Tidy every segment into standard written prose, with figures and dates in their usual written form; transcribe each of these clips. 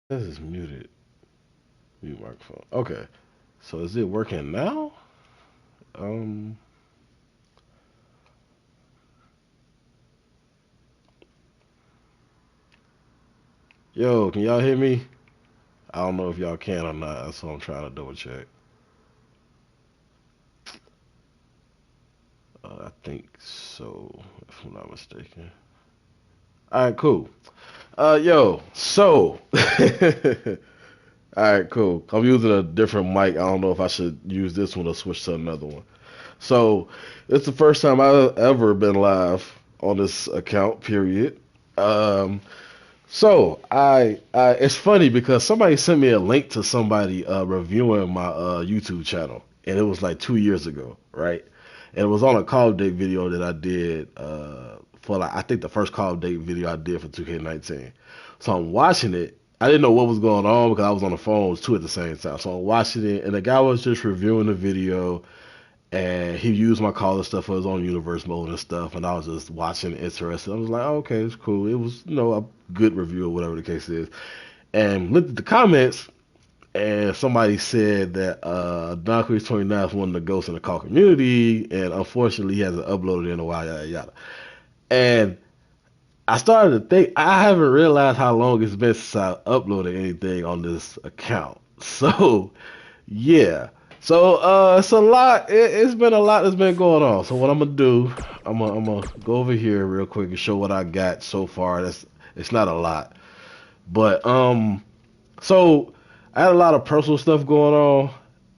This is muted. Mute microphone. Okay. So is it working now? Um. Yo, can y'all hear me? I don't know if y'all can or not. That's what I'm trying to double check. I think so, if I'm not mistaken. All right, cool. Yo, so. All right, cool. I'm using a different mic. I don't know if I should use this one or switch to another one. So, it's the first time I've ever been live on this account. Period. Um, so it's funny because somebody sent me a link to somebody reviewing my YouTube channel, and it was like 2 years ago, right? And it was on a Call of Duty video that I did for like I think the first Call of Duty video I did for 2K19. So I'm watching it. I didn't know what was going on because I was on the phone too at the same time. So I'm watching it, and the guy was just reviewing the video, and he used my collar stuff for his own universe mode and stuff, and I was just watching, interested. I was like, oh, okay, it's cool. It was, a good review or whatever the case is. And looked at the comments, and somebody said that Don Crease 29 is one of the ghosts in the call community, and unfortunately he hasn't uploaded in a while, yada yada. And I started to think I haven't realized how long it's been since I uploaded anything on this account. So yeah. So it's a lot. It's been a lot that's been going on. So what I'm gonna do, I'm gonna go over here real quick and show what I got so far. It's not a lot, but so I had a lot of personal stuff going on,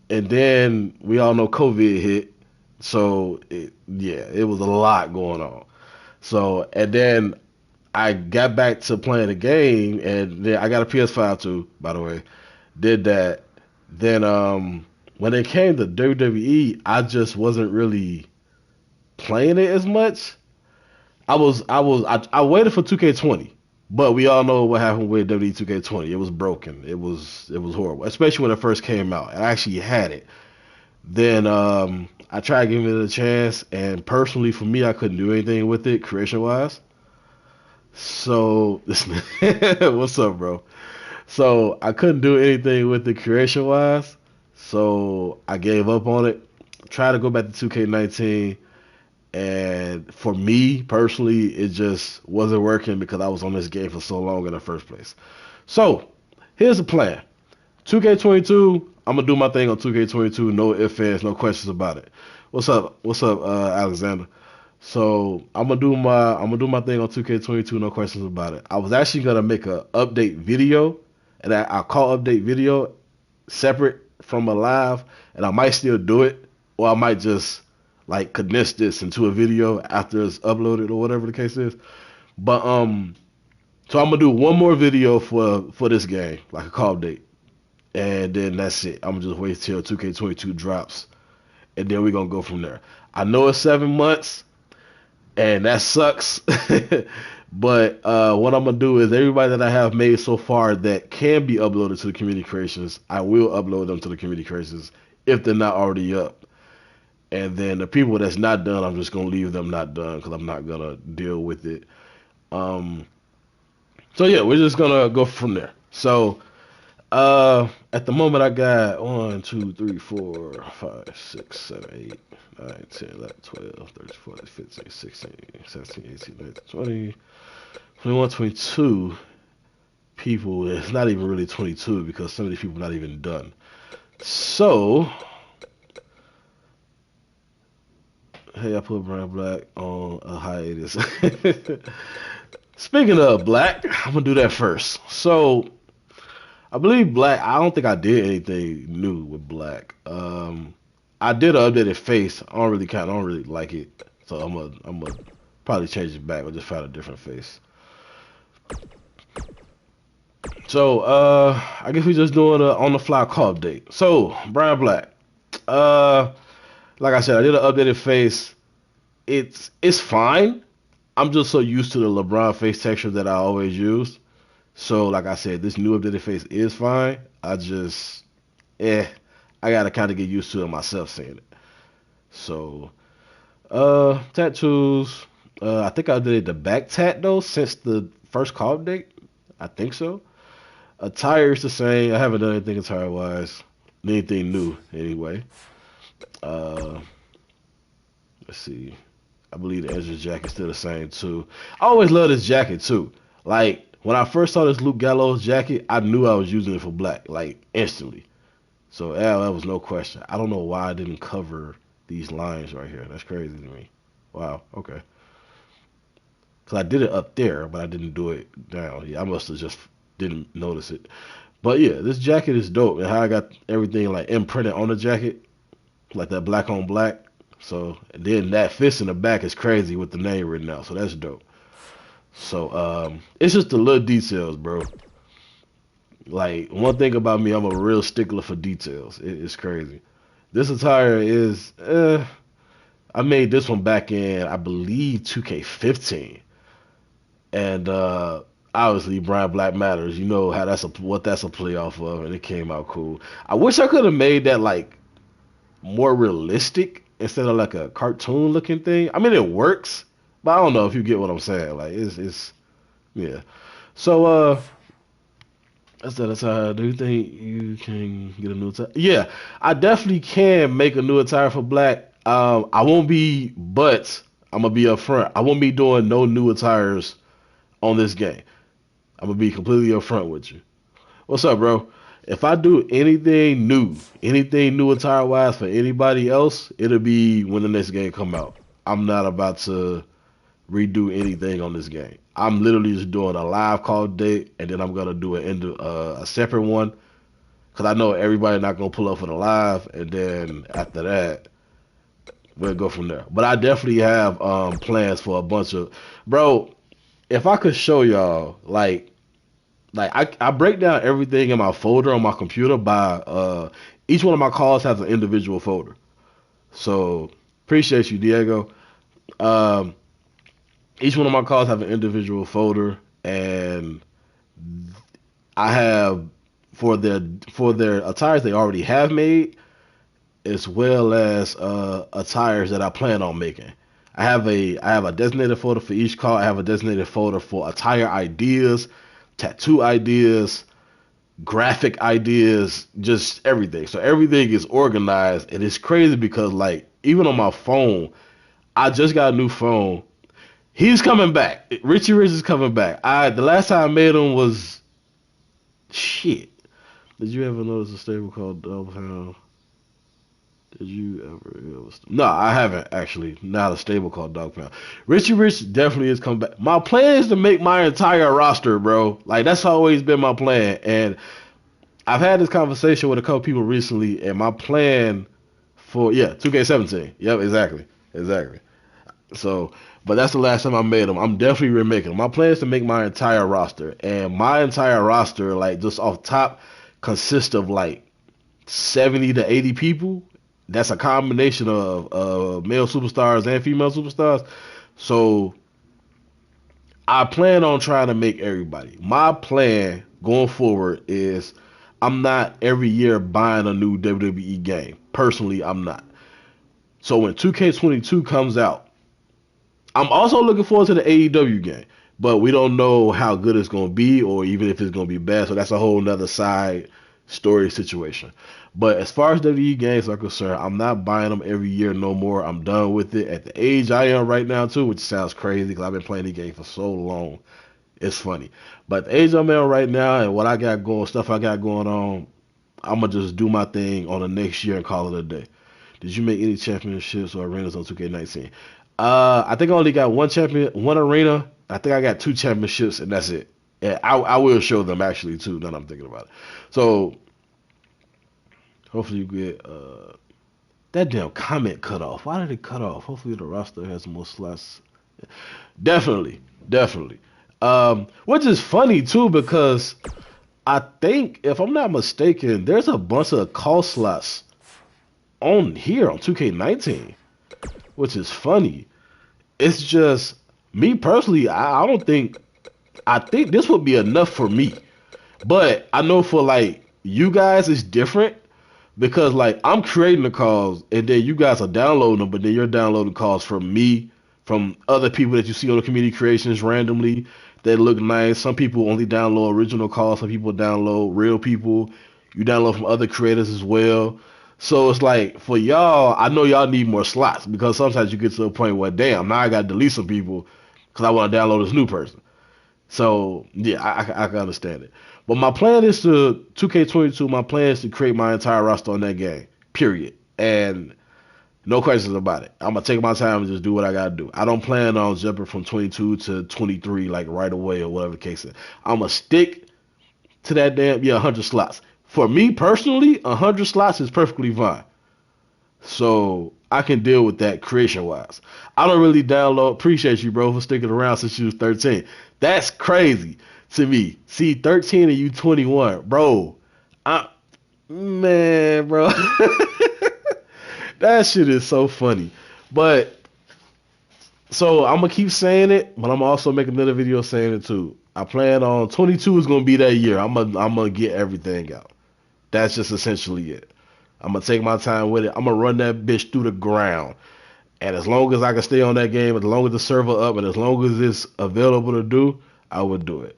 and then we all know COVID hit. So yeah, it was a lot going on. So and then I got back to playing the game, and then I got a PS5 too, by the way. Did that. Then when it came to WWE, I just wasn't really playing it as much. I waited for 2K20, but we all know what happened with WWE 2K20. It was broken. It was horrible, especially when it first came out. And I actually had it. Then I tried giving it a chance, and personally for me, I couldn't do anything with it creation wise. So what's up, bro? So I couldn't do anything with the creation wise. So I gave up on it. Tried to go back to 2K19, and for me personally, it just wasn't working because I was on this game for so long in the first place. So here's the plan: 2K22. I'm gonna do my thing on 2K22. No ifs, ands, no questions about it. What's up? What's up, Alexander? So I'm gonna do my thing on 2K22. No questions about it. I was actually gonna make a update video, and I'll call update video separate from a live, and I might still do it, or I might just like condense this into a video after it's uploaded or whatever the case is. But so I'm gonna do one more video for this game, like a call update, and then that's it. I'm gonna just wait till 2K22 drops, and then we're gonna go from there. I know it's 7 months, and that sucks. But what I'm gonna do is everybody that I have made so far that can be uploaded to the community creations, I will upload them to the community creations if they're not already up. And then the people that's not done, I'm just gonna leave them not done because I'm not gonna deal with it. Um, so yeah, we're just gonna go from there. So at the moment, I got 1, 2, 3, 4, 5, 6, 7, 8, 9, 10, 11, 12, 13, 14, 15, 16, 17, 18, 19, 20, 21, 22 people. It's not even really 22 because some of these people are not even done. So, hey, I put Brown Black on a hiatus. Speaking of Black, I'm gonna do that first. So, I believe Black. I don't think I did anything new with Black. I did an updated face. I don't really like it. So I'm gonna probably change it back or just find a different face. So I guess we just doing a on the fly call update. So Brian Black. Uh, like I said, I did an updated face. It's fine. I'm just so used to the LeBron face texture that I always use. So like I said, this new updated face is fine. Eh, I gotta kind of get used to it myself saying it. So tattoos. I think I did the back tat though since the first call update. I think so. Attire's the same. I haven't done anything attire wise, anything new anyway. Uh, let's see. I believe the Ezra's jacket's still the same too. I always love this jacket too. Like when I first saw this Luke Gallows jacket, I knew I was using it for black, like instantly. So yeah, that was no question. I don't know why I didn't cover these lines right here. That's crazy to me. Wow. Okay. Cause I did it up there, but I didn't do it down. Yeah, I must have just didn't notice it. But yeah, this jacket is dope, and how I got everything like imprinted on the jacket, like that black on black. So and then that fist in the back is crazy with the name written out. So that's dope. So it's just the little details, bro. Like one thing about me, I'm a real stickler for details. It's crazy. This attire is, I made this one back in, I believe, 2K15, and obviously Brian Black Matters. You know how what that's a play off of, and it came out cool. I wish I could have made that like more realistic instead of like a cartoon looking thing. I mean, it works, but I don't know if you get what I'm saying. Like it's yeah. So that's how. Do you think you can get a new attire? Yeah, I definitely can make a new attire for Black. I won't be, but I'm gonna be upfront. I won't be doing no new attires on this game. I'm gonna be completely upfront with you. What's up, bro? If I do anything new attire wise for anybody else, it'll be when the next game come out. I'm not about to redo anything on this game. I'm literally just doing a live call date, and then I'm gonna do a separate one because I know everybody not gonna pull up for the live, and then after that we'll go from there. But I definitely have plans for a bunch of bro. If I could show y'all I break down everything in my folder on my computer by each one of my calls has an individual folder. So appreciate you, Diego. Um, each one of my calls have an individual folder, and I have for their attires they already have made, as well as attires that I plan on making. I have a designated folder for each call. I have a designated folder for attire ideas, tattoo ideas, graphic ideas, just everything. So everything is organized, and it's crazy because like even on my phone, I just got a new phone. He's coming back. Richie Rich is coming back. The last time I made him was shit. Did you ever notice a stable called Dogpound? Did you ever? No, I haven't actually. Not a stable called Dogpound. Richie Rich definitely is coming back. My plan is to make my entire roster, bro. Like that's always been my plan, and I've had this conversation with a couple people recently, and my plan for 2K17. Yep, exactly. So, but that's the last time I made them. I'm definitely remaking them. My plan is to make my entire roster, and my entire roster, like just off top, consists of like 70 to 80 people. That's a combination of male superstars and female superstars. So I plan on trying to make everybody. My plan going forward is I'm not every year buying a new WWE game. Personally, I'm not. So when 2K22 comes out, I'm also looking forward to the AEW game, but we don't know how good it's going to be or even if it's going to be bad. So that's a whole nother side story situation. But as far as WWE games are concerned, I'm not buying them every year no more. I'm done with it. At the age I am right now, too, which sounds crazy because I've been playing the game for so long. It's funny. But the age I'm at right now and what I got going, stuff I got going on, I'm going to just do my thing on the next year and call it a day. Did you make any championships or arenas on 2K19? I think I only got one arena. I think I got two championships, and that's it. And I will show them actually too. Now that I'm thinking about it. So hopefully you get that damn comment cut off. Why did it cut off? Hopefully the roster has more slots. Definitely. Which is funny too because I think if I'm not mistaken, there's a bunch of call slots on here on 2K19, which is funny. It's just me personally. I don't think. I think this would be enough for me, but I know for like you guys, it's different because like I'm creating the calls and then you guys are downloading them, but then you're downloading calls from me, from other people that you see on the community creations randomly that look nice. Some people only download original calls. Some people download real people. You download from other creators as well. So it's like for y'all, I know y'all need more slots because sometimes you get to a point where, damn, now I got to delete some people because I want to download this new person. So yeah, I can understand it. But my plan is to 2K22. My plan is to create my entire roster on that game. Period. And no questions about it. I'm gonna take my time and just do what I gotta do. I don't plan on jumping from 22 to 23 like right away or whatever the case is. I'm gonna stick to that damn 100 slots. For me personally, 100 slots is perfectly fine. So I can deal with that creation wise. I don't really download. Appreciate you, bro, for sticking around since you was 13. That's crazy to me. See, 13 and you 21, bro. I man, bro. That shit is so funny. But so I'm gonna keep saying it, but I'm also making another video saying it too. I plan on 22 is gonna be that year. I'm gonna get everything out. That's just essentially it. I'm gonna take my time with it. I'm gonna run that bitch through the ground. And as long as I can stay on that game, as long as the server up, and as long as it's available to do, I would do it.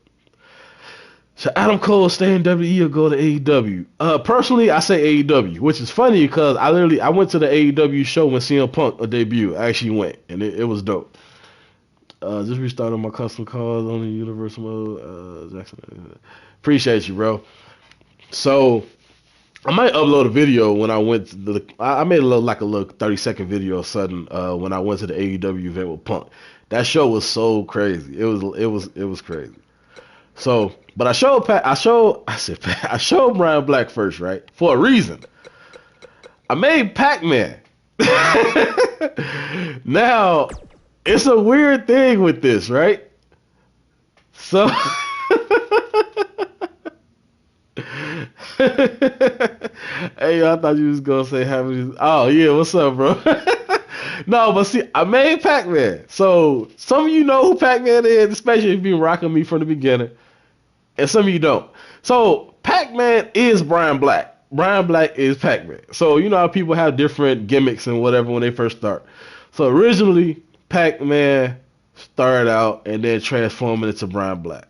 So Adam Cole stay in WWE or go to AEW? Personally, I say AEW, which is funny because I went to the AEW show when CM Punk debuted. I actually went, and it was dope. Just restarted my custom cars on the Universal mode. Jackson, appreciate you, bro. So I might upload a video when I went to I made a little 30-second video or something when I went to the AEW event with Punk. That show was so crazy. It was crazy. So, but I showed Brian Black first, right? For a reason. I made Pac-Man. Now, it's a weird thing with this, right? So, hey, I thought you was gonna say how many. Oh yeah, what's up, bro? No, but see, I made Pac-Man. So some of you know who Pac-Man is, especially if you've been rocking me from the beginning, and some of you don't. So Pac-Man is Brian Black. Brian Black is Pac-Man. So you know how people have different gimmicks and whatever when they first start. So originally, Pac-Man started out and then transforming into Brian Black.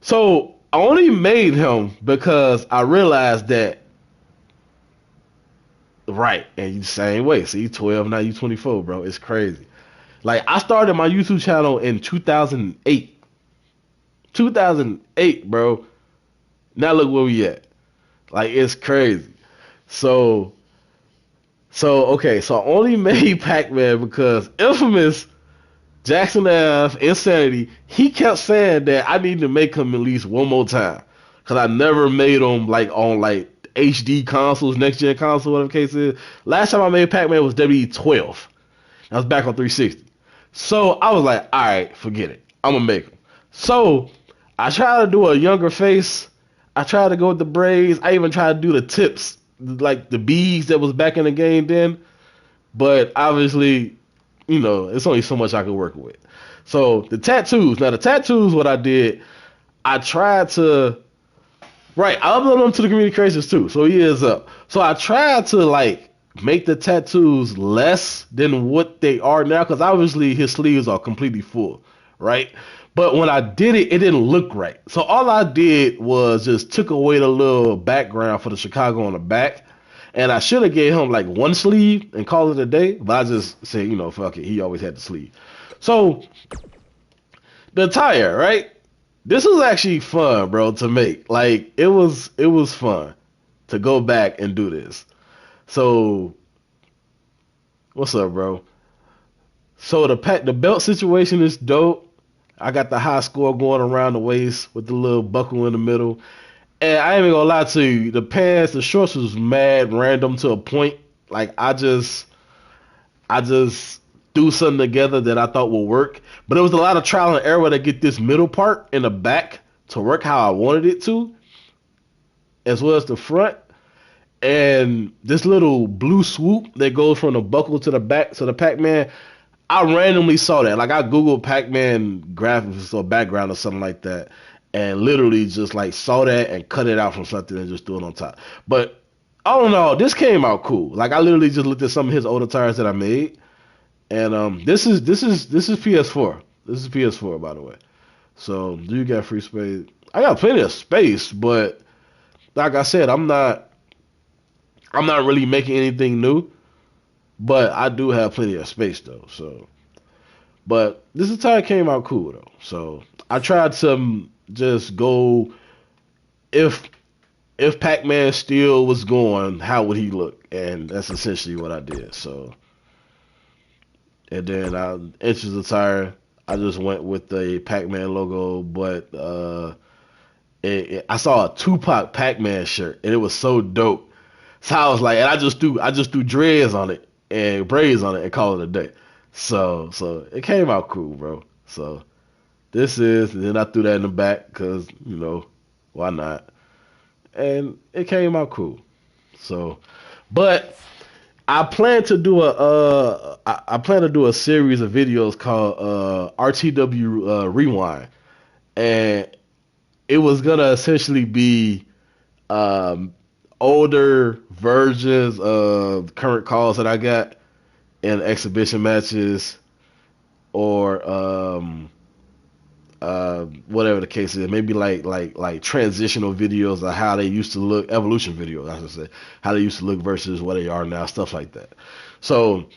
So I only made him because I realized that, right, and you same way. See, 12, now you 24, bro. It's crazy. Like, I started my YouTube channel in 2008. 2008, bro. Now look where we at. Like, it's crazy. So okay, so I only made Pac-Man because Infamous, Jackson F, Insanity, he kept saying that I need to make him at least one more time. Because I never made him, like, on, like, HD consoles, next-gen console, whatever the case is. Last time I made Pac-Man was WWE12. I was back on 360. So I was like, all right, forget it. I'm going to make him. So I tried to do a younger face. I tried to go with the braids. I even tried to do the tips, like the beads that was back in the game then. But obviously, you know, it's only so much I could work with. So the tattoos. Now the tattoos, what I did, I tried to, right, I uploaded them to the community creations too. So he is up. So I tried to like make the tattoos less than what they are now, because obviously his sleeves are completely full, right? But when I did it, it didn't look right. So all I did was just took away the little background for the Chicago on the back. And I should have gave him like one sleeve and called it a day. But I just said, you know, fuck it. He always had the sleeve. So the attire, right? This was actually fun, bro, to make. Like it was fun to go back and do this. So what's up, bro? So the belt situation is dope. I got the high score going around the waist with the little buckle in the middle. And I ain't even gonna lie to you, the pants, the shorts was mad random to a point. Like I just threw something together that I thought would work. But it was a lot of trial and error to get this middle part in the back to work how I wanted it to, as well as the front. And this little blue swoop that goes from the buckle to the back, so the Pac-Man, I randomly saw that. Like I Googled Pac-Man graphics or background or something like that, and literally just like saw that and cut it out from something and just threw it on top. But I don't know, this came out cool. Like I literally just looked at some of his older tires that I made, and this is PS4. This is PS4, by the way. So do you got free space? I got plenty of space, but like I said, I'm not really making anything new. But I do have plenty of space though. So, but this entire came out cool though. So I tried to just go if Pac-Man still was going, how would he look? And that's essentially what I did. So, and then inches of tire, I just went with the Pac-Man logo, but I saw a Tupac Pac-Man shirt, and it was so dope. So I was like, and I just threw dreads on it and braids on it and called it a day. So it came out cool, bro. So and then I threw that in the back because why not? And it came out cool. So, but I plan to do a series of videos called RTW Rewind, and it was gonna essentially be um, older versions of current calls that I got in exhibition matches or whatever the case is, maybe like transitional videos of how they used to look, evolution videos, I should say, how they used to look versus what they are now, stuff like that. So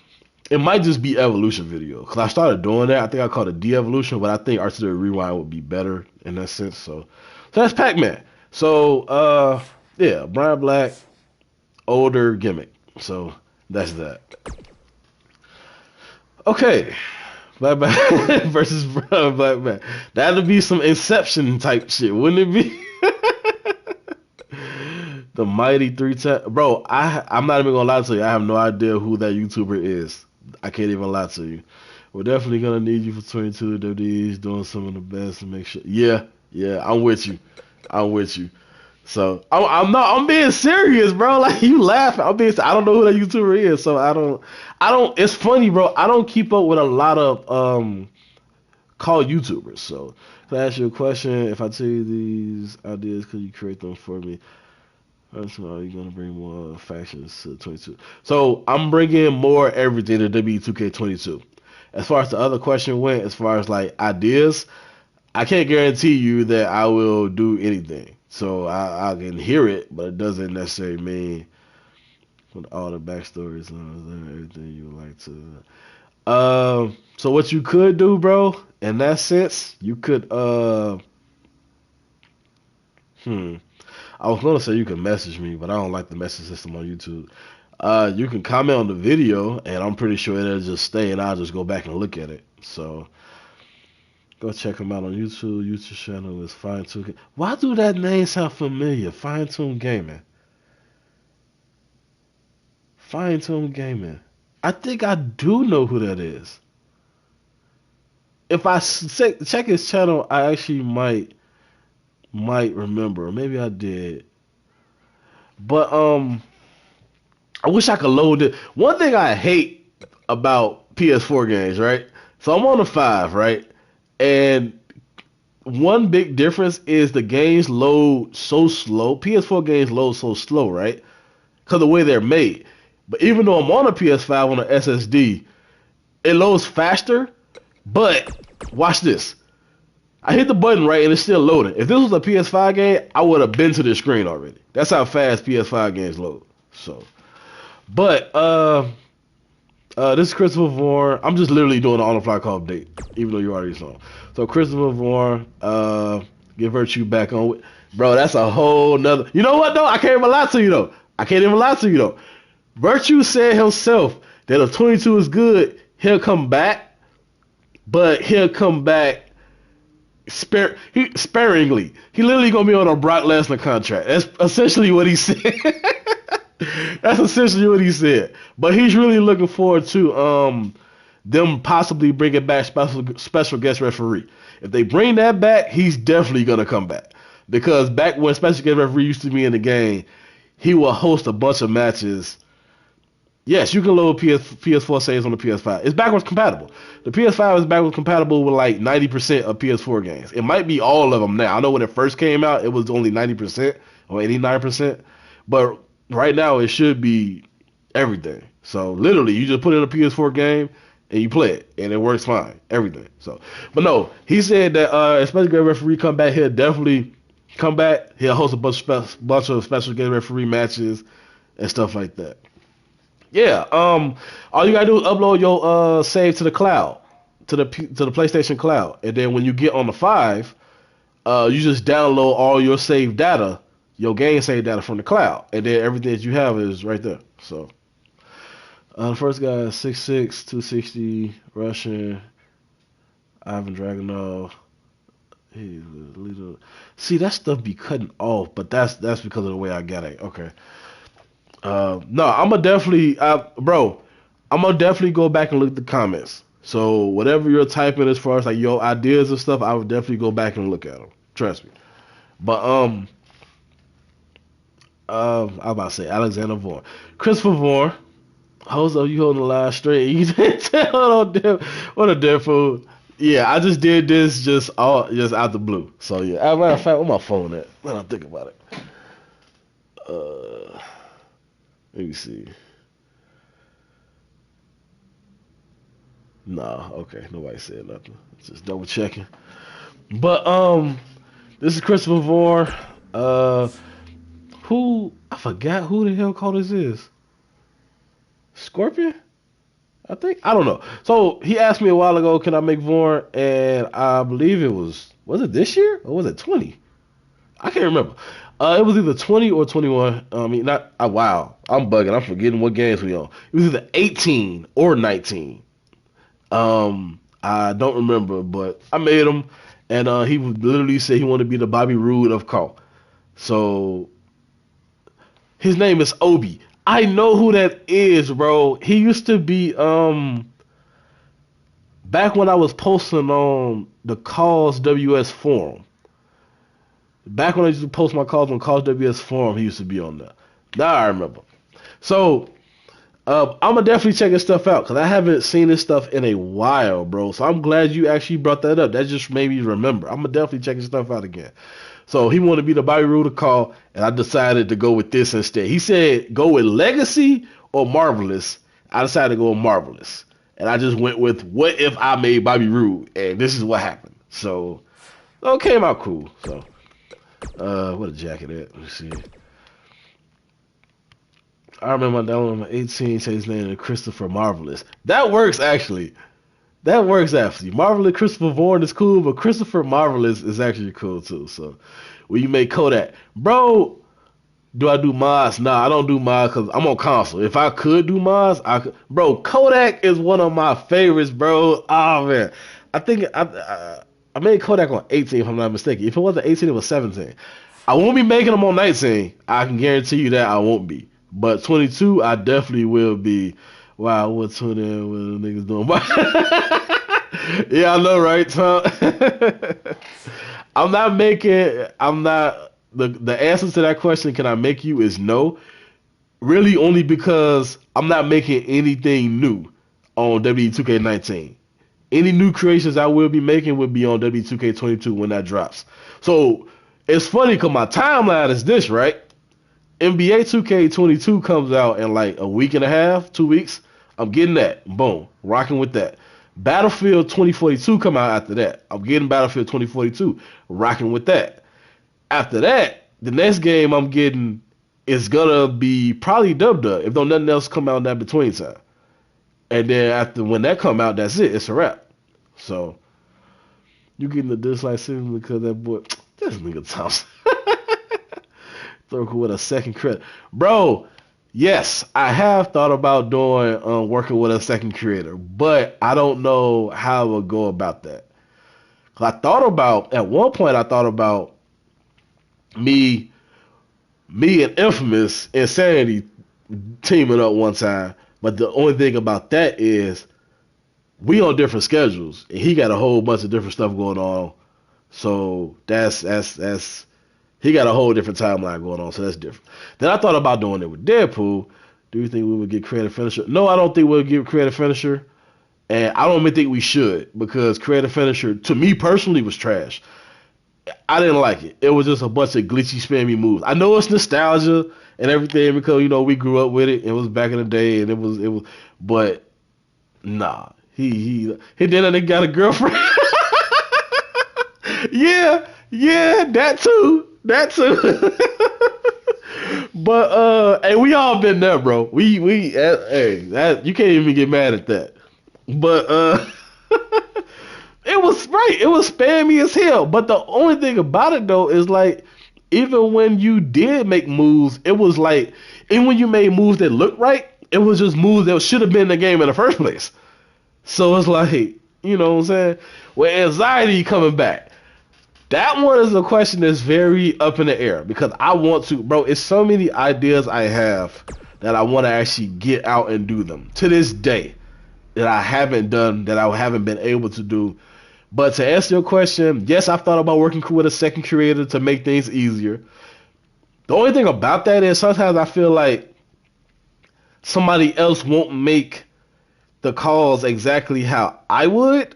it might just be evolution video because I started doing that. I think I called it de-evolution, but I think Artillery Rewind would be better in that sense. So that's Pac-Man. So yeah, Brian Black, older gimmick. So that's that. Okay, Black Man versus Black Man. That'd be some Inception type shit, wouldn't it be? The mighty three time, bro. I'm not even gonna lie to you. I have no idea who that YouTuber is. I can't even lie to you. We're definitely gonna need you for 22 WDs, doing some of the best to make sure. Yeah, yeah, I'm with you. I'm with you. So I'm not. I'm being serious, bro. Like you laughing. I don't know who that YouTuber is, so I don't. It's funny, bro. I don't keep up with a lot of call YouTubers. So can I ask you a question? If I tell you these ideas, could you create them for me? First of all, you're gonna bring more factions to 22. So I'm bringing more everything to W2K22. As far as the other question went, as far as like ideas, I can't guarantee you that I will do anything. So I can hear it, but it doesn't necessarily mean with all the backstories and everything you would like to. So what you could do, bro, in that sense, you could hmm. I was gonna say you can message me, but I don't like the message system on YouTube. You can comment on the video, and I'm pretty sure it'll just stay, and I'll just go back and look at it. So go check him out on YouTube. YouTube channel is Fine Tune. Why do that name sound familiar? Fine Tune Gaming. Fine Tune Gaming. I think I do know who that is. If I check his channel, I actually might remember. Maybe I did. But I wish I could load it. One thing I hate about PS4 games, right? So I'm on the 5, right? And one big difference is the games load so slow. PS4 games load so slow, right? Because of the way they're made. But even though I'm on a PS5 on an SSD, it loads faster. But watch this. I hit the button right and it's still loading. If this was a PS5 game, I would have been to the screen already. That's how fast PS5 games load. So, but this is Christopher Vaughn. I'm just literally doing an on-the-fly call update, even though you already saw. So Christopher Vaughn, get Virtue back on. Bro, that's a whole nother. You know what though? I can't even lie to you though. Virtue said himself that if 22 is good, he'll come back, but he'll come back sparingly. He literally gonna be on a Brock Lesnar contract. That's essentially what he said. That's essentially what he said. But he's really looking forward to them possibly bringing back special guest referee. If they bring that back, he's definitely gonna come back because back when special guest referee used to be in the game, he will host a bunch of matches. Yes, you can load PS4 saves on the PS5. It's backwards compatible. The PS5 is backwards compatible with like 90% of PS4 games. It might be all of them now. I know when it first came out, it was only 90% or 89%. But right now, it should be everything. So literally, you just put in a PS4 game, and you play it, and it works fine, everything. So, but no, he said that especially great referee come back, he'll definitely come back. He'll host a bunch of special game referee matches and stuff like that. Yeah, all you gotta do is upload your save to the cloud, to the PlayStation Cloud, and then when you get on the 5, you just download all your save data, your game save data from the cloud, and then everything that you have is right there. So. The first guy is 6'6", 260, Russian, Ivan Dragunov. He's a leader. See, that stuff be cutting off, but that's because of the way I got it. Okay. No, bro, I'm gonna definitely go back and look at the comments. So whatever you're typing as far as like your ideas and stuff, I would definitely go back and look at them. Trust me. But I'm about to say Alexander Vaughn, Christopher Vaughn. Jose, you holding the line straight. You didn't tell what a damn fool. Yeah, I just did this just out the blue. So yeah, as a matter of fact, where my phone at? When I think about it. Let me see. Nah, okay, nobody said nothing. Just double checking. But this is Christopher Vaughn. Who I forgot who the hell called this is. Scorpion? I think. I don't know. So he asked me a while ago, can I make Vaughn? And I believe was it this year? Or was it 20? I can't remember. It was either 20 or 21. I mean, not, wow. I'm bugging. I'm forgetting what games we on. It was either 18 or 19. I don't remember, but I made him. And he would literally say he wanted to be the Bobby Roode of Call. So his name is Obi. I know who that is, bro. He used to be back when I was posting on the Caws WS forum. Back when I used to post my calls on Caws WS forum, he used to be on there. Now I remember. So I'm gonna definitely check his stuff out because I haven't seen this stuff in a while, bro. So I'm glad you actually brought that up. That just made me remember. I'm gonna definitely check his stuff out again. So he wanted to be the Bobby Roode call, and I decided to go with this instead. He said go with Legacy or Marvelous. I decided to go with Marvelous, and I just went with what if I made Bobby Roode, and this is what happened. So it came out cool. So what a jacket at? Let's see. I remember that one. My 18 said his name is Christopher Marvelous. That works actually. That works actually. Marvelous Christopher Vaughn is cool, but Christopher Marvelous is actually cool too. So when you make Kodak, bro, do I do mods? Nah, I don't do mods because I'm on console. If I could do mods, I could. Bro, Kodak is one of my favorites, bro. Oh man, I think I made Kodak on 18 if I'm not mistaken. If it wasn't 18, it was 17. I won't be making them on 19. I can guarantee you that I won't be. But 22, I definitely will be. Wow, what's in there? What the niggas doing? Yeah, I know, right, Tom? The answer to that question, can I make you, is no. Really only because I'm not making anything new on W2K19. Any new creations I will be making will be on W2K22 when that drops. So it's funny because my timeline is this, right? NBA 2K22 comes out in like a week and a half, 2 weeks. I'm getting that. Boom. Rocking with that. Battlefield 2042 come out after that. I'm getting Battlefield 2042. Rocking with that. After that, the next game I'm getting is gonna be probably Dub if don't nothing else come out in that between time. And then after when that come out, that's it. It's a wrap. So you getting the dislike system because that boy, this nigga Thompson. With a second credit, bro. Yes, I have thought about doing working with a second creator, but I don't know how I would go about that. At one point I thought about me and Infamous Insanity teaming up one time, but the only thing about that is we on different schedules, and he got a whole bunch of different stuff going on. So that's he got a whole different timeline going on, so that's different. Then I thought about doing it with Deadpool. Do you think we would get Creative Finisher? No, I don't think we'll get Creative Finisher. And I don't even think we should, because Creative Finisher, to me personally, was trash. I didn't like it. It was just a bunch of glitchy, spammy moves. I know it's nostalgia and everything because, we grew up with it. It was back in the day, and it was, but nah. He then they got a girlfriend. Yeah, that too. That too. But hey, we all been there, bro. Hey, that you can't even get mad at that. But it was right. It was spammy as hell. But the only thing about it though is like, even when you did make moves, it was like, even when you made moves that looked right, it was just moves that should have been in the game in the first place. So it's like, you know what I'm saying? With anxiety coming back, that one is a question that's very up in the air because I want to, bro. It's so many ideas I have that I want to actually get out and do them to this day that I haven't done, that I haven't been able to do. But to answer your question, yes, I've thought about working with a second creator to make things easier. The only thing about that is sometimes I feel like somebody else won't make the calls exactly how I would,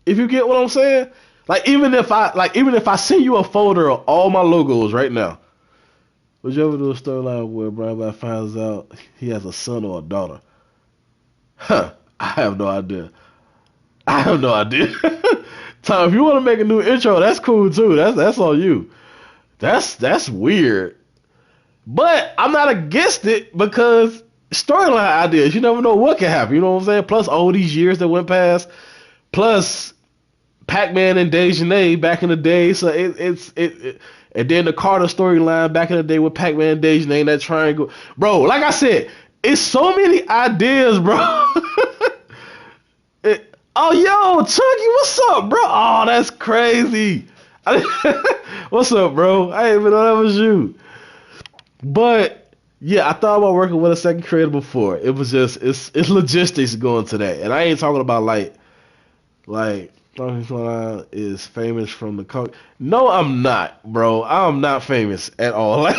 if you get what I'm saying. Even if I send you a folder of all my logos right now, would you ever do a storyline where Brian Black finds out he has a son or a daughter? Huh. I have no idea. I have no idea. Tom, if you want to make a new intro, that's cool too. That's on you. That's weird. But I'm not against it because storyline ideas, you never know what can happen. You know what I'm saying? Plus all these years that went past, plus Pac-Man and Dejanay back in the day. So and then the Carter storyline back in the day with Pac-Man and Dejanay and that triangle. Bro, like I said, it's so many ideas, bro. Oh, yo, Chucky, what's up, bro? Oh, that's crazy. What's up, bro? I didn't even know that was you. But yeah, I thought about working with a second creator before. It was just it's logistics going to that, and I ain't talking about like is famous from the coke. No, I'm not, bro. I'm not famous at all. Like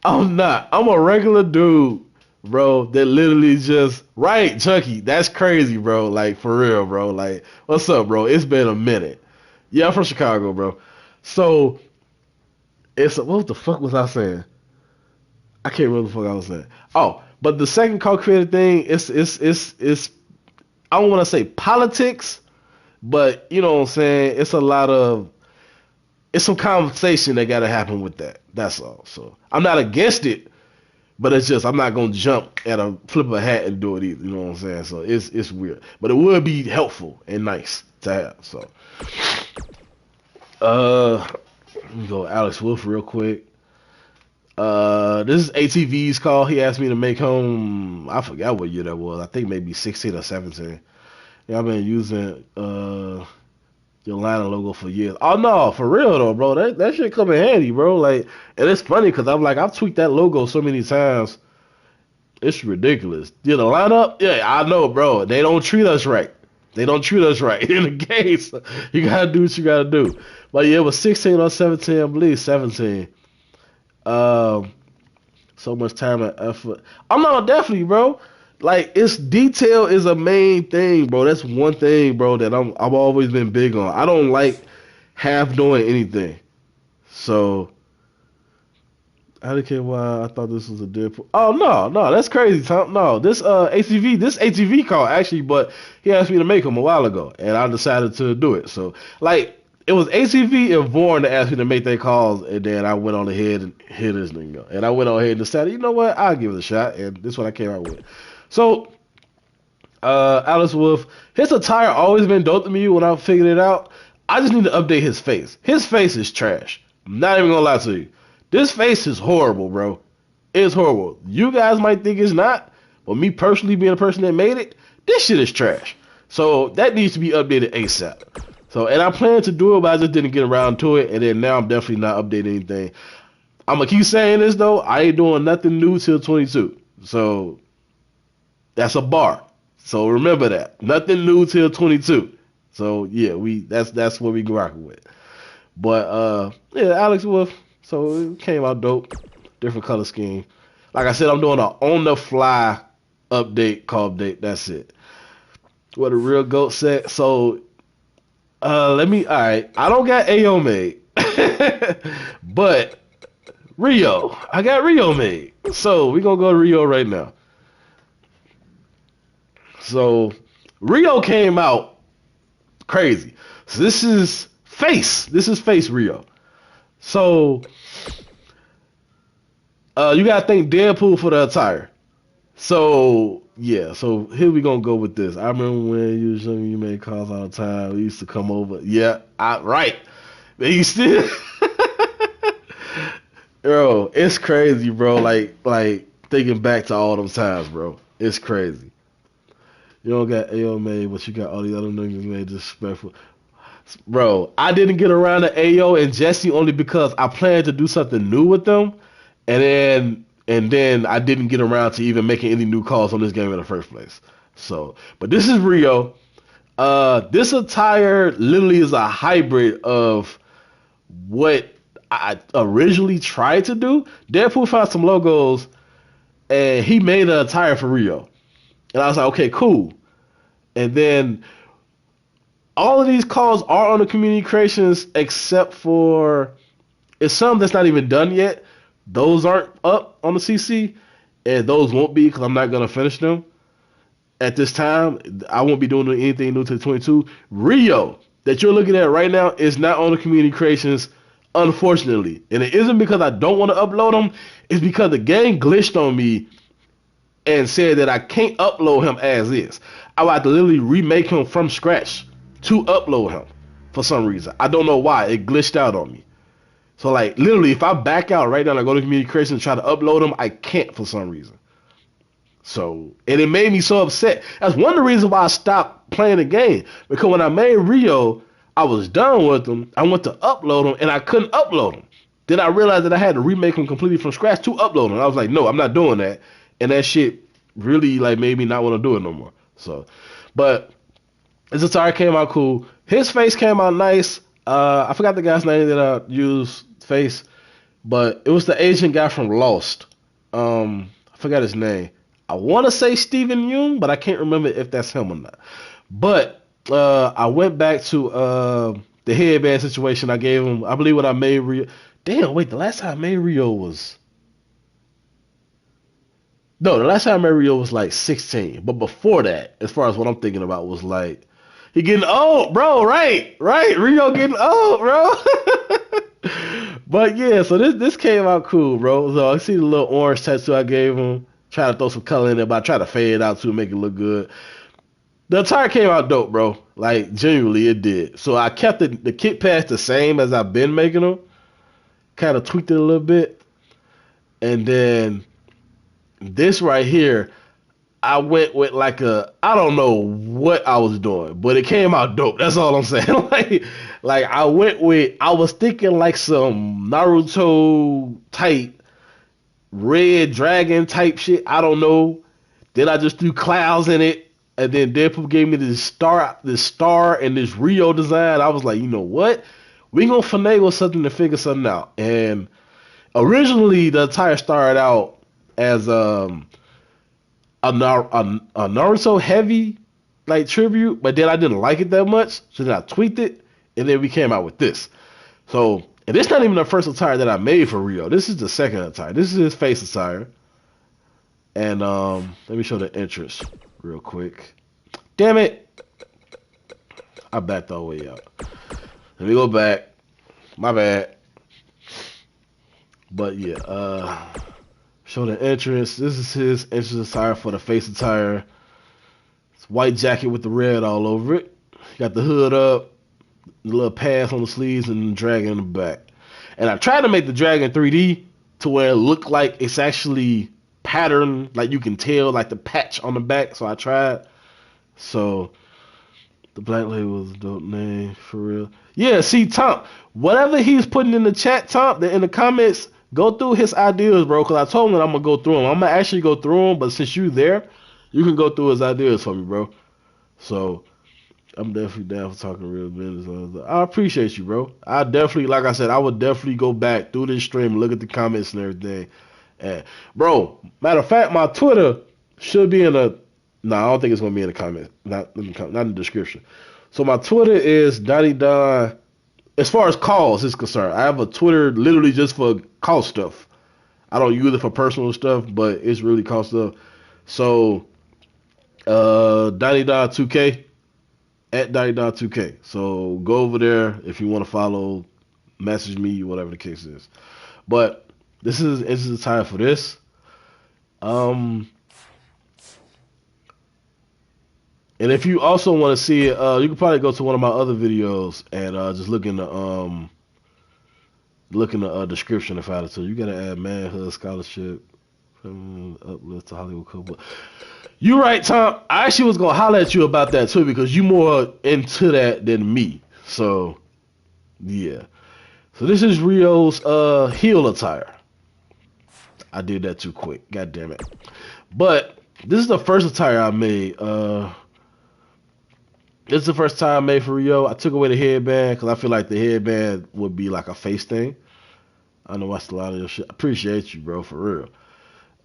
I'm not. I'm a regular dude, bro, that literally just right, Chucky. That's crazy, bro. Like for real, bro. Like, what's up, bro? It's been a minute. Yeah, I'm from Chicago, bro. So what the fuck was I saying? I can't remember the fuck I was saying. Oh, but the second co-creator thing, it's I don't want to say politics, but you know what I'm saying. It's some conversation that got to happen with that. That's all. So I'm not against it, but it's just I'm not gonna jump at a flip of a hat and do it either. You know what I'm saying? So it's weird, but it would be helpful and nice to have. So let me go Alex Wolf real quick. This is ATV's call. He asked me to make home. I forgot what year that was. I think maybe 16 or 17. Yeah, I've been using your Lana logo for years. Oh no, for real though, bro. That shit come in handy, bro. Like, and it's funny because I've tweaked that logo so many times. It's ridiculous. Yeah, the lineup. Yeah, I know, bro. They don't treat us right. They don't treat us right in the game. So you gotta do what you gotta do. But yeah, it was 16 or 17, I believe 17. So much time and effort. I'm not definitely, bro. Like it's detail is a main thing, bro. That's one thing, bro, that I've always been big on. I don't like half doing anything. So I don't care why I thought this was a Deadpool. Oh no, that's crazy, Tom. No, this ATV call actually, but he asked me to make him a while ago, and I decided to do it. So like it was ATV and Vaughn that asked me to make their calls, and then I went on ahead and hit this nigga. And I went on ahead and decided, you know what, I'll give it a shot, and this is what I came out with. So Alice Wolf, his attire always been dope to me when I figured it out. I just need to update his face. His face is trash. I'm not even gonna lie to you. This face is horrible, bro. It's horrible. You guys might think it's not, but me personally being a person that made it, this shit is trash. So that needs to be updated ASAP. So, and I planned to do it, but I just didn't get around to it. And then now I'm definitely not updating anything. I'm gonna keep saying this though. I ain't doing nothing new till 22. So that's a bar. So remember that. Nothing new till 22. So yeah, that's what we rocking with. But yeah, Alex Wolf. So it came out dope. Different color scheme. Like I said, I'm doing an on the fly update, call update. That's it. What a real goat set. So alright. I don't got AO made. But Rio. I got Rio made. So we're gonna go to Rio right now. So Rio came out crazy. So this is face. This is face Rio. So you gotta thank Deadpool for the attire. So yeah, so here we gonna go with this. I remember when you made calls all the time. We used to come over. Yeah, right. They used to. Bro, it's crazy, bro. Like thinking back to all those times, bro. It's crazy. You don't got AO made, but you got all the other niggas made disrespectful. Bro, I didn't get around to AO and Jesse only because I planned to do something new with them, and then I didn't get around to even making any new calls on this game in the first place. So, but this is Rio. This attire literally is a hybrid of what I originally tried to do. Deadpool found some logos and he made an attire for Rio. And I was like, okay, cool. And then all of these calls are on the community creations except for it's some that's not even done yet. Those aren't up on the CC, and those won't be because I'm not gonna finish them at this time. I won't be doing anything new to the 22. Rio that you're looking at right now is not on the community creations, unfortunately, and it isn't because I don't want to upload them. It's because the game glitched on me and said that I can't upload him as is. I would have to literally remake him from scratch to upload him for some reason. I don't know why. It glitched out on me. So like literally if I back out right now and I go to community creation and try to upload him, I can't for some reason. So and it made me so upset. That's one of the reasons why I stopped playing the game. Because when I made Rio, I was done with him. I went to upload him and I couldn't upload him. Then I realized that I had to remake him completely from scratch to upload him. I was like, no, I'm not doing that. And that shit really like made me not want to do it no more. So, but his attire came out cool. His face came out nice. I forgot the guy's name that I used face, but it was the Asian guy from Lost. I forgot his name. I want to say Steven Yeun, but I can't remember if that's him or not. But I went back to the headband situation. I gave him, I believe, what I made Rio. Damn, wait, the last time I made Rio was. No, the last time I made Rio was like 16. But before that, as far as what I'm thinking about, was like he getting old, bro. Right. Rio getting old, bro. But yeah, so this came out cool, bro. So I see the little orange tattoo I gave him. Try to throw some color in there, but I try to fade it out to make it look good. The attire came out dope, bro. Like genuinely, it did. So I kept the kit pads the same as I've been making them. Kind of tweaked it a little bit, and then this right here, I went with like I don't know what I was doing, but it came out dope. That's all I'm saying. like I was thinking like some Naruto type red dragon type shit. I don't know. Then I just threw clouds in it, and then Deadpool gave me this star and this Rio design. I was like, you know what? We gonna finagle something to figure something out. And originally the attire started out as a Naruto heavy like tribute, but then I didn't like it that much, so then I tweaked it, and then we came out with this. So, and this not even the first attire that I made for Rio. This is the second attire. This is his face attire. And let me show the entrance real quick. Damn it! I backed all the way out. Let me go back. My bad. But yeah, show the entrance. This is his entrance attire for the face attire. It's white jacket with the red all over it. Got the hood up, the little pads on the sleeves, and the dragon in the back. And I tried to make the dragon 3D to where it looked like it's actually patterned, like you can tell, like the patch on the back. So I tried. So the Black Label was a dope name for real. Yeah, see, Tom, whatever he's putting in the chat, Tom, in the comments, go through his ideas, bro, because I told him that I'm going to go through them. I'm going to actually go through them, but since you there, you can go through his ideas for me, bro. So, I'm definitely down for talking real business. I appreciate you, bro. I definitely, like I said, I would definitely go back through this stream and look at the comments and everything. And, bro, matter of fact, my Twitter should be in a... No, I don't think it's going to be in the comments. Not in the description. So, my Twitter is Donnie Don... As far as calls is concerned, I have a Twitter literally just for call stuff. I don't use it for personal stuff, but it's really call stuff. So Donnie2K at Donnie2K. So go over there if you want to follow, message me, whatever the case is. But this is the time for this. And if you also want to see it, you can probably go to one of my other videos and just look in the description if I had to. You gotta add manhood scholarship, uplift to Hollywood couple. You right, Tom. I actually was gonna holler at you about that too because you more into that than me. So yeah. So this is Rio's heel attire. I did that too quick. God damn it. But this is the first attire I made. This is the first time I made for Rio. I took away the headband because I feel like the headband would be like a face thing. I know I watched a lot of your shit. Appreciate you, bro, for real.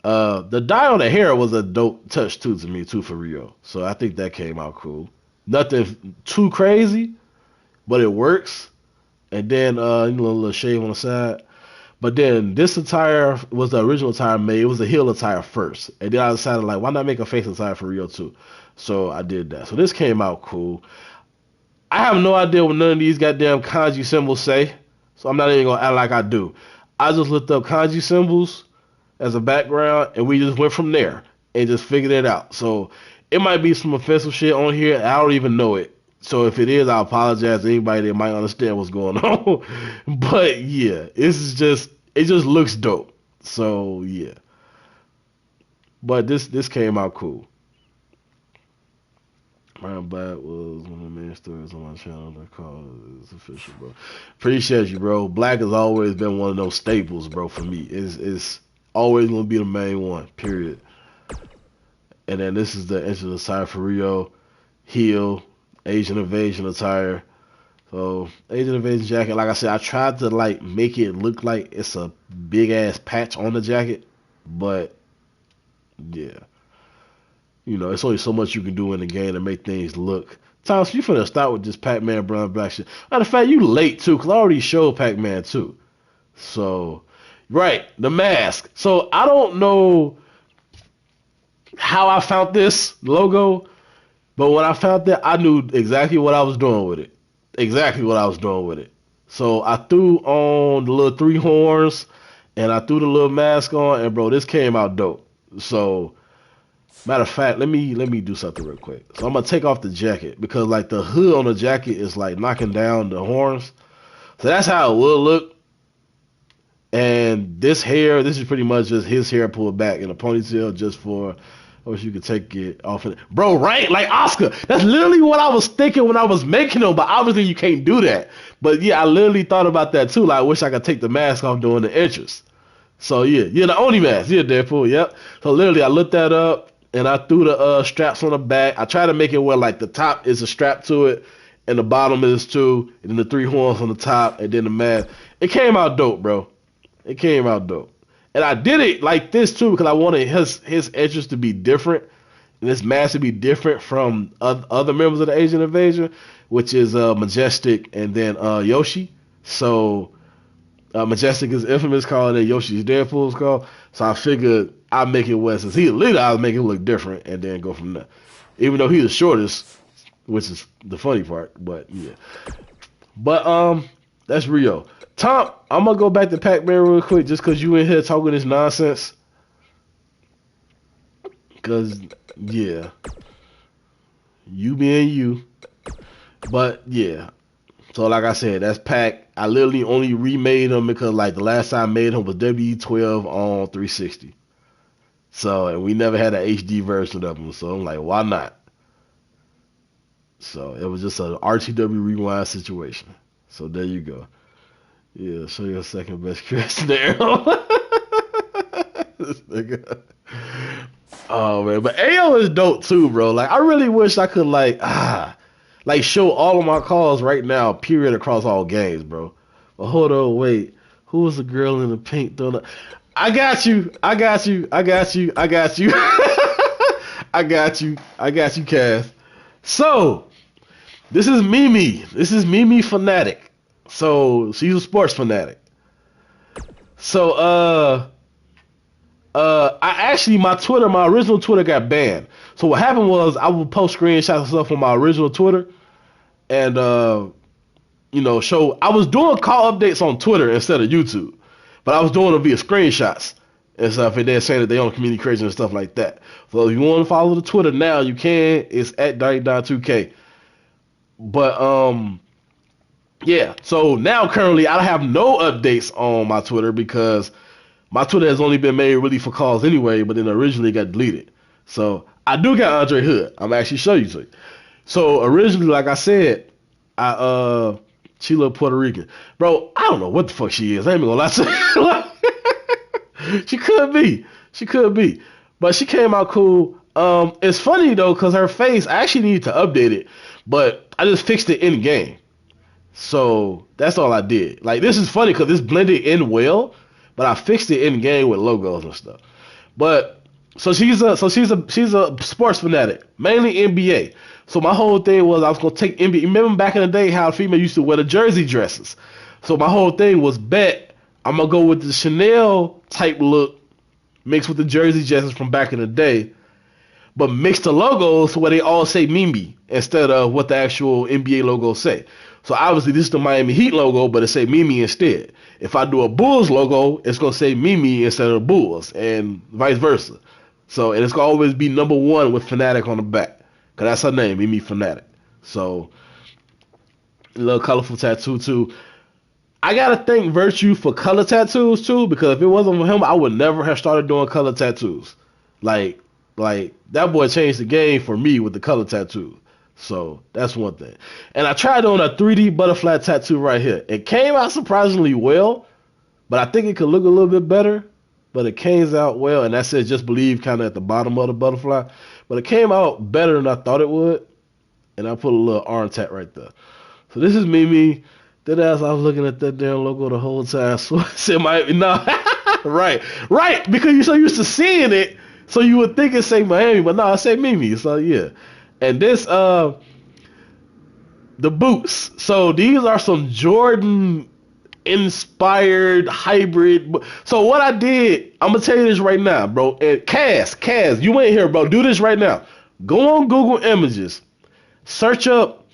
The dye on the hair was a dope touch too to me too for Rio. So I think that came out cool. Nothing too crazy, but it works. And then a little shave on the side. But then this attire was the original attire made. It was the heel attire first. And then I decided like, why not make a face attire for Rio too? So I did that. So this came out cool. I have no idea what none of these goddamn kanji symbols say. So I'm not even gonna act like I do. I just looked up kanji symbols as a background and we just went from there and just figured it out. So it might be some offensive shit on here. I don't even know it. So if it is, I apologize to anybody that might understand what's going on. But yeah, it just looks dope. So yeah. But this came out cool. Brown Black was one of the main stories on my channel that caws official, bro. Appreciate you, bro. Black has always been one of those staples, bro, for me. It's always gonna be the main one, period. And then this is the entrance attire for Rio, heel, Asian invasion attire. So Asian invasion jacket, like I said, I tried to like make it look like it's a big ass patch on the jacket, but yeah. You know, it's only so much you can do in the game to make things look. Thomas, you finna start with this Pac-Man brown black shit. Matter of fact, you late too, cause I already showed Pac-Man too. So, right, the mask. So I don't know how I found this logo, but when I found that, I knew exactly what I was doing with it. Exactly what I was doing with it. So I threw on the little 3 horns, and I threw the little mask on, and bro, this came out dope. So. Matter of fact, let me do something real quick. So I'm gonna take off the jacket because like the hood on the jacket is like knocking down the horns. So that's how it will look. And this hair, this is pretty much just his hair pulled back in a ponytail just for. I wish you could take it off. Bro, right? Like Oscar. That's literally what I was thinking when I was making them, but obviously you can't do that. But yeah, I literally thought about that too. Like I wish I could take the mask off during the entrance. So yeah, the only mask. Yeah, Deadpool, yep. So literally I looked that up. And I threw the straps on the back. I try to make it where like the top is a strap to it, and the bottom is too, and then the 3 horns on the top, and then the mask. It came out dope, bro. It came out dope. And I did it like this too because I wanted his entrance to be different, and this mask to be different from other members of the Asian Invasion, which is Majestic and then Yoshi. So Majestic is infamous called, and Yoshi's Deadpool's called. So I figured I'd make it where since he's a leader, I'll make it look different and then go from there. Even though he's the shortest, which is the funny part, but yeah. But that's Rio. Tom, I'm gonna go back to Pac-Man real quick just cause you in here talking this nonsense. Cause yeah. You being you. But yeah. So like I said, that's Pac. I literally only remade him because like the last time I made him was WE12 on 360. So and we never had an HD version of him. So I'm like, why not? So it was just an RTW rewind situation. So there you go. Yeah, show your second best Chris scenario. This nigga. Oh man, but AO is dope too, bro. Like I really wish I could like show all of my calls right now, period, across all games, bro. But hold on, wait. Who was the girl in the pink donut? I got you, Cass. So, this is Mimi. This is Mimi Fanatic. So, she's a sports fanatic. So, My original Twitter got banned. So what happened was I would post screenshots of stuff on my original Twitter, and show I was doing call updates on Twitter instead of YouTube, but I was doing them via screenshots and stuff, and they're saying that they own community creation and stuff like that. So if you want to follow the Twitter now, you can. It's at Darius2K. But yeah. So now currently I have no updates on my Twitter because my Twitter has only been made really for calls anyway, but then originally got deleted. So I do got Andre Hood. I'm actually show you to you. So originally, like I said, she look Puerto Rican. Bro, I don't know what the fuck she is. I ain't even gonna lie to you. She could be. She could be. But she came out cool. It's funny though, cause her face, I actually need to update it, but I just fixed it in game. So that's all I did. Like this is funny because this blended in well, but I fixed it in game with logos and stuff. But she's a sports fanatic, mainly NBA. So my whole thing was I was gonna take NBA. Remember back in the day how female used to wear the jersey dresses. So my whole thing was I'm gonna go with the Chanel type look mixed with the jersey dresses from back in the day, but mix the logos where they all say Mimi instead of what the actual NBA logos say. So obviously this is the Miami Heat logo, but it say Mimi instead. If I do a Bulls logo, it's gonna say Mimi instead of Bulls, and vice versa. So and it's gonna always be number 1 with Fanatic on the back, cause that's her name, Mimi Fanatic. So a little colorful tattoo too. I gotta thank Virtue for color tattoos too, because if it wasn't for him, I would never have started doing color tattoos. Like that boy changed the game for me with the color tattoo. So that's one thing. And I tried on a 3D butterfly tattoo right here. It came out surprisingly well, but I think it could look a little bit better. But it came out well, and that says just believe kind of at the bottom of the butterfly. But it came out better than I thought it would. And I put a little arm tat right there. So this is Mimi. That ass, I was looking at that damn logo the whole time. So I said, right, because you're so used to seeing it, so you would think it say Miami, but no, I say Mimi. So yeah, and this the boots. So these are some Jordan inspired hybrid. So what I did, I'm gonna tell you this right now, bro. And Kaz, you ain't here, bro. Do this right now. Go on Google Images, search up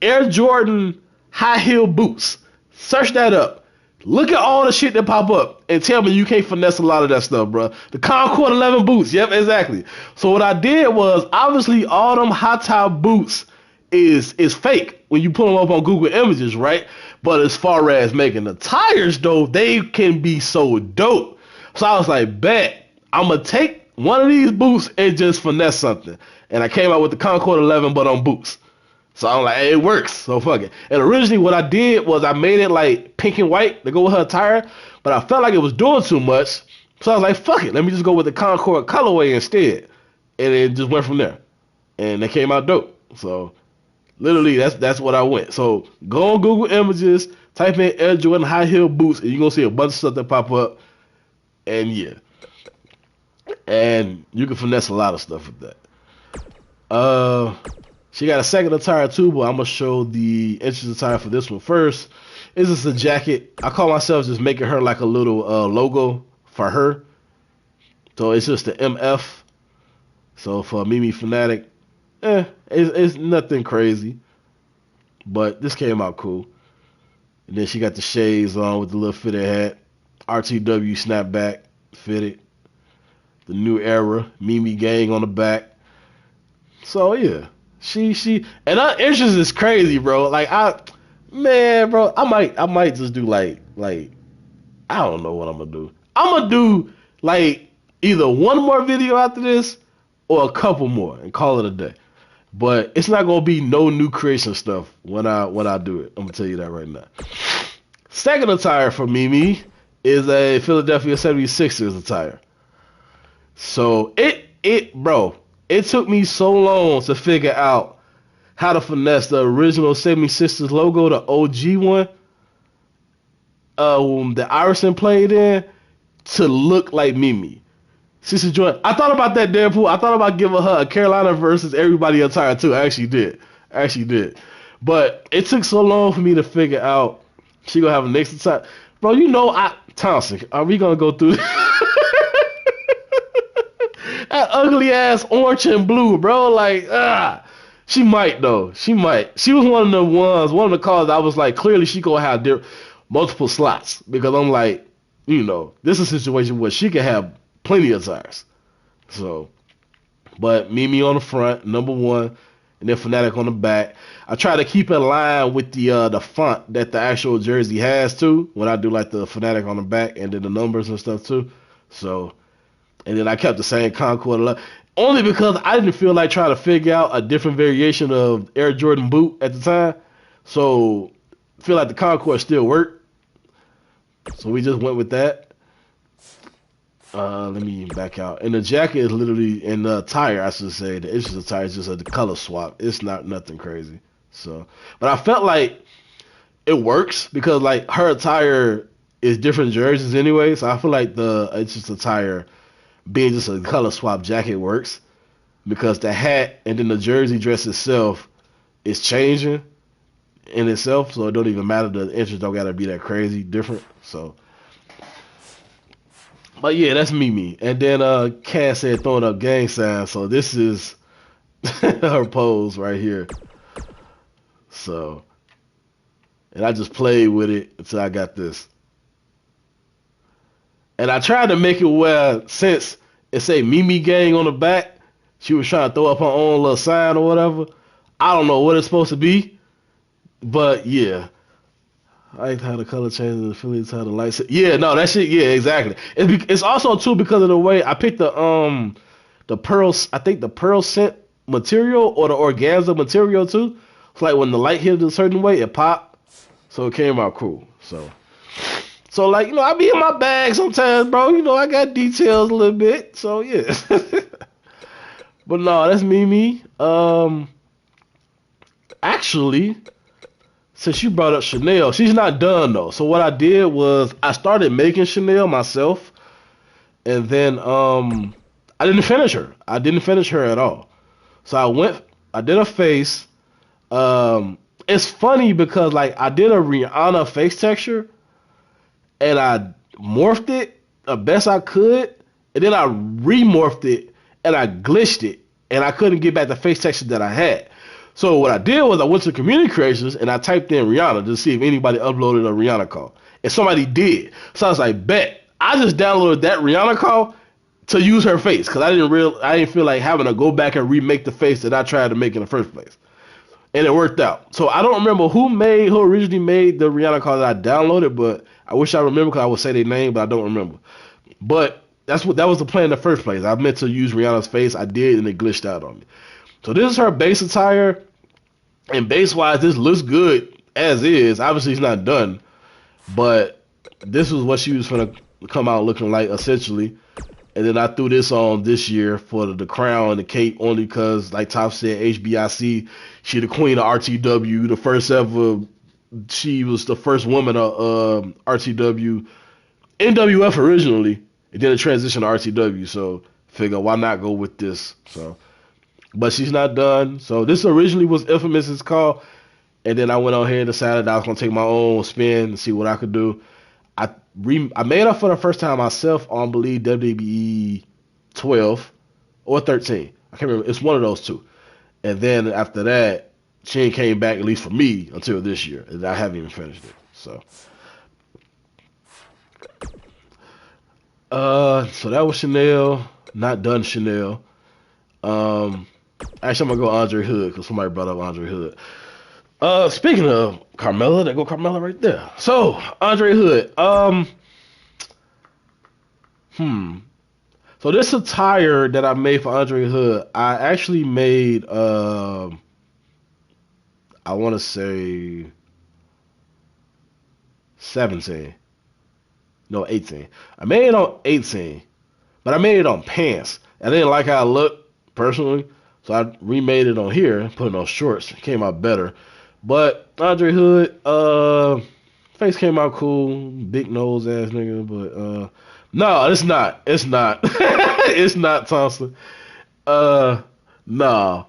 Air Jordan high heel boots. Search that up. Look at all the shit that pop up and tell me you can't finesse a lot of that stuff, bro. The Concord 11 boots. Yep, exactly. So what I did was, obviously all them hot top boots is fake when you put them up on Google Images, right? But as far as making the tires though, they can be so dope. So I was like, bet, I'm gonna take one of these boots and just finesse something. And I came out with the Concord 11 but on boots. So I'm like, hey, it works. So fuck it. And originally what I did was I made it like pink and white to go with her attire, but I felt like it was doing too much. So I was like, fuck it. Let me just go with the Concord colorway instead. And it just went from there. And it came out dope. So literally that's what I went. So go on Google Images, type in Air Jordan high heel boots, and you're going to see a bunch of stuff that pop up. And yeah. And you can finesse a lot of stuff with that. She got a second attire too, but I'm gonna show the entrance attire for this one first. This is a jacket. I call myself just making her like a little logo for her. So it's just the MF. So for Mimi Fanatic, it's nothing crazy, but this came out cool. And then she got the shades on with the little fitted hat, RTW snapback fitted, the new era Mimi gang on the back. So yeah. She and her interest is crazy, bro. Like I might just do like I don't know what I'm gonna do. I'm gonna do like either one more video after this or a couple more and call it a day. But it's not gonna be no new creation stuff when I do it. I'm gonna tell you that right now. Second attire for Mimi is a Philadelphia 76ers attire. So it took me so long to figure out how to finesse the original 76ers logo, the OG one, that Iverson played in, to look like Mimi. Sister Joy, I thought about that, Deadpool. I thought about giving her a Carolina versus everybody attire too. I actually did. But it took so long for me to figure out she gonna have a next attire. Bro, Thompson, are we gonna go through this? That ugly ass orange and blue, bro. Like, she might though. She might. She was one of the ones, one of the calls I was like, clearly she gonna have multiple slots because I'm like, this is a situation where she can have plenty of tires. So, but Mimi on the front, number one, and then Fanatic on the back. I try to keep in line with the font that the actual jersey has too. When I do like the Fanatic on the back and then the numbers and stuff too. So, and then I kept the same Concord only because I didn't feel like trying to figure out a different variation of Air Jordan boot at the time. So, I feel like the Concord still worked. So we just went with that. Let me back out. And the jacket is literally in the tire, I should say. The issue of the tire is just a color swap. It's not nothing crazy. So, but I felt like it works because like her attire is different jerseys anyway. So I feel like it's just a tire being just a color swap jacket works because the hat and then the jersey dress itself is changing in itself. So it don't even matter. The inches don't gotta be that crazy different. So. But yeah, that's Mimi. And then Cass said throwing up gang signs. So this is her pose right here. So, and I just played with it until I got this. And I tried to make it where since it say Mimi gang on the back, she was trying to throw up her own little sign or whatever. I don't know what it's supposed to be. But yeah. I like how the color changes and affiliates how the lights. Yeah, no, that shit. Yeah, exactly. It's also too because of the way I picked the pearls. I think the pearl scent material or the organza material too. It's like when the light hit it a certain way, it popped. So it came out cool. So like I be in my bag sometimes, bro. I got details a little bit. So yeah. But no, that's Mimi. Actually. Since you brought up Chanel, she's not done though. So what I did was I started making Chanel myself, and then I didn't finish her. I didn't finish her at all. So I did a face. It's funny because like I did a Rihanna face texture, and I morphed it the best I could, and then I remorphed it and I glitched it, and I couldn't get back the face texture that I had. So what I did was I went to community creations and I typed in Rihanna to see if anybody uploaded a Rihanna call. And somebody did. So I was like, bet. I just downloaded that Rihanna call to use her face because I didn't feel like having to go back and remake the face that I tried to make in the first place. And it worked out. So I don't remember who originally made the Rihanna call that I downloaded, but I wish I remember because I would say their name, but I don't remember. But that was the plan in the first place. I meant to use Rihanna's face. I did, and it glitched out on me. So this is her base attire, and base-wise, this looks good as is. Obviously, it's not done, but this was what she was going to come out looking like, essentially. And then I threw this on this year for the crown and the cape only because, like Top said, HBIC, she the queen of RTW, the first ever, she was the first woman of RTW, NWF originally, and then it transitioned to RTW, so figure why not go with this, so... But she's not done. So this originally was Infamous's call. And then I went on here and decided I was going to take my own spin and see what I could do. I made her for the first time myself on, believe, WWE 12 or 13. I can't remember. It's one of those two. And then after that, she ain't came back, at least for me, until this year. And I haven't even finished it. So that was Chanel. Not done Chanel. Actually, I'm gonna go Andre Hood because somebody brought up Andre Hood. Speaking of Carmella, there go Carmella right there. So Andre Hood. So this attire that I made for Andre Hood, I actually made. I want to say 17. No, 18. I made it on 18, but I made it on pants. I didn't like how it looked personally. So I remade it on here, put it on shorts. It came out better. But Andre Hood, face came out cool. Big nose ass nigga. But no, it's not. It's not. It's not Thompson. No.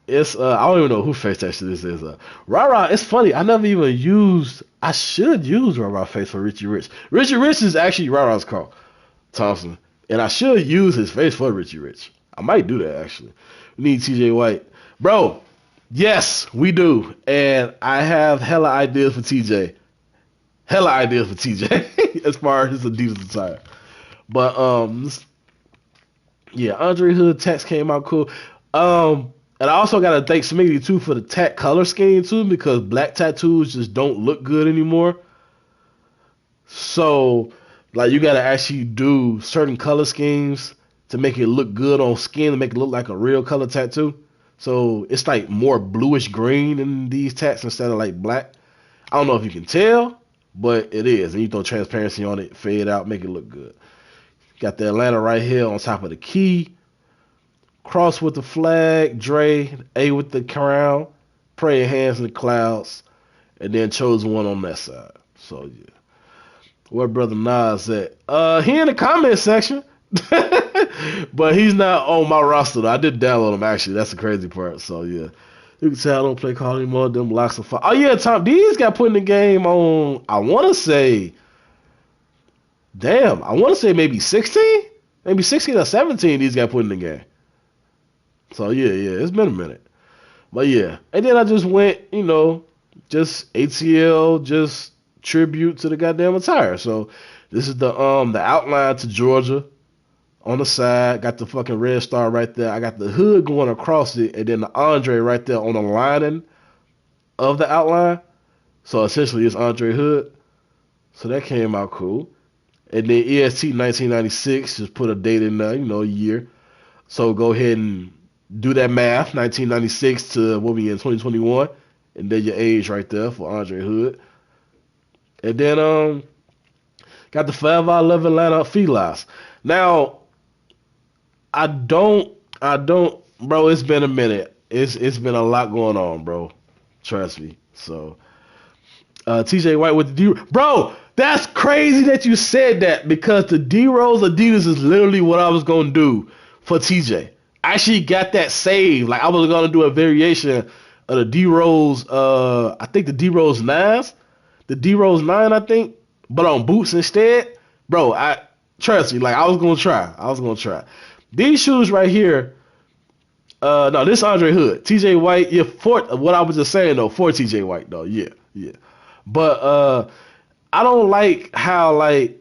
It's I don't even know who face texture this is. Rara, it's funny. I never even used. I should use Rara face for Richie Rich. Richie Rich is actually Rara's call. Thompson. And I should use his face for Richie Rich. I might do that actually. We need TJ White. Bro, yes, we do. And I have hella ideas for TJ. Hella ideas for TJ as far as his Adidas attire. But yeah, Andre Hood text came out cool. And I also gotta thank Smitty too for the tat color scheme too, because black tattoos just don't look good anymore. So like you gotta actually do certain color schemes to make it look good on skin to make it look like a real color tattoo. So it's like more bluish green in these tats instead of like black. I don't know if you can tell, but it is. And you throw transparency on it, fade out, make it look good. Got the Atlanta right here on top of the key. Cross with the flag, Dre, A with the crown, praying hands in the clouds, and then chosen one on that side. So yeah. Where brother Nas at? He in the comment section. But he's not on my roster though. I did download him actually. That's the crazy part. So yeah. You can tell I don't play Call anymore. Them locks are fire. Oh yeah, Tom D's got put in the game on I wanna say maybe 16? Maybe 16 or 17 these got put in the game. So yeah, it's been a minute. But yeah. And then I just went, just ATL, just tribute to the goddamn attire. So this is the outline to Georgia on the side. Got the fucking red star right there. I got the hood going across it, and then the Andre right there on the lining of the outline. So essentially it's Andre Hood. So that came out cool. And then EST 1996, just put a date in there, a year. So go ahead and do that math, 1996 to what we in 2021, and then your age right there for Andre Hood. And then got the Forever I Love Atlanta Felines. Now, I don't, bro. It's been a minute. It's been a lot going on, bro. Trust me. So, TJ White with the D, bro. That's crazy that you said that because the D Rose Adidas is literally what I was gonna do for TJ. I actually got that saved. Like I was gonna do a variation of the D Rose. I think the D Rose 9s, the D Rose 9, I think, but on boots instead, bro. I trust me. Like I was gonna try. These shoes right here. No, this Andre Hood, TJ White. Yeah, for what I was just saying though, for TJ White though. Yeah. But I don't like how like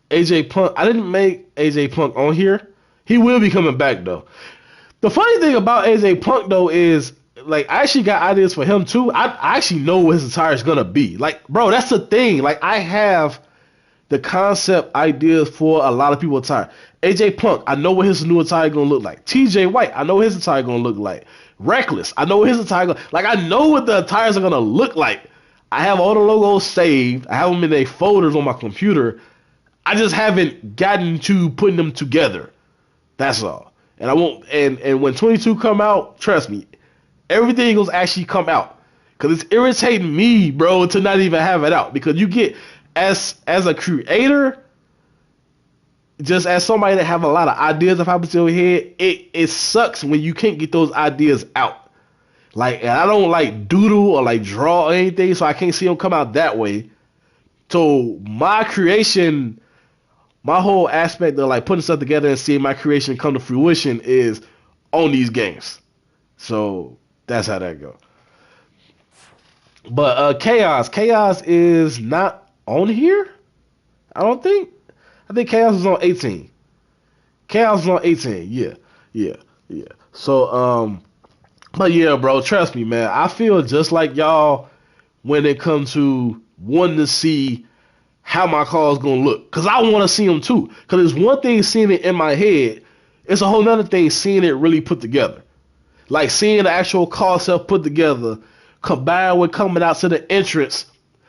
AJ Punk. I didn't make AJ Punk on here. He will be coming back though. The funny thing about AJ Punk though is like I actually got ideas for him too. I actually know what his attire is gonna be. Like, bro, that's the thing. Like I have the concept ideas for a lot of people's attire. AJ Punk, I know what his new attire gonna look like. TJ White, I know what his attire gonna look like. Reckless, I know what his attire gonna like. I know what the attires are gonna look like. I have all the logos saved. I have them in their folders on my computer. I just haven't gotten to putting them together. That's all. And I won't. And when 22 come out, trust me, everything will actually come out. Cause it's irritating me, bro, to not even have it out. Because you get as a creator, just as somebody that have a lot of ideas that happen to your head, it sucks when you can't get those ideas out. Like, and I don't like doodle or like draw or anything, so I can't see them come out that way. So my creation, my whole aspect of like putting stuff together and seeing my creation come to fruition is on these games. So that's how that go. But Chaos is not on here. I don't think. I think Chaos is on 18. Chaos is on 18. Yeah. So but yeah, bro, trust me, man. I feel just like y'all when it comes to wanting to see how my car is gonna look, cause I want to see them too. Cause it's one thing seeing it in my head, it's a whole nother thing seeing it really put together. Like seeing the actual car itself put together, combined with coming out to the entrance,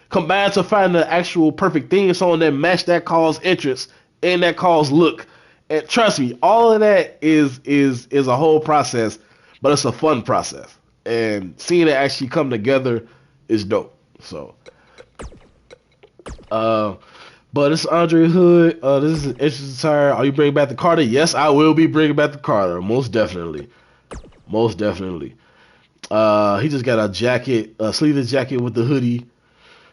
combined to find the actual perfect theme song that match that car's entrance and that car's look. And trust me, all of that is a whole process, but it's a fun process. And seeing it actually come together is dope. So, but it's Andre Hood. This is an interesting attire. Are you bringing back the Carter? Yes, I will be bringing back the Carter. Most definitely. He just got a jacket, a sleeveless jacket with the hoodie,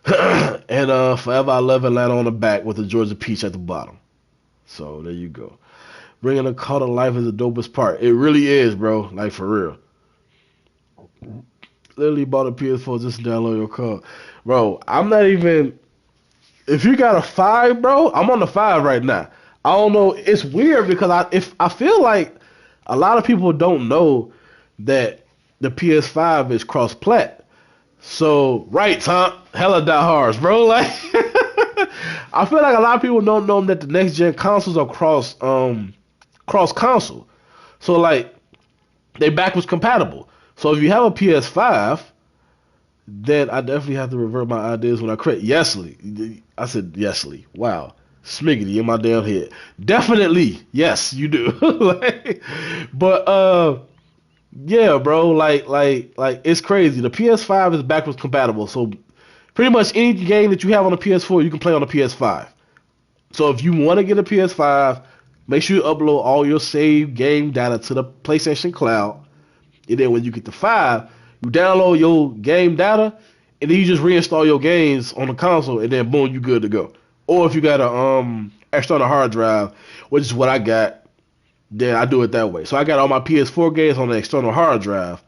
and Forever I Love Atlanta on the back with the Georgia peach at the bottom. So there you go. Bringing a car to life is the dopest part. It really is, bro. Like for real. Literally bought a PS4 just to download your code. Bro, I'm not even. If you got a 5, bro, I'm on the 5 right now. I don't know. It's weird because I feel like a lot of people don't know that the PS5 is cross-plat. So, right, Tom, hella diehards, bro. Like, I feel like a lot of people don't know that the next gen consoles are cross console. So, like, they backwards compatible. So, if you have a PS5, then I definitely have to revert my ideas when I create. Yesly, I said Yesly. Wow, smiggity in my damn head. Definitely, yes, you do. Like, but yeah, bro. Like, it's crazy. The PS5 is backwards compatible, so pretty much any game that you have on the PS4, you can play on the PS5. So if you want to get a PS5, make sure you upload all your saved game data to the PlayStation Cloud, and then when you get the 5, you download your game data, and then you just reinstall your games on the console, and then boom, you good to go. Or if you got a external hard drive, which is what I got, then I do it that way. So I got all my PS4 games on the external hard drive,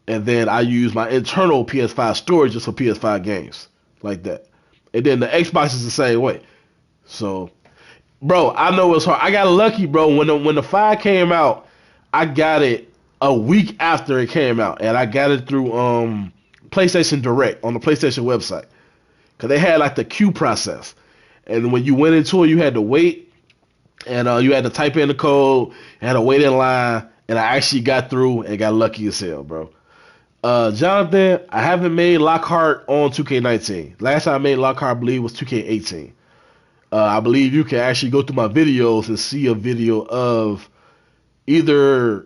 and then I use my internal PS5 storage just for PS5 games, like that. And then the Xbox is the same way. So, bro, I know it's hard. I got lucky, bro. When the 5 came out, I got it a week after it came out, and I got it through PlayStation Direct on the PlayStation website, cause they had like the queue process, and when you went into it, you had to wait, and you had to type in the code, you had to wait in line, and I actually got through and got lucky as hell, bro. Jonathan, I haven't made Lockhart on 2K19. Last time I made Lockhart, I believe, was 2K18. I believe you can actually go through my videos and see a video of either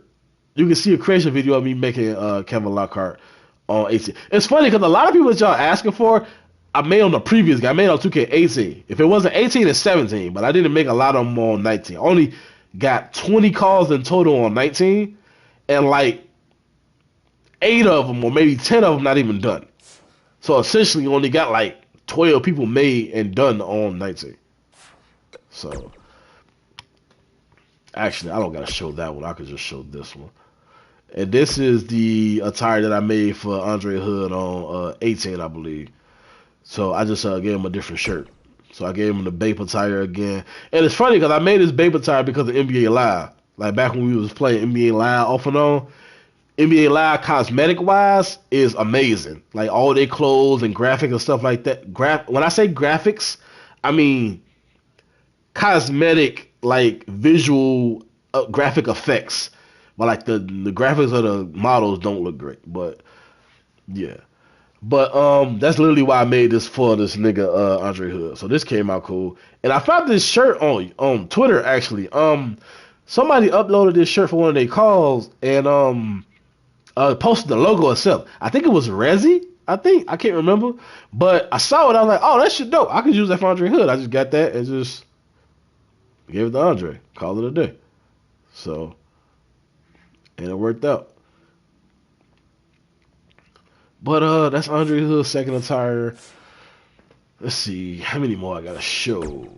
you can see a creation video of me making Kevin Lockhart on 18. It's funny because a lot of people that y'all asking for, I made on the previous guy. I made on 2K18. If it wasn't 18, it's 17, but I didn't make a lot of them on 19. I only got 20 calls in total on 19, and like 8 of them or maybe 10 of them not even done. So essentially, you only got like 12 people made and done on 19. So actually, I don't gotta show that one. I could just show this one. And this is the attire that I made for Andre Hood on 18, I believe. So I just gave him a different shirt. So I gave him the Bape attire again. And it's funny because I made this Bape attire because of NBA Live. Like back when we was playing NBA Live off and on. NBA Live cosmetic wise is amazing. Like all their clothes and graphics and stuff like that. When I say graphics, I mean cosmetic, like visual graphic effects. But like the graphics of the models don't look great. But yeah. But that's literally why I made this for this nigga Andre Hood. So this came out cool. And I found this shirt on Twitter actually. Somebody uploaded this shirt for one of their calls and posted the logo itself. I think it was Resi. I can't remember. But I saw it. I was like, oh, that shit dope. I could use that for Andre Hood. I just got that and just gave it to Andre. Call it a day. So, and it worked out. But that's Andre Hood's second attire. Let's see how many more I gotta show.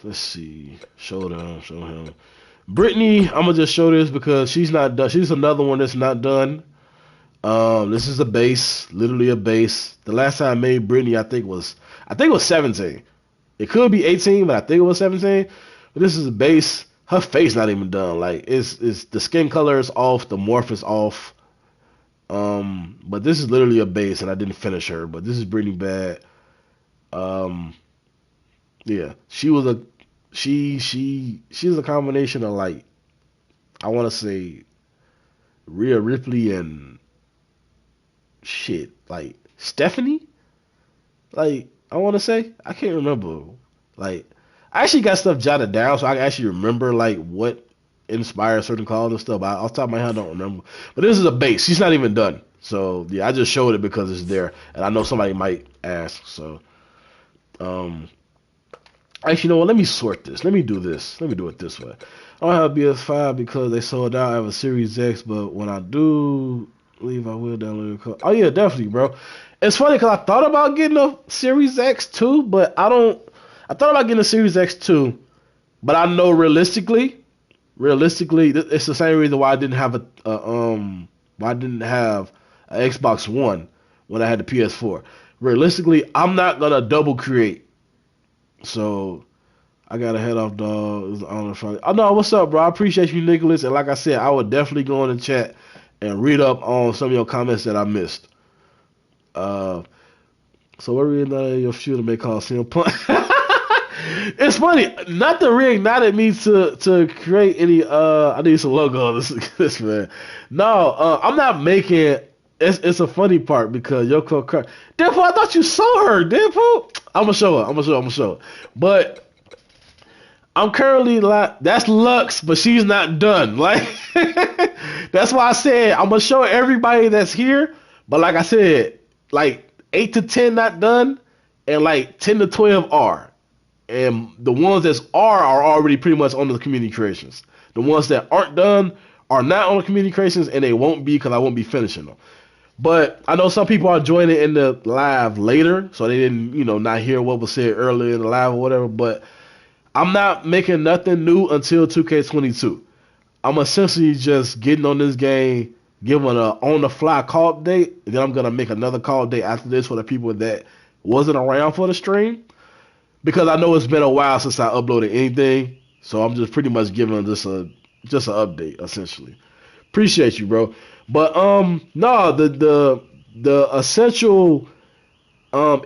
Let's see. Show him. Brittany, I'm gonna just show this because she's not done. She's another one that's not done. This is a base, literally a base. The last time I made Brittany, I think it was 17. It could be 18, but I think it was 17. But this is a base. Her face not even done. Like it's the skin color is off, the morph is off. But this is literally a base, and I didn't finish her. But this is Brittany Bad. Yeah, she's a combination of like I want to say Rhea Ripley and shit like Stephanie. Like I want to say I can't remember. Like I actually got stuff jotted down so I can actually remember like what inspired certain calls and stuff. Off the top of my head, I don't remember. But this is a base. She's not even done. So yeah, I just showed it because it's there, and I know somebody might ask. So actually, you know what? Let me sort this. Let me do this. Let me do it this way. I don't have a BS5 because they sold out. I have a Series X, but when I do leave, I will download it. Oh yeah, definitely, bro. It's funny because I thought about getting a Series X too, but I don't. I thought about getting a Series X too, but I know realistically, it's the same reason why I didn't have why I didn't have an Xbox One when I had the PS4. Realistically, I'm not gonna double create, so I gotta head off, dog. It's on the front. Oh no, what's up, bro? I appreciate you, Nicholas. And like I said, I would definitely go in the chat and read up on some of your comments that I missed. Uh, so what reason your shooter may call CM Punk? It's funny, not to reignite me to create any. I need some logo on this man. No, I'm not making. It's a funny part because Yoko. Deadpool, I thought you saw her, Deadpool. I'm gonna show her. I'm gonna show her. But I'm currently like, that's Lux, but she's not done. Like, that's why I said I'm gonna show everybody that's here. But like I said, like 8 to 10 not done, and like 10 to 12 are. And the ones that are already pretty much on the community creations. The ones that aren't done are not on the community creations, and they won't be because I won't be finishing them. But I know some people are joining in the live later, so they didn't, not hear what was said earlier in the live or whatever. But I'm not making nothing new until 2K22. I'm essentially just getting on this game, giving a on-the-fly call update, and then I'm going to make another call update after this for the people that wasn't around for the stream. Because I know it's been a while since I uploaded anything, so I'm just pretty much giving this an update, essentially. Appreciate you, bro. But no, the essential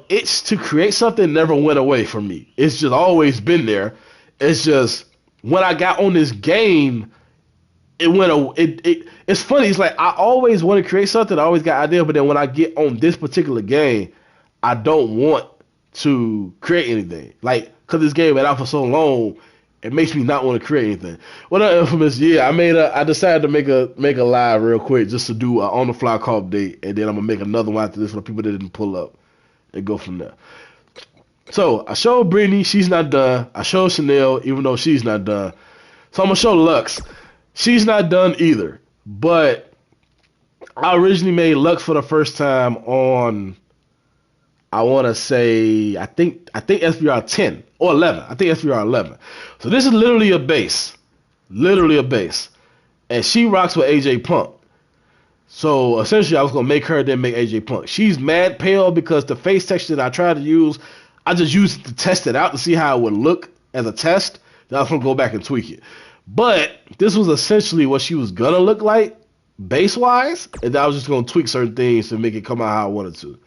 itch to create something never went away from me. It's just always been there. It's just when I got on this game, it went. It's funny. It's like I always want to create something. I always got ideas, but then when I get on this particular game, I don't want to create anything. Like, cause this game been out for so long, it makes me not want to create anything. What up, Infamous? Yeah, I decided to make a live real quick just to do an on the fly call update, and then I'm gonna make another one after this for the people that didn't pull up and go from there. So I showed Brittany, she's not done. I showed Chanel, even though she's not done. So I'm gonna show Lux. She's not done either. But I originally made Lux for the first time on, I want to say, I think SVR 10 or 11. I think SVR 11. So this is literally a base. Literally a base. And she rocks with AJ Punk. So essentially I was going to make her then make AJ Punk. She's mad pale because the face texture that I tried to use, I just used it to test it out to see how it would look as a test. Then I was going to go back and tweak it. But this was essentially what she was going to look like base-wise. And I was just going to tweak certain things to make it come out how I wanted to.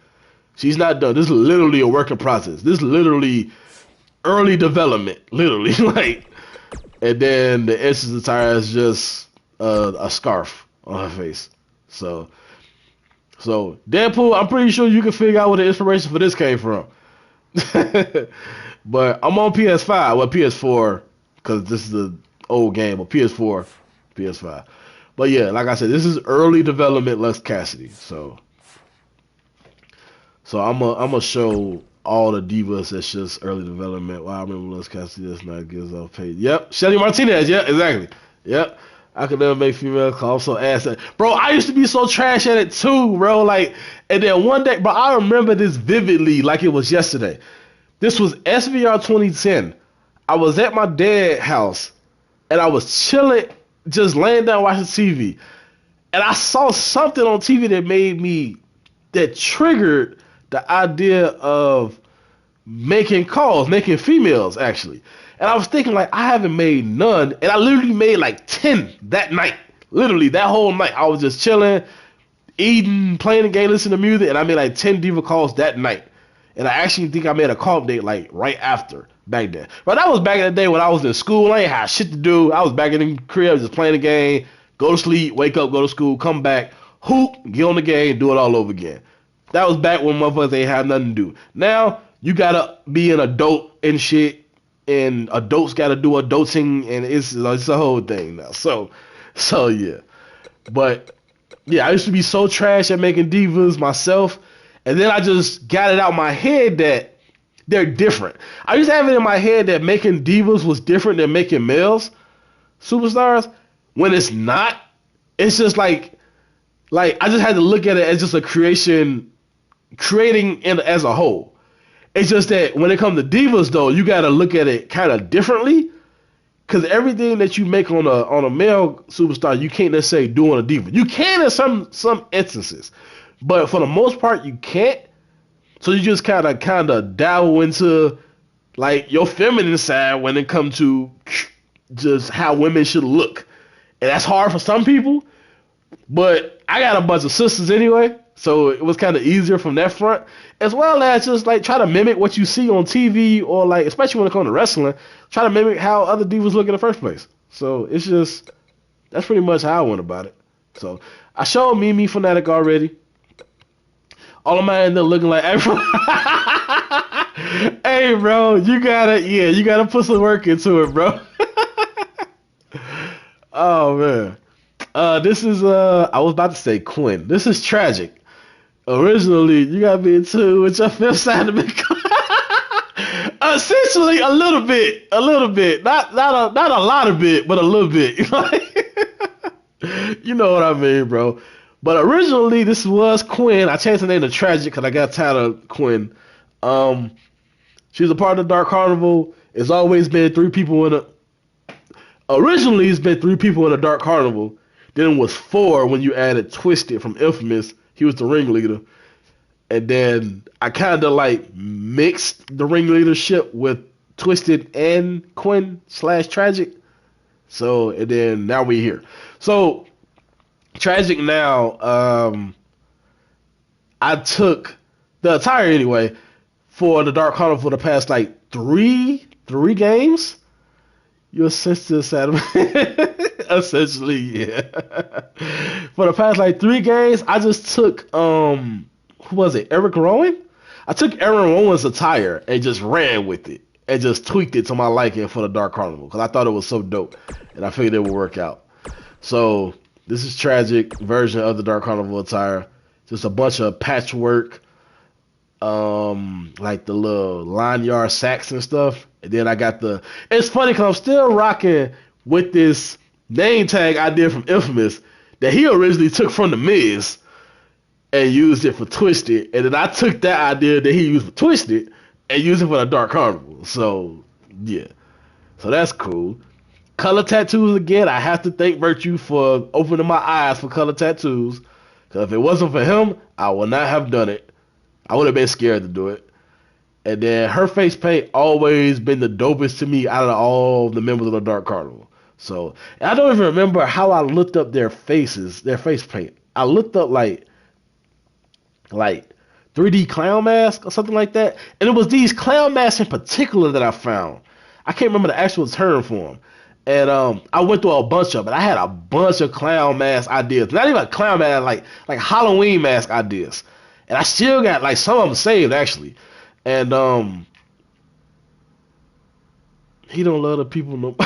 She's not done. This is literally a work in process. This is literally early development. Literally. Like, and then the essence attire is just a scarf on her face. So Deadpool, I'm pretty sure you can figure out where the inspiration for this came from. But I'm on PS5, well PS4, because this is the old game, but PS4, PS5. But yeah, like I said, this is early development Lux Cassidy. So I'm gonna show all the divas that's just early development. Wow, I remember Lux Cassidy that's not gives off paid. Yep, Shelly Martinez. Yeah, exactly. Yep. I could never make female call. I'm so ass at it. Bro, I used to be so trash at it too, bro. Like, and then one day, bro, I remember this vividly like it was yesterday. This was SVR 2010. I was at my dad's house and I was chilling, just laying down watching TV. And I saw something on TV that triggered the idea of making calls, making females actually. And I was thinking, like, I haven't made none. And I literally made like 10 that night. Literally, that whole night. I was just chilling, eating, playing the game, listening to music. And I made like 10 diva calls that night. And I actually think I made a call update like right after back then. But that was back in the day when I was in school. I ain't had shit to do. I was back in the crib just playing the game, go to sleep, wake up, go to school, come back, hoop, get on the game, do it all over again. That was back when motherfuckers ain't had nothing to do. Now, you gotta be an adult and shit. And adults got to do adulting, and it's a whole thing now. So yeah. But yeah, I used to be so trash at making divas myself, and then I just got it out my head that they're different. I used to have it in my head that making divas was different than making males superstars. When it's not, it's just like I just had to look at it as just a creation creating in as a whole. It's just that when it comes to divas, though, you got to look at it kind of differently. Because everything that you make on a male superstar, you can't necessarily do on a diva. You can in some instances, but for the most part, you can't. So you just kind of dabble into like your feminine side when it comes to just how women should look, and that's hard for some people. But I got a bunch of sisters anyway, so it was kind of easier from that front, as well as just like try to mimic what you see on TV or like, especially when it comes to wrestling, try to mimic how other divas look in the first place. So it's just that's pretty much how I went about it. So I showed Mimi Fanatic already. All of mine end up looking like everyone. Hey, bro, you gotta put some work into it, bro. Oh man. This is I was about to say Quinn. This is tragic. Originally, you got me into with your fifth side of me. Essentially, a little bit, not a lot of bit, but a little bit. You know what I mean, bro. But originally, this was Quinn. I changed the name to Tragic because I got tired of Quinn. She's a part of the Dark Carnival. It's always been three people in a. Originally, it's been three people in a Dark Carnival. Then it was four when you added Twisted from Infamous. He was the ringleader. And then I kind of like mixed the ringleadership with Twisted and Quinn / Tragic. So, and then now we're here. So, Tragic now, I took the attire anyway for the Dark Carnival for the past like three games. Your sister said, essentially, yeah. For the past like 3 games, I just took who was it? Eric Rowan? I took Aaron Rowan's attire and just ran with it and just tweaked it to my liking for the Dark Carnival because I thought it was so dope and I figured it would work out. So this is Tragic version of the Dark Carnival attire. Just a bunch of patchwork, like the little line yard sacks and stuff. And then I got the. It's funny because I'm still rocking with this name tag I did from Infamous that he originally took from the Miz and used it for Twisted, and then I took that idea that he used for Twisted and used it for the Dark Carnival. So yeah, so that's cool. Color tattoos again. I have to thank Virtue for opening my eyes for color tattoos. Because if it wasn't for him, I would not have done it. I would have been scared to do it. And then her face paint always been the dopest to me out of all the members of the Dark Carnival. So I don't even remember how I looked up their faces, their face paint. I looked up like 3D clown mask or something like that. And it was these clown masks in particular that I found. I can't remember the actual term for them. And I went through a bunch of it. I had a bunch of clown mask ideas. Not even a clown mask, like Halloween mask ideas. And I still got like some of them saved actually. And he don't love the people no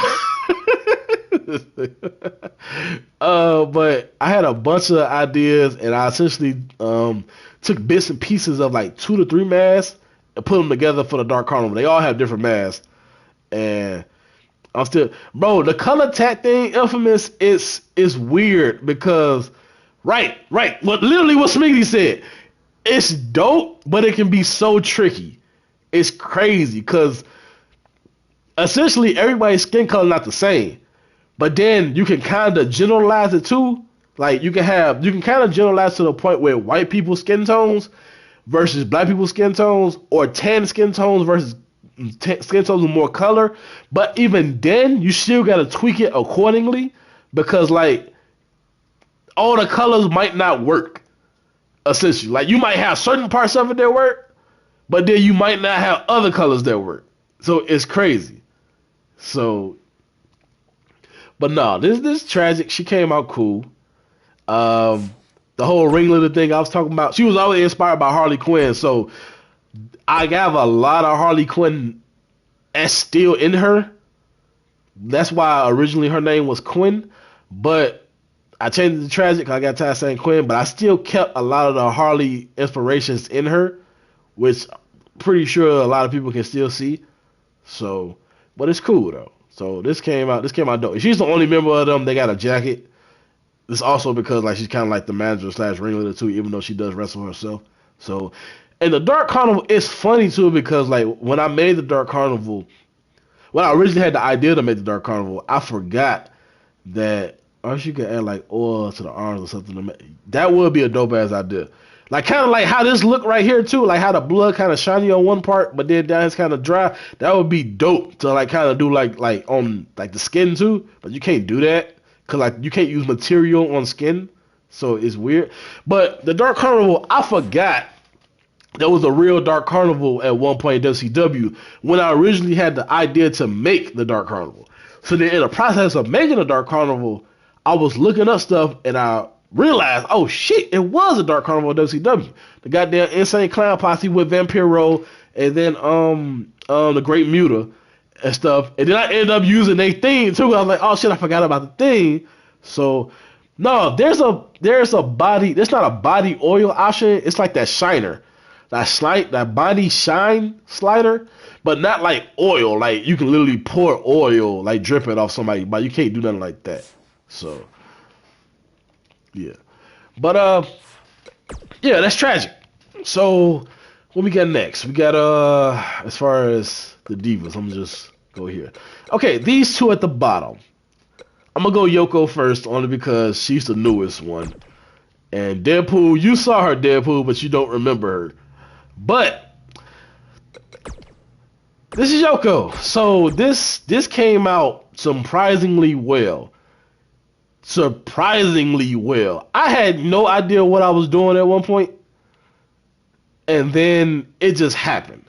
but I had a bunch of ideas and I essentially took bits and pieces of like 2 to 3 masks and put them together for the Dark Carnival. They all have different masks. And I'm still, bro, the color tat thing, Infamous, is weird because, right, literally what Smiggity said. It's dope, but it can be so tricky. It's crazy because essentially everybody's skin color not the same, but then you can kind of generalize it too. Like you can kind of generalize to the point where white people's skin tones versus black people's skin tones, or tan skin tones versus skin tones with more color. But even then, you still gotta tweak it accordingly because like all the colors might not work. Essentially, like you might have certain parts of it that work, but then you might not have other colors that work. So it's crazy. So, but no, this Tragic. She came out cool. The whole ringleader thing I was talking about. She was always inspired by Harley Quinn. So I have a lot of Harley Quinn as still in her. That's why originally her name was Quinn, but I changed it to Tragic. I got tired saying Quinn, but I still kept a lot of the Harley inspirations in her, which pretty sure a lot of people can still see. So, but it's cool though. So this came out dope. She's the only member of them that got a jacket. It's also because like she's kind of like the manager / ringleader too, even though she does wrestle herself. So, and the Dark Carnival, it's funny too because like when I made the Dark Carnival, when I originally had the idea to make the Dark Carnival, I forgot that or you could add like oil to the arms or something. That would be a dope ass idea. Like kind of like how this look right here too, like how the blood kind of shiny on one part, but then down it's kind of dry. That would be dope to like kind of do like on like the skin too, but you can't do that because like you can't use material on skin, so it's weird. But the Dark Carnival, I forgot there was a real Dark Carnival at one point in WCW when I originally had the idea to make the Dark Carnival. So then in the process of making the Dark Carnival, I was looking up stuff and I realized, oh shit, it was a Dark Carnival at WCW. The goddamn Insane Clown Posse with Vampiro and then the Great Muta and stuff. And then I ended up using their theme too. I was like, oh shit, I forgot about the thing. So no, there's a body. There's not a body oil option. It's like that shiner, that body shine slider, but not like oil. Like you can literally pour oil, like drip it off somebody, but you can't do nothing like that. So yeah, but yeah, that's tragic. So what we got next? We got as far as the divas, I'm just go here. Okay, these two at the bottom. I'm gonna go Yoko first, only because she's the newest one. And Deadpool, you saw her Deadpool, but you don't remember her. But this is Yoko. So this came out surprisingly well. Surprisingly well. I had no idea what I was doing at one point, and then it just happened.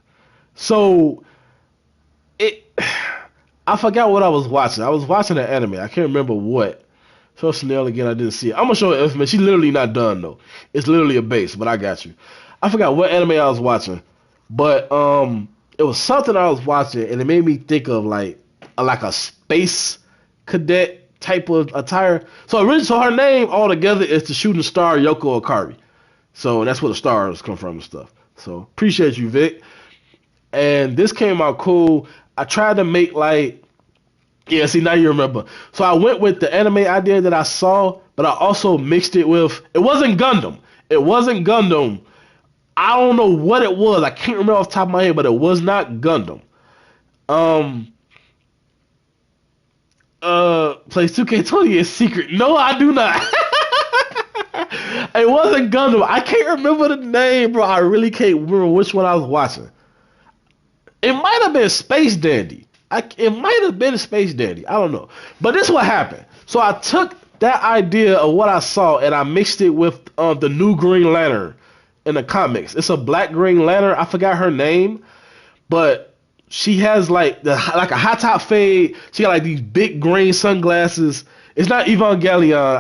So it I forgot what I was watching. I was watching an anime. I can't remember what. Show Chanel again. I didn't see it. I'm gonna show it. Man, she's literally not done though. It's literally a base, but I got you. I forgot what anime I was watching, but it was something I was watching, and it made me think of like a space cadet type of attire. So originally, so her name altogether is the shooting star Yoko Akari. So that's where the stars come from and stuff. So appreciate you, Vic. And this came out cool. I tried to make like, yeah, see, now you remember. So I went with the anime idea that I saw, but I also mixed it with, it wasn't Gundam. It wasn't Gundam. I don't know what it was. I can't remember off the top of my head, but it was not Gundam. Plays 2K20 is secret. No, I do not. It wasn't Gundam. I can't remember the name, bro. I really can't remember which one I was watching. It might have been Space Dandy. It might have been Space Dandy. I don't know. But this is what happened. So I took that idea of what I saw and I mixed it with the new Green Lantern in the comics. It's a black Green Lantern. I forgot her name, but she has like a high top fade. She got like these big green sunglasses. It's not Evangelion.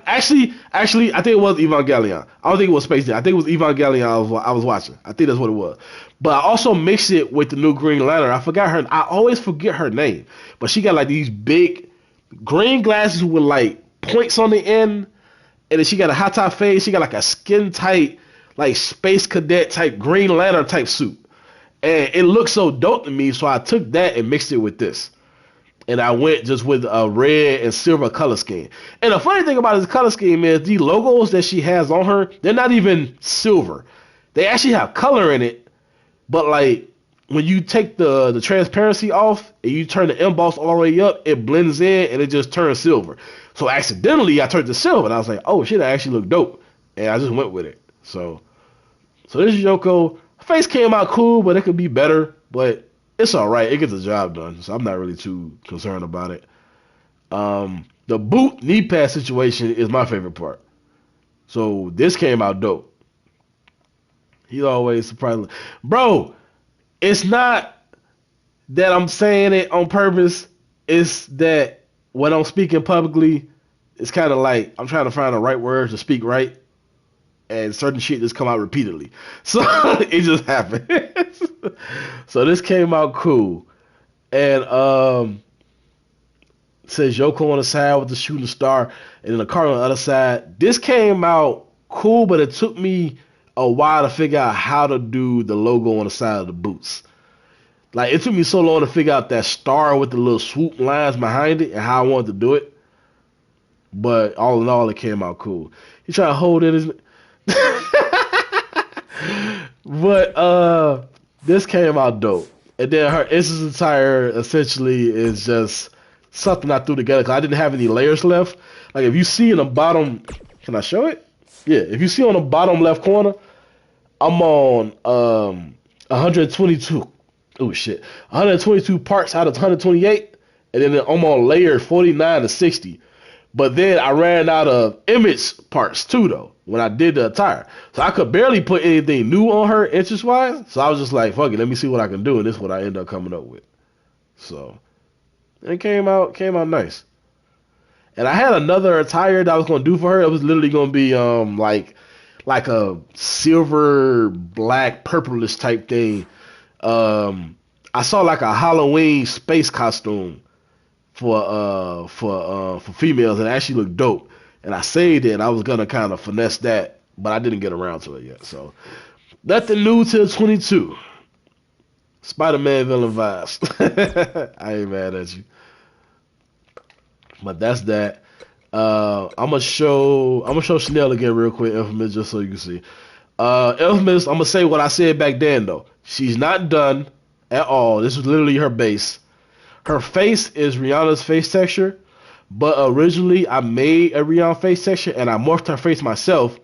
Actually, I think it was Evangelion. I don't think it was Space Dandy. I think it was Evangelion I was watching. I think that's what it was. But I also mixed it with the new Green Lantern. I forgot her. I always forget her name. But she got like these big green glasses with like points on the end. And then she got a high top fade. She got like a skin tight, like space cadet type Green Lantern type suit. And it looked so dope to me. So I took that and mixed it with this. And I went just with a red and silver color scheme. And the funny thing about this color scheme is the logos that she has on her, they're not even silver. They actually have color in it. But like when you take the transparency off and you turn the emboss all the way up, it blends in and it just turns silver. So accidentally I turned to silver and I was like, oh shit, I actually look dope. And I just went with it. So this is Yoko. Her face came out cool, but it could be better. But it's alright. It gets the job done. So I'm not really too concerned about it. The boot knee pad situation is my favorite part. So this came out dope. He's always surprised. Bro, it's not that I'm saying it on purpose. It's that when I'm speaking publicly, it's kind of like I'm trying to find the right words to speak right. And certain shit just come out repeatedly. So it just happened. So this came out cool. And it says Yoko on the side with the shooting star and then the car on the other side. This came out cool, but it took me a while to figure out how to do the logo on the side of the boots. Like it took me so long to figure out that star with the little swoop lines behind it and how I wanted to do it. But all in all, it came out cool. He trying to hold it. But this came out dope. And then her instance attire essentially is just something I threw together because I didn't have any layers left. Like if you see in the bottom, can I show it? Yeah, if you see on the bottom left corner, I'm on 122. Oh shit, 122 parts out of 128, and then I'm on layer 49 to 60. But then I ran out of image parts too, though, when I did the attire. So I could barely put anything new on her inches wise. So I was just like, fuck it, let me see what I can do, and this is what I ended up coming up with. So it came out nice. And I had another attire that I was gonna do for her. It was literally gonna be like a silver, black, purplish type thing. I saw like a Halloween space costume for females, and it actually looked dope. And I saved it, and I was gonna kind of finesse that, but I didn't get around to it yet. So nothing new till 22. Spider-Man villain vibes. I ain't mad at you, but that's that. I'm gonna show Chanel again real quick, Infamous, just so you can see. Infamous, I'm gonna say what I said back then though. She's not done at all. This was literally her base. Her face is Rihanna's face texture, but originally I made a Rihanna face texture and I morphed her face myself.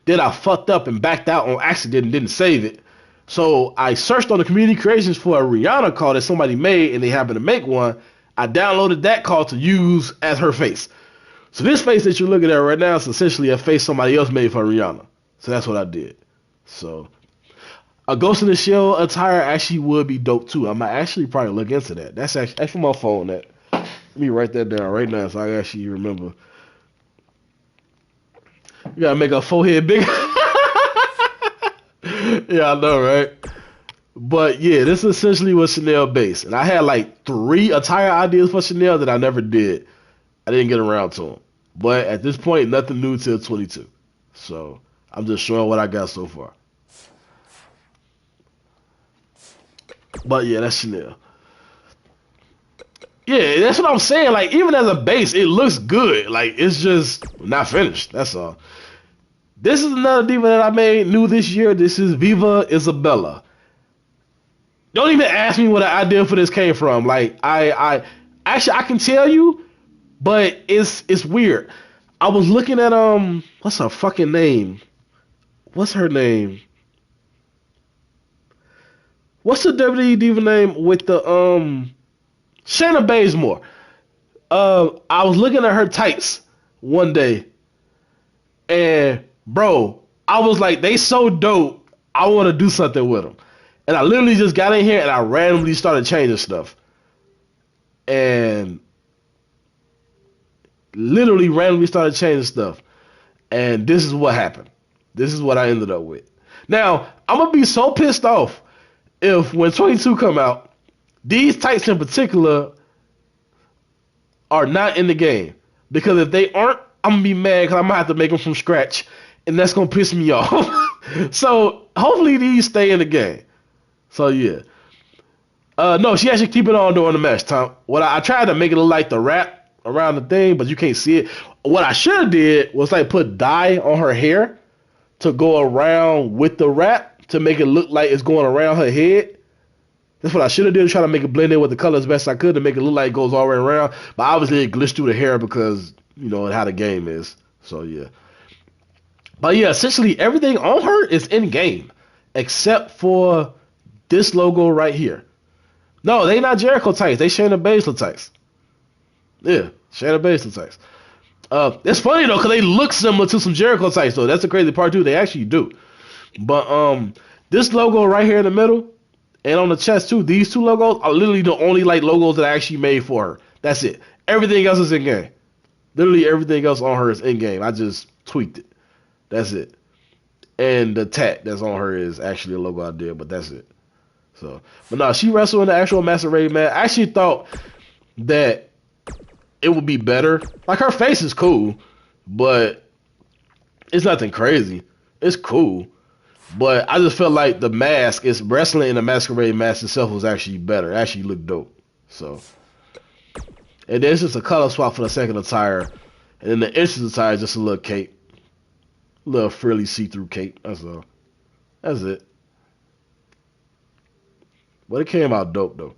Then I fucked up and backed out on accident and didn't save it. So I searched on the community creations for a Rihanna call that somebody made and they happened to make one. I downloaded that call to use as her face. So this face that you're looking at right now is essentially a face somebody else made for Rihanna. So that's what I did. So a Ghost in the Shell attire actually would be dope too. I might actually probably look into that. That's actually my phone. That let me write that down right now so I actually remember. You gotta make a forehead bigger. Yeah, I know, right? But yeah, this is essentially what Chanel based. And I had like 3 attire ideas for Chanel that I never did. I didn't get around to them. But at this point, nothing new till 22. So I'm just showing what I got so far. But yeah, that's Chanel. Yeah, that's what I'm saying. Like, even as a base, it looks good. Like, it's just not finished. That's all. This is another diva that I made new this year. This is Viva Isabella. Don't even ask me where the idea for this came from. Like, I actually I can tell you, but it's weird. I was looking at what's her fucking name? What's her name? What's the WWE diva name with the Shayna Baszler? I was looking at her tights one day, and bro, I was like, they so dope. I want to do something with them. And I literally just got in here and I randomly started changing stuff, and literally randomly started changing stuff. And this is what happened. This is what I ended up with. Now, I'm going to be so pissed off if when 22 come out, these tights in particular are not in the game. Because if they aren't, I'm going to be mad because I'm going to have to make them from scratch. And that's going to piss me off. So, hopefully these stay in the game. So, yeah. No, she actually keep it on during the match, Tom. What I tried to make it look like the wrap around the thing, but you can't see it. What I should have did was like put dye on her hair to go around with the wrap to make it look like it's going around her head. That's what I should have did, try to make it blend in with the color as best I could to make it look like it goes all the way around. But obviously it glitched through the hair because, you know, how the game is. So, yeah. But, yeah, essentially everything on her is in-game except for this logo right here. No, they not Jericho tights. They Shayna Baszler tights. Yeah, Shayna Baszler tights. It's funny though, cause they look similar to some Jericho tights though. That's the crazy part too. They actually do. But this logo right here in the middle and on the chest too. These 2 logos are literally the only like logos that I actually made for her. That's it. Everything else is in game. Literally everything else on her is in game. I just tweaked it. That's it. And the tat that's on her is actually a logo I did, but that's it. So, but no, she wrestled in the actual masquerade match. I actually thought that it would be better. Like, her face is cool, but it's nothing crazy. It's cool, but I just felt like the mask is wrestling in the masquerade mask itself was actually better. It actually looked dope. So, and then it's just a color swap for the second attire, and then the entrance attire is just a little cape, a little frilly see-through cape. That's all. That's it. But it came out dope though.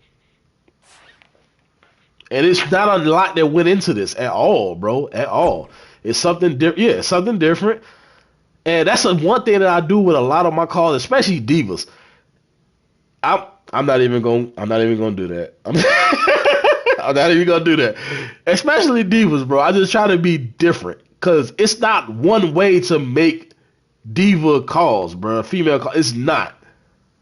And it's not a lot that went into this at all, bro. At all. It's something different. Yeah, it's something different. And that's one thing that I do with a lot of my calls, especially divas. I'm I'm not even gonna do that. I'm not even gonna do that. Especially divas, bro. I just try to be different. Cause it's not one way to make diva calls, bro. Female call. It's not.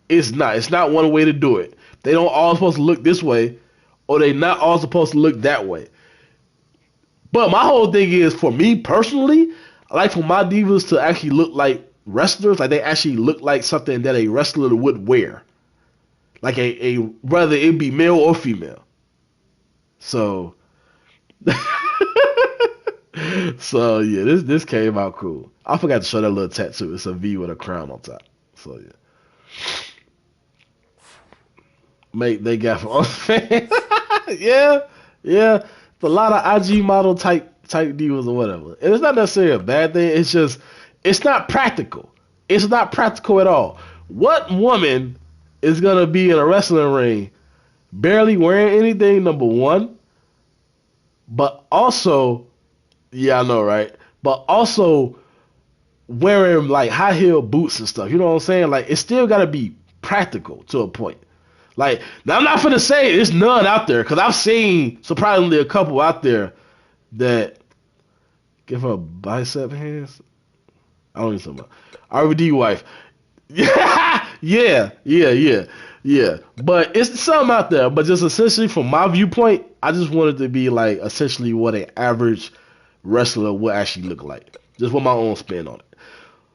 It's not. It's not one way to do it. They don't all supposed to look this way, or they not all supposed to look that way. But my whole thing is, for me personally, I like for my divas to actually look like wrestlers, like they actually look like something that a wrestler would wear, like a whether it be male or female. So, so yeah, this came out cool. I forgot to show that little tattoo. It's a V with a crown on top. So yeah, mate, they got from fans. Yeah, yeah. It's a lot of IG model type deals or whatever. And it's not necessarily a bad thing. It's just it's not practical. It's not practical at all. What woman is gonna be in a wrestling ring barely wearing anything? Number one, but also, yeah, I know, right? But also wearing like high heel boots and stuff. You know what I'm saying? Like it's still gotta be practical to a point. Like, now I'm not gonna say it's none out there because I've seen surprisingly a couple out there that give her bicep hands. I don't need something. RVD wife. Yeah, yeah, yeah, yeah, yeah. But it's some out there. But just essentially, from my viewpoint, I just wanted to be like essentially what an average wrestler would actually look like. Just with my own spin on it.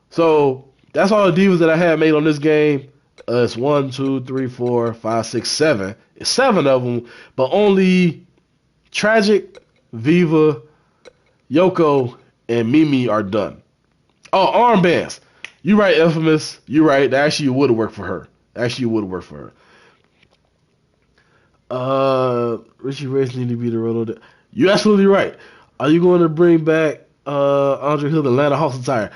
So that's all the divas that I had made on this game. It's 1, 2, 3, 4, 5, 6, 7. It's 7 of them, but only Tragic, Viva, Yoko, and Mimi are done. Oh, armbands. You right, Infamous. You right. That actually would have worked for her. Actually would have worked for her. Richie Race need to be the road. You're absolutely right. Are you going to bring back Andre Hill, Atlanta House attire?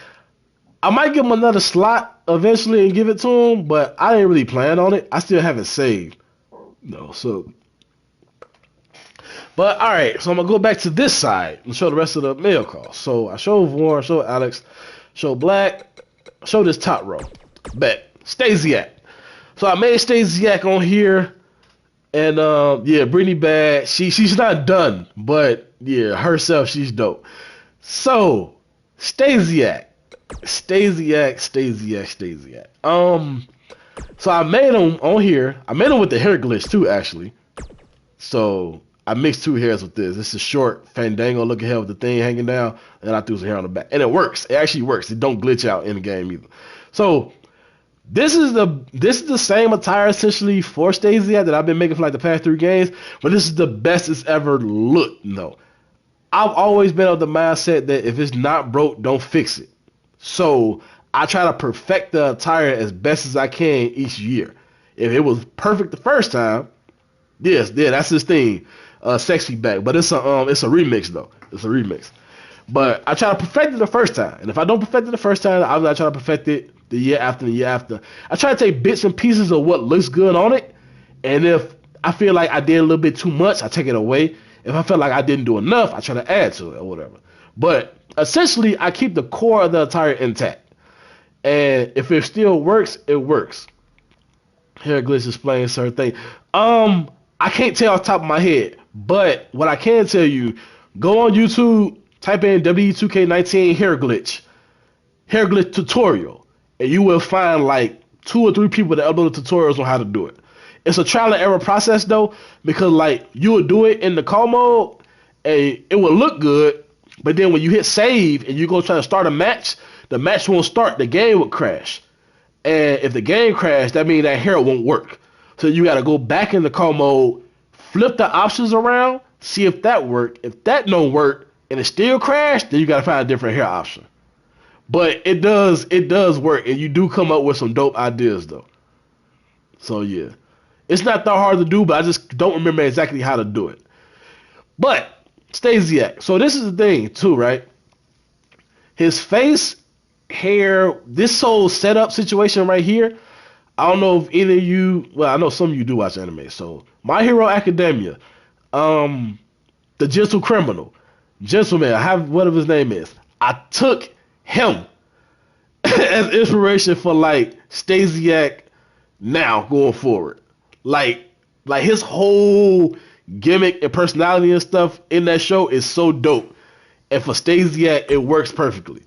I might give him another slot eventually and give it to him, but I didn't really plan on it. I still haven't saved. No, so. But all right, so I'm gonna go back to this side and show the rest of the mail calls. So I showed Warren, showed Alex, showed Black, showed this top row. Bet Stasiak. So I made Stasiak on here, and yeah, Brittany Bad. She's not done, but yeah, herself she's dope. So Stasiak. Stasiak. So I made him on here. I made him with the hair glitch too, actually. So I mixed two hairs with this. This is short Fandango looking hair with the thing hanging down, and I threw some hair on the back, and it works. It actually works. It don't glitch out in the game either. So this is the same attire essentially for Stasiak that I've been making for like the past 3 games, but this is the best it's ever looked. No, I've always been of the mindset that if it's not broke, don't fix it. So I try to perfect the attire as best as I can each year. If it was perfect the first time, yes, yeah, that's his thing. Sexy back, but it's a remix though. It's a remix. But I try to perfect it the first time, and if I don't perfect it the first time, I'm not trying to perfect it the year after, the year after. I try to take bits and pieces of what looks good on it, and if I feel like I did a little bit too much, I take it away. If I feel like I didn't do enough, I try to add to it or whatever. But essentially, I keep the core of the attire intact, and if it still works, it works. Hair glitch explains certain thing. I can't tell off the top of my head, but what I can tell you, go on YouTube, type in W2K19 hair glitch tutorial, and you will find like 2 or 3 people that upload tutorials on how to do it. It's a trial and error process though, because like you would do it in the call mode, and it will look good, but then when you hit save and you go try to start a match, the match won't start, the game would crash. And if the game crashed, that means that hair won't work. So you got to go back in the call mode, flip the options around, see if that worked. If that don't work and it still crashed, then you got to find a different hair option. But it does work, and you do come up with some dope ideas though. So yeah, it's not that hard to do, but I just don't remember exactly how to do it. But Stasiak. So this is the thing too, right? His face, hair, this whole setup situation right here, I don't know if any of you, well, I know some of you do watch anime. So, My Hero Academia, um, the Gentle Criminal, Gentleman, I have whatever his name is. I took him as inspiration for like Stasiak now going forward. Like, like his whole gimmick and personality and stuff in that show is so dope. And for Stasiak, it works perfectly.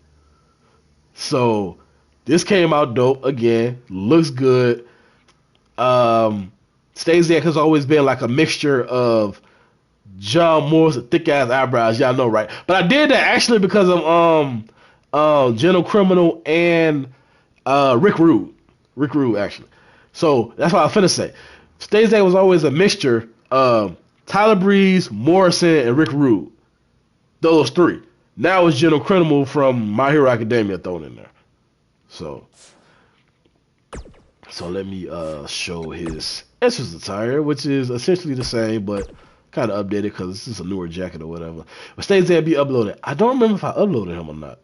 So this came out dope again. Looks good. Um, Stasiak has always been like a mixture of John Moore's thick ass eyebrows. Y'all know, right? But I did that actually because of Gentle Criminal and Rick Rude. Rick Rude actually. So that's what I was finna say. Stasiak was always a mixture of Tyler Breeze, Morrison, and Rick Rude. Those three. Now it's Gentle Criminal from My Hero Academia thrown in there. So let me show his entrance attire, which is essentially the same, but kind of updated because this is a newer jacket or whatever. But stays there be uploaded. I don't remember if I uploaded him or not.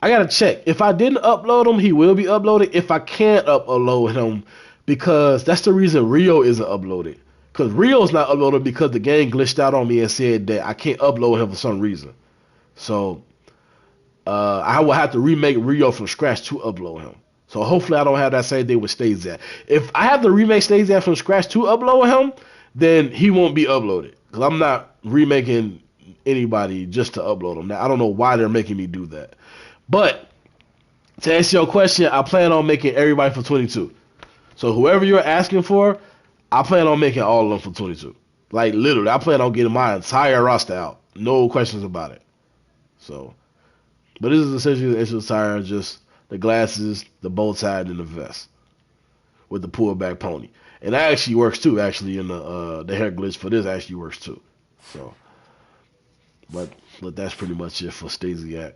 I gotta check. If I didn't upload him, he will be uploaded. If I can't upload him, because that's the reason Rio isn't uploaded. Because Rio's not uploaded because the game glitched out on me and said that I can't upload him for some reason. So I will have to remake Rio from scratch to upload him. So hopefully I don't have that same thing with Stasiak. If I have to remake Stasiak from scratch to upload him, then he won't be uploaded. Because I'm not remaking anybody just to upload him. Now, I don't know why they're making me do that. But to answer your question, I plan on making everybody for 22. So whoever you're asking for, I plan on making all of them for 22. Like literally, I plan on getting my entire roster out. No questions about it. So, but this is essentially the issue attire, just the glasses, the bow tie, and the vest with the pullback pony. And that actually works too. Actually, in the hair glitch for this actually works too. So, but that's pretty much it for Stasiak.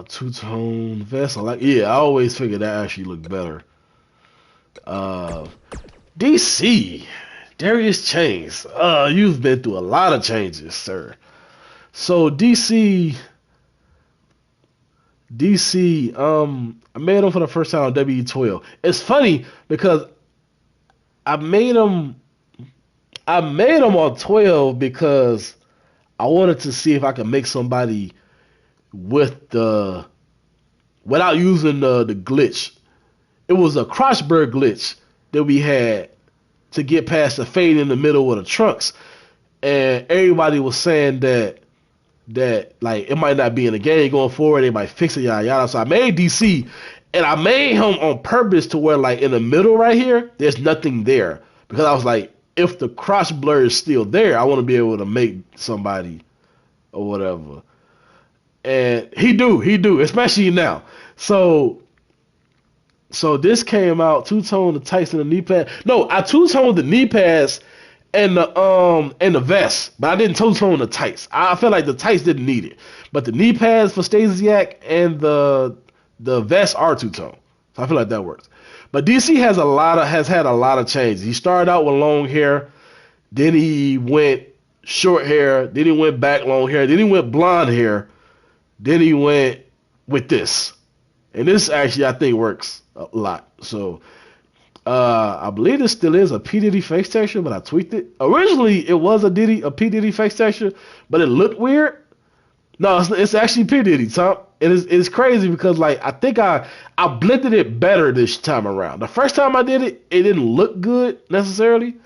Two-tone vest. I always figured that actually looked better. DC, Darius Chase. You've been through a lot of changes, sir. So DC, I made him for the first time on WE12. It's funny because I made him on 12 because I wanted to see if I could make somebody with without using the glitch. It was a Crossberg glitch that we had to get past the fade in the middle of the trunks, and everybody was saying that like it might not be in the game going forward. They might fix it, yada yada. So I made DC, and I made him on purpose to where like in the middle right here, there's nothing there because I was like, if the cross blur is still there, I want to be able to make somebody or whatever. And he do, especially now. So this came out two-tone the tights and the knee pad. No, I two-toned the knee pads and the vest, but I didn't two-tone the tights. I felt like the tights didn't need it, but the knee pads for Stasiak and the vest are two-tone. So I feel like that works. But DC has had a lot of changes. He started out with long hair, then he went short hair, then he went back long hair, then he went blonde hair, then he went with this. And this actually, I think, works a lot. So, I believe this still is a P. Diddy face texture, but I tweaked it. Originally, it was a P. Diddy face texture, but it looked weird. No, it's actually P. Diddy, Tom. And it's crazy because, like, I think I blended it better this time around. The first time I did it, it didn't look good necessarily.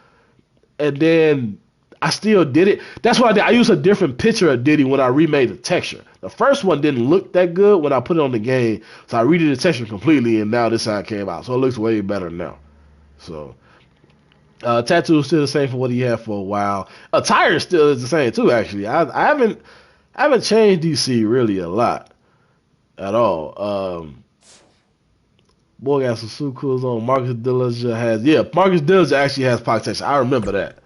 And then I still did it. That's why I did. I used a different picture of Diddy when I remade the texture. The first one didn't look that good when I put it on the game, so I redid the texture completely, and now this side came out. So it looks way better now. So tattoo is still the same for what he had for a while. Attire still is the same too. Actually, I haven't changed DC really a lot at all. Boy got some Sukus on. Marcus Dillinger Marcus Dillinger actually has pocket texture. I remember that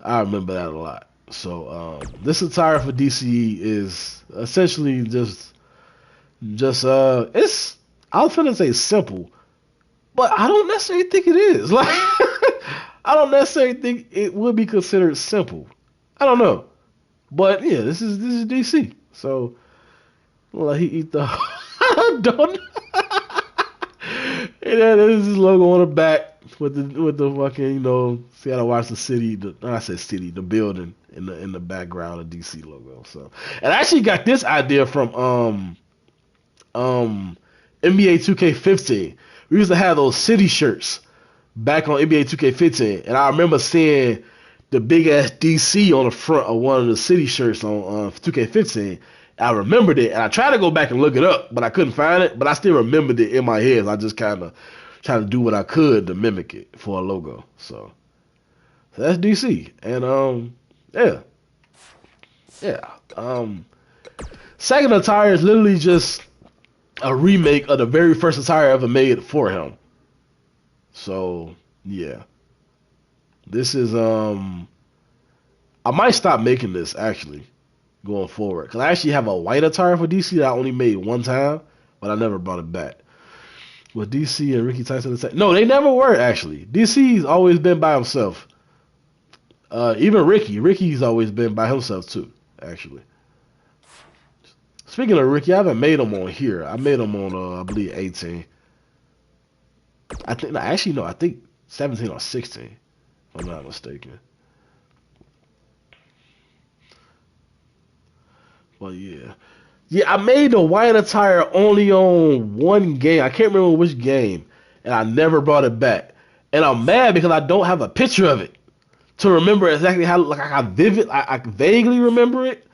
a lot. So this attire for DC is essentially just it's, I was gonna say simple, but I don't necessarily think it is. Like I don't necessarily think it would be considered simple. I don't know, but yeah, this is DC. So well, he eat the donut. And then there's this logo on the back with the fucking, see how to watch the city. I said city, the building in the background of DC logo. So, and I actually got this idea from um NBA 2K15. We used to have those city shirts back on NBA 2K15, and I remember seeing the big ass DC on the front of one of the city shirts on 2K15. I remembered it, and I tried to go back and look it up, but I couldn't find it. But I still remembered it in my head. I just kind of tried to do what I could to mimic it for a logo. So that's DC, and yeah, yeah. Second attire is literally just a remake of the very first attire ever made for him. So yeah, this is I might stop making this actually going forward because I actually have a white attire for DC that I only made one time, but I never brought it back. With DC and Ricky Tyson, no, they never were actually. DC's always been by himself. Even Ricky's always been by himself too. Actually, speaking of Ricky, I haven't made him on here. I made him on I believe 18. I think actually no, I think 17 or 16. If I'm not mistaken. Well, yeah. Yeah, I made the white attire only on one game. I can't remember which game. And I never brought it back. And I'm mad because I don't have a picture of it to remember exactly how, like, I vaguely remember it,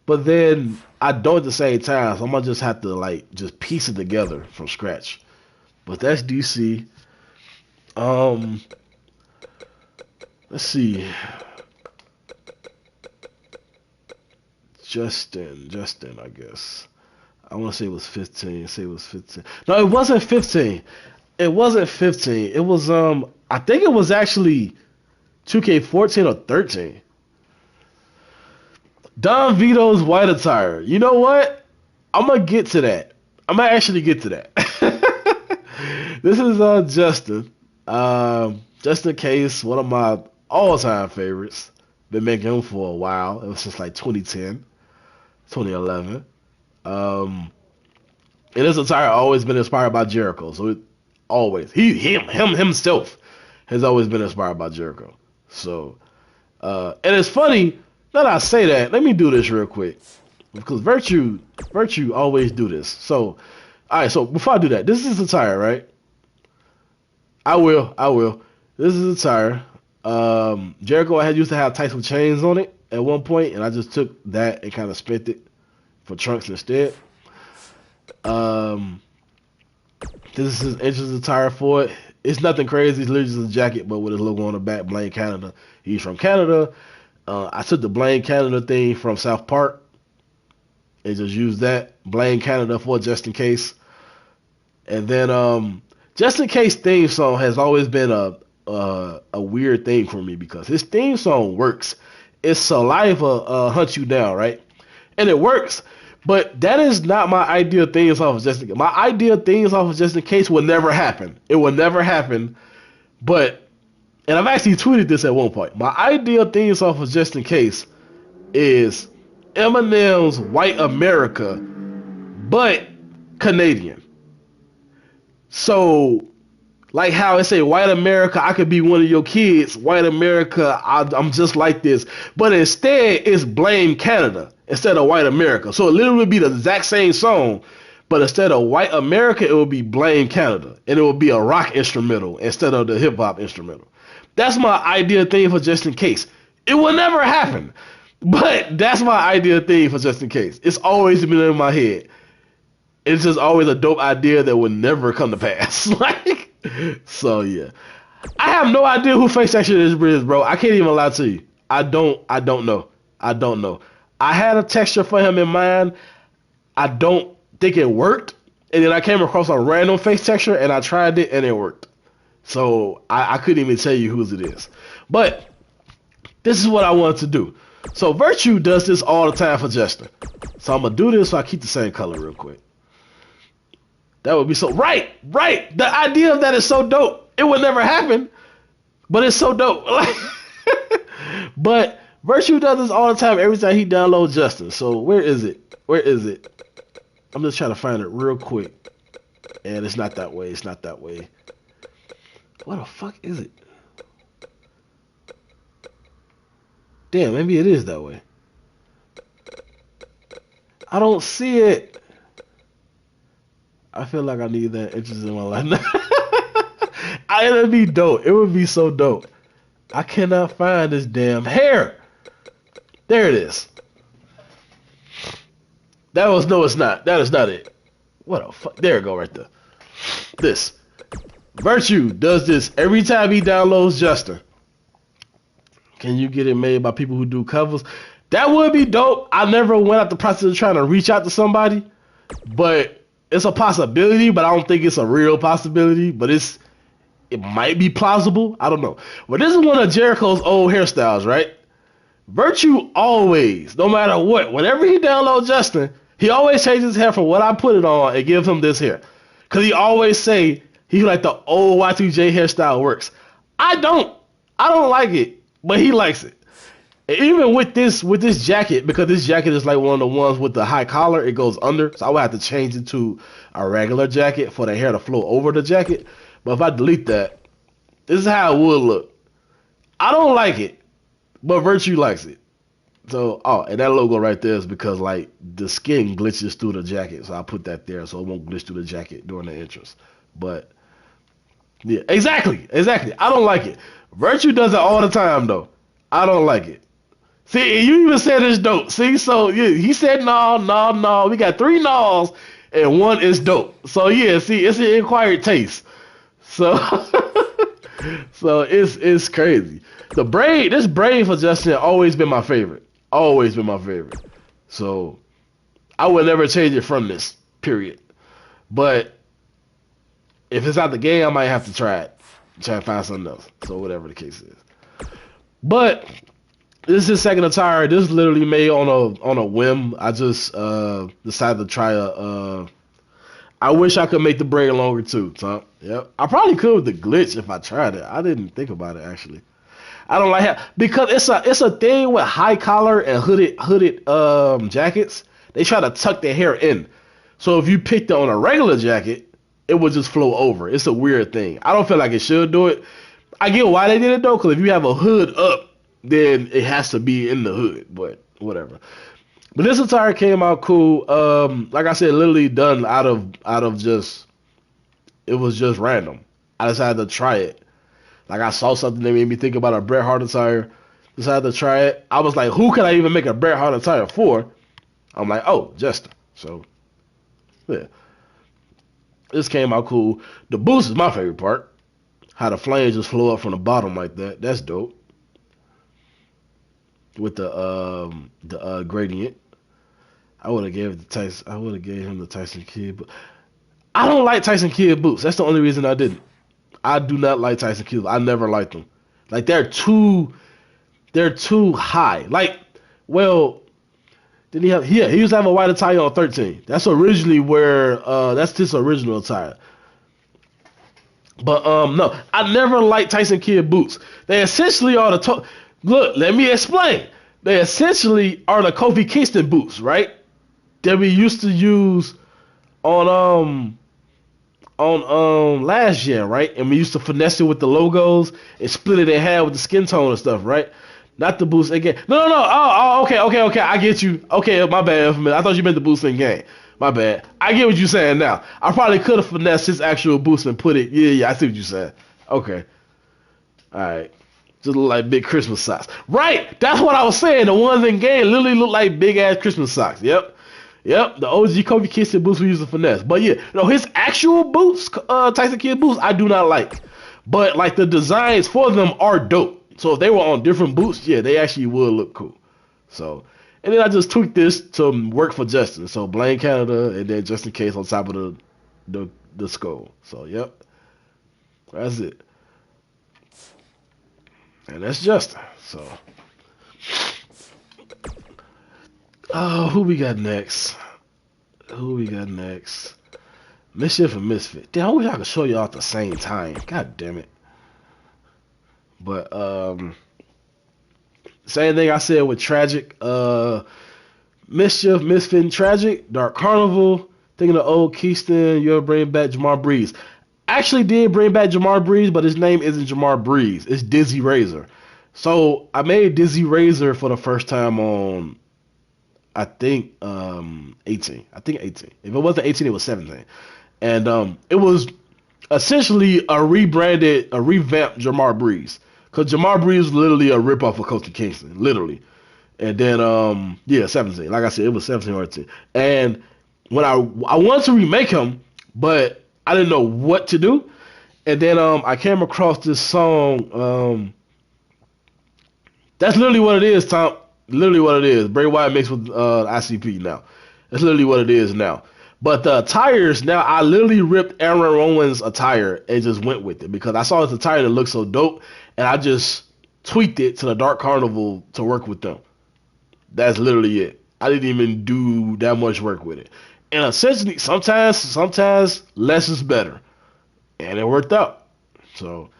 but then I don't at the same time. So I'm going to just have to, like, just piece it together from scratch. But that's DC. Let's see. Justin, I guess. I want to say it was 15. Say it was 15. No, it wasn't 15. It wasn't 15. It was I think it was actually 2K14 or 13. Don Vito's white attire. You know what? I'm gonna get to that. I'm gonna actually get to that. This is Justin. Justin Case, one of my all-time favorites. Been making him for a while. It was just like 2010. 2011. And his attire always been inspired by Jericho. So it always him himself has always been inspired by Jericho. So and it's funny that I say that. Let me do this real quick because Virtue always do this. So all right. So before I do that, this is his attire, right? I will. This is his attire. Jericho used to have tights with chains on it at one point, and I just took that and kind of spent it for trunks instead. This is his entrance attire for it. It's nothing crazy. It's literally just a jacket, but with his logo on the back, Blame Canada. He's from Canada. I took the Blame Canada thing from South Park and just used that. Blame Canada for Just In Case. And then Just In Case theme song has always been a weird thing for me because his theme song works. It's Saliva Hunt You Down, right? And it works, but that is not my ideal theme song for Just In Case. My ideal theme song for Just In Case will never happen. It will never happen, but, and I've actually tweeted this at one point, my ideal theme song for Just In Case is Eminem's White America, but Canadian. So, like how it say, white America, I could be one of your kids. White America, I'm just like this. But instead, it's Blame Canada instead of White America. So it literally would be the exact same song, but instead of White America, it would be Blame Canada. And it would be a rock instrumental instead of the hip-hop instrumental. That's my ideal thing for Just In Case. It will never happen. But that's my ideal thing for Just In Case. It's always been in my head. It's just always a dope idea that would never come to pass. Like, so yeah, I have no idea who Face Texture is, bro. I can't even lie to you. I don't know. I had a texture for him in mind. I don't think it worked, and then I came across a random face texture, and I tried it, and it worked. So I couldn't even tell you whose it is. But this is what I wanted to do. So Virtue does this all the time for Justin. So I'm gonna do this so I keep the same color real quick. That would be so right. The idea of that is so dope. It would never happen, but it's so dope. But Virtue does this all the time. Every time he downloads Justin. So where is it? I'm just trying to find it real quick. And it's not that way. It's not that way. What the fuck is it? Damn, maybe it is that way. I don't see it. I feel like I need that interest in my life. It would be dope. It would be so dope. I cannot find this damn hair. There it is. That was no, it's not. That is not it. What the fuck? There it go right there. This. Virtue does this every time he downloads Justin. Can you get it made by people who do covers? That would be dope. I never went out the process of trying to reach out to somebody, but it's a possibility, but I don't think it's a real possibility, but it might be plausible. I don't know. But this is one of Jericho's old hairstyles, right? Virtue always, no matter what, whenever he downloads Justin, he always changes his hair from what I put it on and gives him this hair. Because he always say he like the old Y2J hairstyle works. I don't like it, but he likes it. And even with this jacket, because this jacket is like one of the ones with the high collar, it goes under, so I would have to change it to a regular jacket for the hair to flow over the jacket. But if I delete that, this is how it would look. I don't like it, but Virtue likes it. So, and that logo right there is because like the skin glitches through the jacket, so I put that there so it won't glitch through the jacket during the entrance. But yeah, exactly. I don't like it. Virtue does it all the time though. I don't like it. See, you even said it's dope. See, so yeah, he said no. We got 3 no's and 1 is dope. So yeah, see, it's an acquired taste. So so it's crazy. This braid for Justin always been my favorite. Always been my favorite. So I would never change it from this, period. But if it's out the game, I might have to try it. Try to find something else. So whatever the case is. But this is his second attire. This is literally made on a whim. I just decided to try I wish I could make the braid longer too, Tom. Yep. I probably could with the glitch if I tried it. I didn't think about it actually. I don't like how, because it's a thing with high collar and hooded jackets. They try to tuck their hair in. So if you picked it on a regular jacket, it would just flow over. It's a weird thing. I don't feel like it should do it. I get why they did it though, because if you have a hood up, then it has to be in the hood. But whatever. But this attire came out cool. Like I said, literally done out of just, it was just random. I decided to try it. Like I saw something that made me think about a Bret Hart attire. Decided to try it. I was like, who can I even make a Bret Hart attire for? I'm like, oh, Justin. So yeah, this came out cool. The boost is my favorite part. How the flames just flow up from the bottom like that. That's dope. With the gradient. I would have gave him the Tyson Kidd, but I don't like Tyson Kidd boots. That's the only reason I didn't. I do not like Tyson Kidd. I never liked them. Like they're too high. Like, well, did he have? Yeah, he used to have a white attire on 13. That's originally where that's his original attire. But no, I never liked Tyson Kidd boots. They essentially are look. Let me explain. They essentially are the Kofi Kingston boots, right? That we used to use on last year, right? And we used to finesse it with the logos and split it in half with the skin tone and stuff, right? Not the boost again. No. Okay. I get you. Okay, my bad. I thought you meant the boost in game. My bad. I get what you're saying now. I probably could have finessed his actual boost and put it. Yeah. I see what you're saying. Okay. All right. Just look like big Christmas socks. Right. That's what I was saying. The ones in game literally look like big ass Christmas socks. Yep. The OG Kofi Kingston boots we use to finesse. But yeah, his actual boots, Tyson Kidd boots, I do not like. But like the designs for them are dope. So if they were on different boots, yeah, they actually would look cool. So, and then I just tweaked this to work for Justin. So Blaine Canada and then just in case on top of the skull. So yep, that's it. And that's Justin. So, who we got next? Mischief and Misfit. Damn, I wish I could show y'all at the same time. God damn it. But same thing I said with Tragic. Mischief, Misfit, and Tragic. Dark Carnival. Thinking of old Keyston, you'll bring back Jamar Breeze. Actually did bring back Jamar Breeze, but his name isn't Jamar Breeze. It's Dizzy Razor. So I made Dizzy Razor for the first time on I think 18. I think 18. If it wasn't 18, it was 17. And it was essentially a revamped Jamar Breeze. Because Jamar Breeze was literally a ripoff of Kofi Kingston, literally. And then yeah, 17. Like I said, it was 17 or 18. And when I wanted to remake him, but I didn't know what to do. And then I came across this song. That's literally what it is, Tom. Literally what it is. Bray Wyatt mixed with ICP now. That's literally what it is now. But the attires now, I literally ripped Aaron Rowan's attire and just went with it because I saw his attire that looked so dope, and I just tweaked it to the Dark Carnival to work with them. That's literally it. I didn't even do that much work with it. And essentially, sometimes less is better, and it worked out. So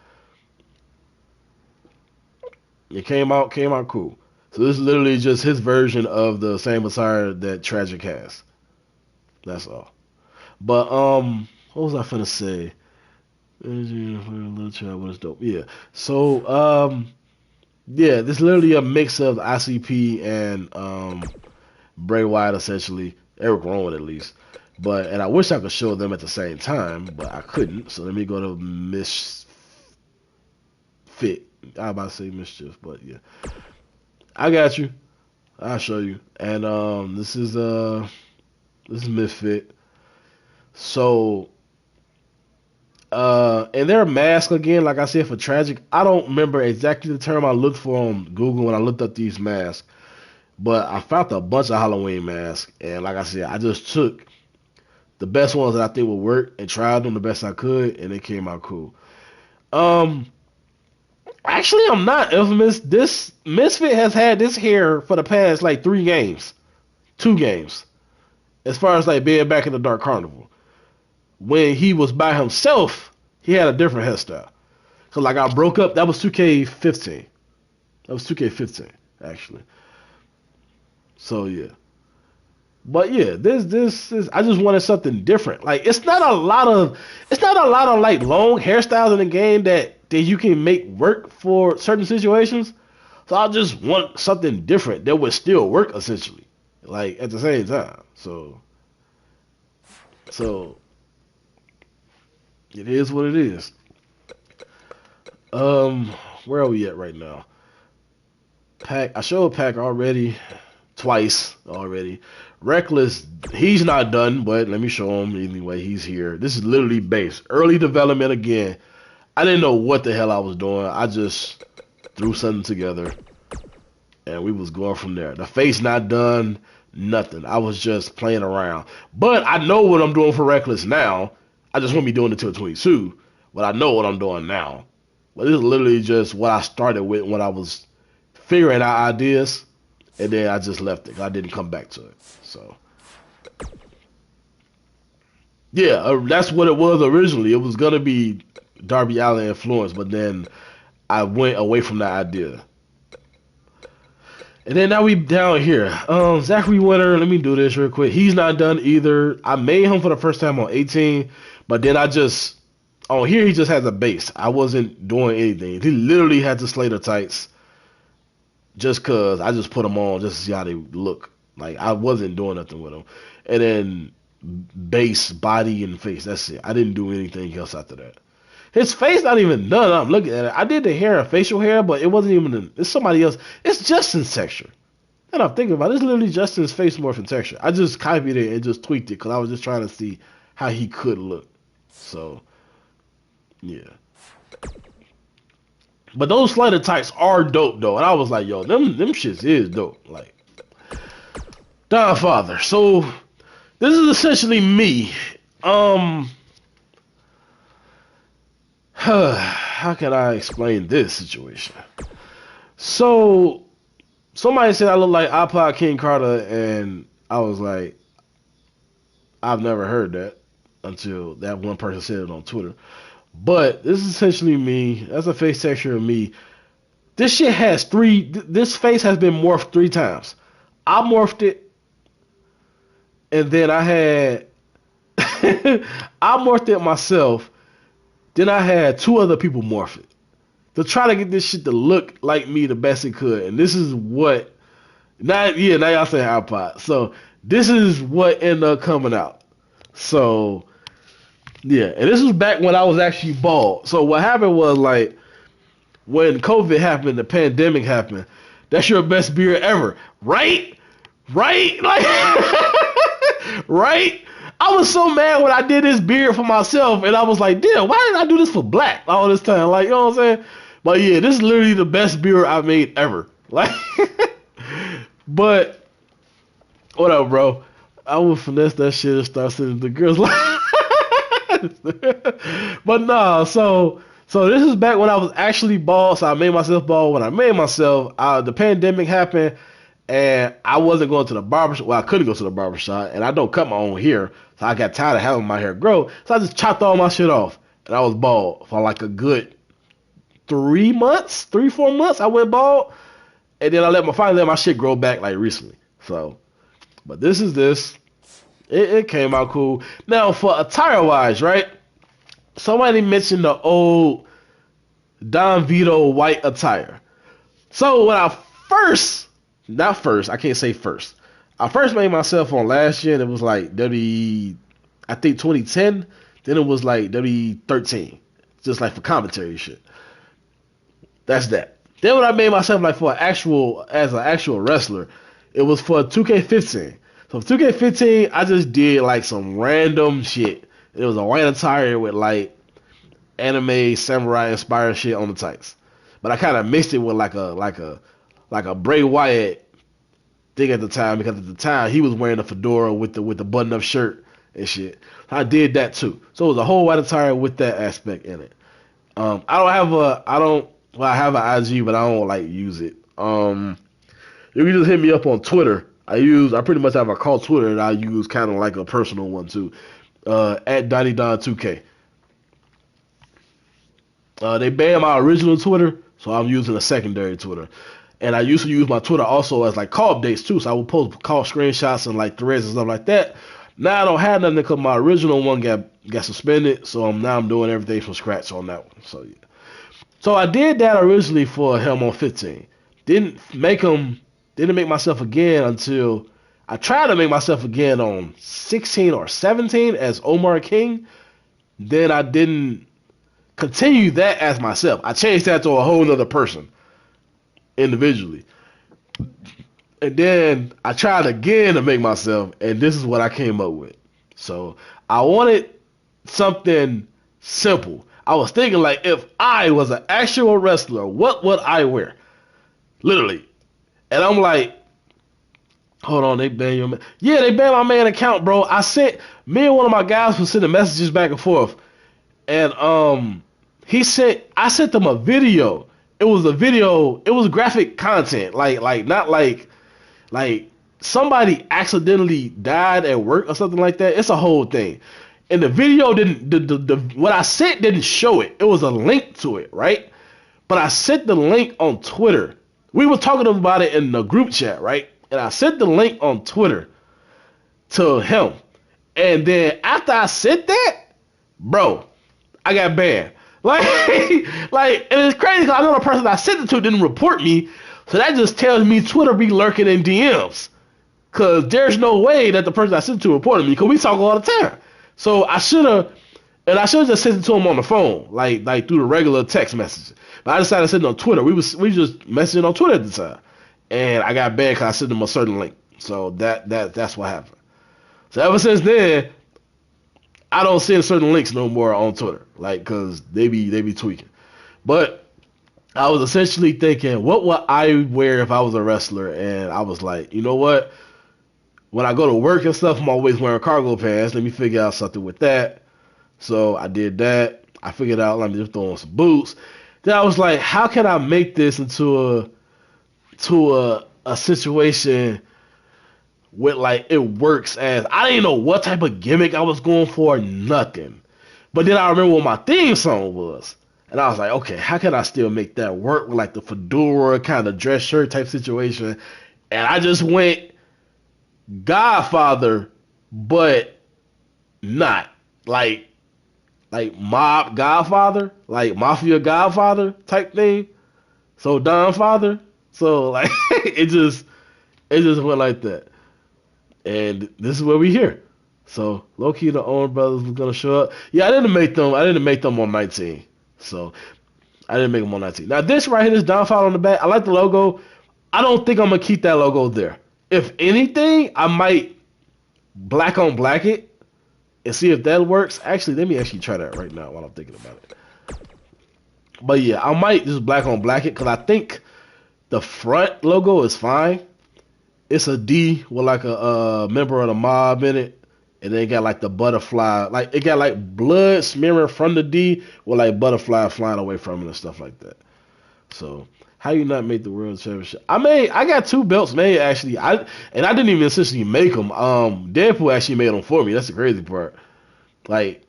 it came out cool. So this is literally just his version of the same attire that Tragic has. That's all. But what was I finna say? Little child was dope. Yeah. So yeah, this is literally a mix of ICP and Bray Wyatt essentially, Eric Rowan at least. But and I wish I could show them at the same time, but I couldn't. So let me go to Misfit. I was about to say Mischief, but yeah. I got you. I'll show you. And this is Misfit. So and their mask again, like I said for Tragic, I don't remember exactly the term I looked for on Google when I looked up these masks, but I found a bunch of Halloween masks, and like I said, I just took the best ones that I think would work and tried them the best I could, and it came out cool. Um, Actually, I'm not infamous. This Misfit has had this hair for the past like 3 games, 2 games, as far as like being back in the Dark Carnival. When he was by himself, he had a different hairstyle. So like I broke up. That was 2K15. That was 2K15 actually. So yeah. But yeah, this is I just wanted something different. Like it's not a lot of like long hairstyles in the game that you can make work for certain situations. So I just want something different that would still work essentially. Like at the same time. So it is what it is. Um where are we at right now? Pac I showed Pac already twice already. Reckless, he's not done, but let me show him anyway. He's here. This is literally base. Early development again. I didn't know what the hell I was doing. I just threw something together and we was going from there. The face not done, nothing. I was just playing around. But I know what I'm doing for Reckless now. I just won't be doing it till 22, but I know what I'm doing now. But this is literally just what I started with when I was figuring out ideas, and then I just left it. I didn't come back to it. So, yeah, that's what it was originally. It was gonna be Darby Allin influence, but then I went away from that idea. And then now we down here. Zachary Winter, let me do this real quick. He's not done either. I made him for the first time on 18, but then I just on here he just has a base. I wasn't doing anything. He literally had the Slater tights just cause I just put them on just to see how they look. Like I wasn't doing nothing with them. And then base, body, and face. That's it. I didn't do anything else after that. His face not even done. I'm looking at it. I did the hair and facial hair, but it wasn't even. It's somebody else. It's Justin's texture. And I'm thinking about it. It's literally Justin's face morphing texture. I just copied it and just tweaked it because I was just trying to see how he could look. So, yeah. But those slider types are dope though, and I was like, yo, them shits is dope. Like, Don Father. So this is essentially me. How can I explain this situation? So somebody said I look like iPod King Carter, and I was like, I've never heard that until that one person said it on Twitter. But this is essentially me. That's a face texture of me. This shit has this face has been morphed 3 times. I morphed it, and then I had I morphed it myself. Then I had two other people morph it to try to get this shit to look like me the best it could. And this is what now y'all saying iPod. So this is what ended up coming out. So yeah, and this was back when I was actually bald. So what happened was like when COVID happened, the pandemic happened. That's your best beard ever, right? Right? Like, right? I was so mad when I did this beard for myself, and I was like, damn, why did I do this for black all this time? Like, you know what I'm saying? But yeah, this is literally the best beard I've made ever. Like, but whatever, bro. I would finesse that shit and start sending the girls like. But no, so this is back when I was actually bald. So I made myself bald. When I made myself, the pandemic happened, and I wasn't going to the barbershop. Well, I couldn't go to the barbershop, and I don't cut my own hair, so I got tired of having my hair grow. So I just chopped all my shit off, and I was bald for like a good 3-4 months. I went bald, and then finally let my shit grow back like recently. So, but this is this. It came out cool. Now for attire wise, right? Somebody mentioned the old Don Vito white attire. So when I I can't say first. I first made myself on last year, and it was like I think 2010. Then it was like 13, just like for commentary shit. That's that. Then when I made myself like as an actual wrestler, it was for 2K15. So for 2K15, I just did like some random shit. It was a white attire with like anime samurai inspired shit on the tights, but I kind of mixed it with like a Bray Wyatt thing at the time, because at the time he was wearing a fedora with the button up shirt and shit. I did that too. So it was a whole white attire with that aspect in it. I have an IG, but I don't like use it. You can just hit me up on Twitter. I pretty much have a call Twitter, and I use kind of like a personal one too. At DonnieDon2K. They banned my original Twitter, so I'm using a secondary Twitter. And I used to use my Twitter also as like call updates too, so I would post call screenshots and like threads and stuff like that. Now I don't have nothing because my original one got suspended, so I'm doing everything from scratch on that one. So yeah. So I did that originally for him on 15. Didn't make myself again until I tried to make myself again on 16 or 17 as Omar King. Then I didn't continue that as myself. I changed that to a whole nother person individually. And then I tried again to make myself, and this is what I came up with. So I wanted something simple. I was thinking like, if I was an actual wrestler, what would I wear? Literally. And I'm like, hold on, they banned your man. Yeah, they banned my man account, bro. I sent one of my guys was sending messages back and forth. And I sent them a video. It was graphic content. Like not like somebody accidentally died at work or something like that. It's a whole thing. And the video what I sent didn't show it. It was a link to it, right? But I sent the link on Twitter. We were talking about it in the group chat, right? And I sent the link on Twitter to him. And then after I sent that, bro, I got banned. Like, and it's crazy because I know the person I sent it to didn't report me. So that just tells me Twitter be lurking in DMs. Because there's no way that the person I sent it to reported me, because we talk all the time. So I should have just sent it to him on the phone, like through the regular text messages. But I decided to send it on Twitter. We just messaging on Twitter at the time. And I got banned because I sent them a certain link. So that's what happened. So ever since then, I don't send certain links no more on Twitter, like, because they be tweaking. But I was essentially thinking, what would I wear if I was a wrestler? And I was like, you know what? When I go to work and stuff, I'm always wearing cargo pants. Let me figure out something with that. So I did that. I figured out, let me just throw on some boots. Then I was like, how can I make this into a situation with like it works? As I didn't know what type of gimmick I was going for, nothing. But then I remember what my theme song was, and I was like, okay, how can I still make that work with like the fedora kind of dress shirt type situation? And I just went Godfather, but not. like mob Godfather, like mafia Godfather type thing. So Don Father. So like it just went like that. And this is where we here. So low key the Owen brothers was gonna show up. Yeah, I didn't make them on 19. So I didn't make them on 19. Now this right here, this downfall on the back, I like the logo. I don't think I'm gonna keep that logo there. If anything, I might black on black it and see if that works. Actually, let me actually try that right now while I'm thinking about it. But yeah, I might just black on black it because I think the front logo is fine. It's a D with like a member of the mob in it, and then it got like the butterfly, like it got like blood smearing from the D with like butterfly flying away from it and stuff like that. So how you not make the world championship? I got two belts made actually. I didn't even essentially make them. Deadpool actually made them for me. That's the crazy part. Like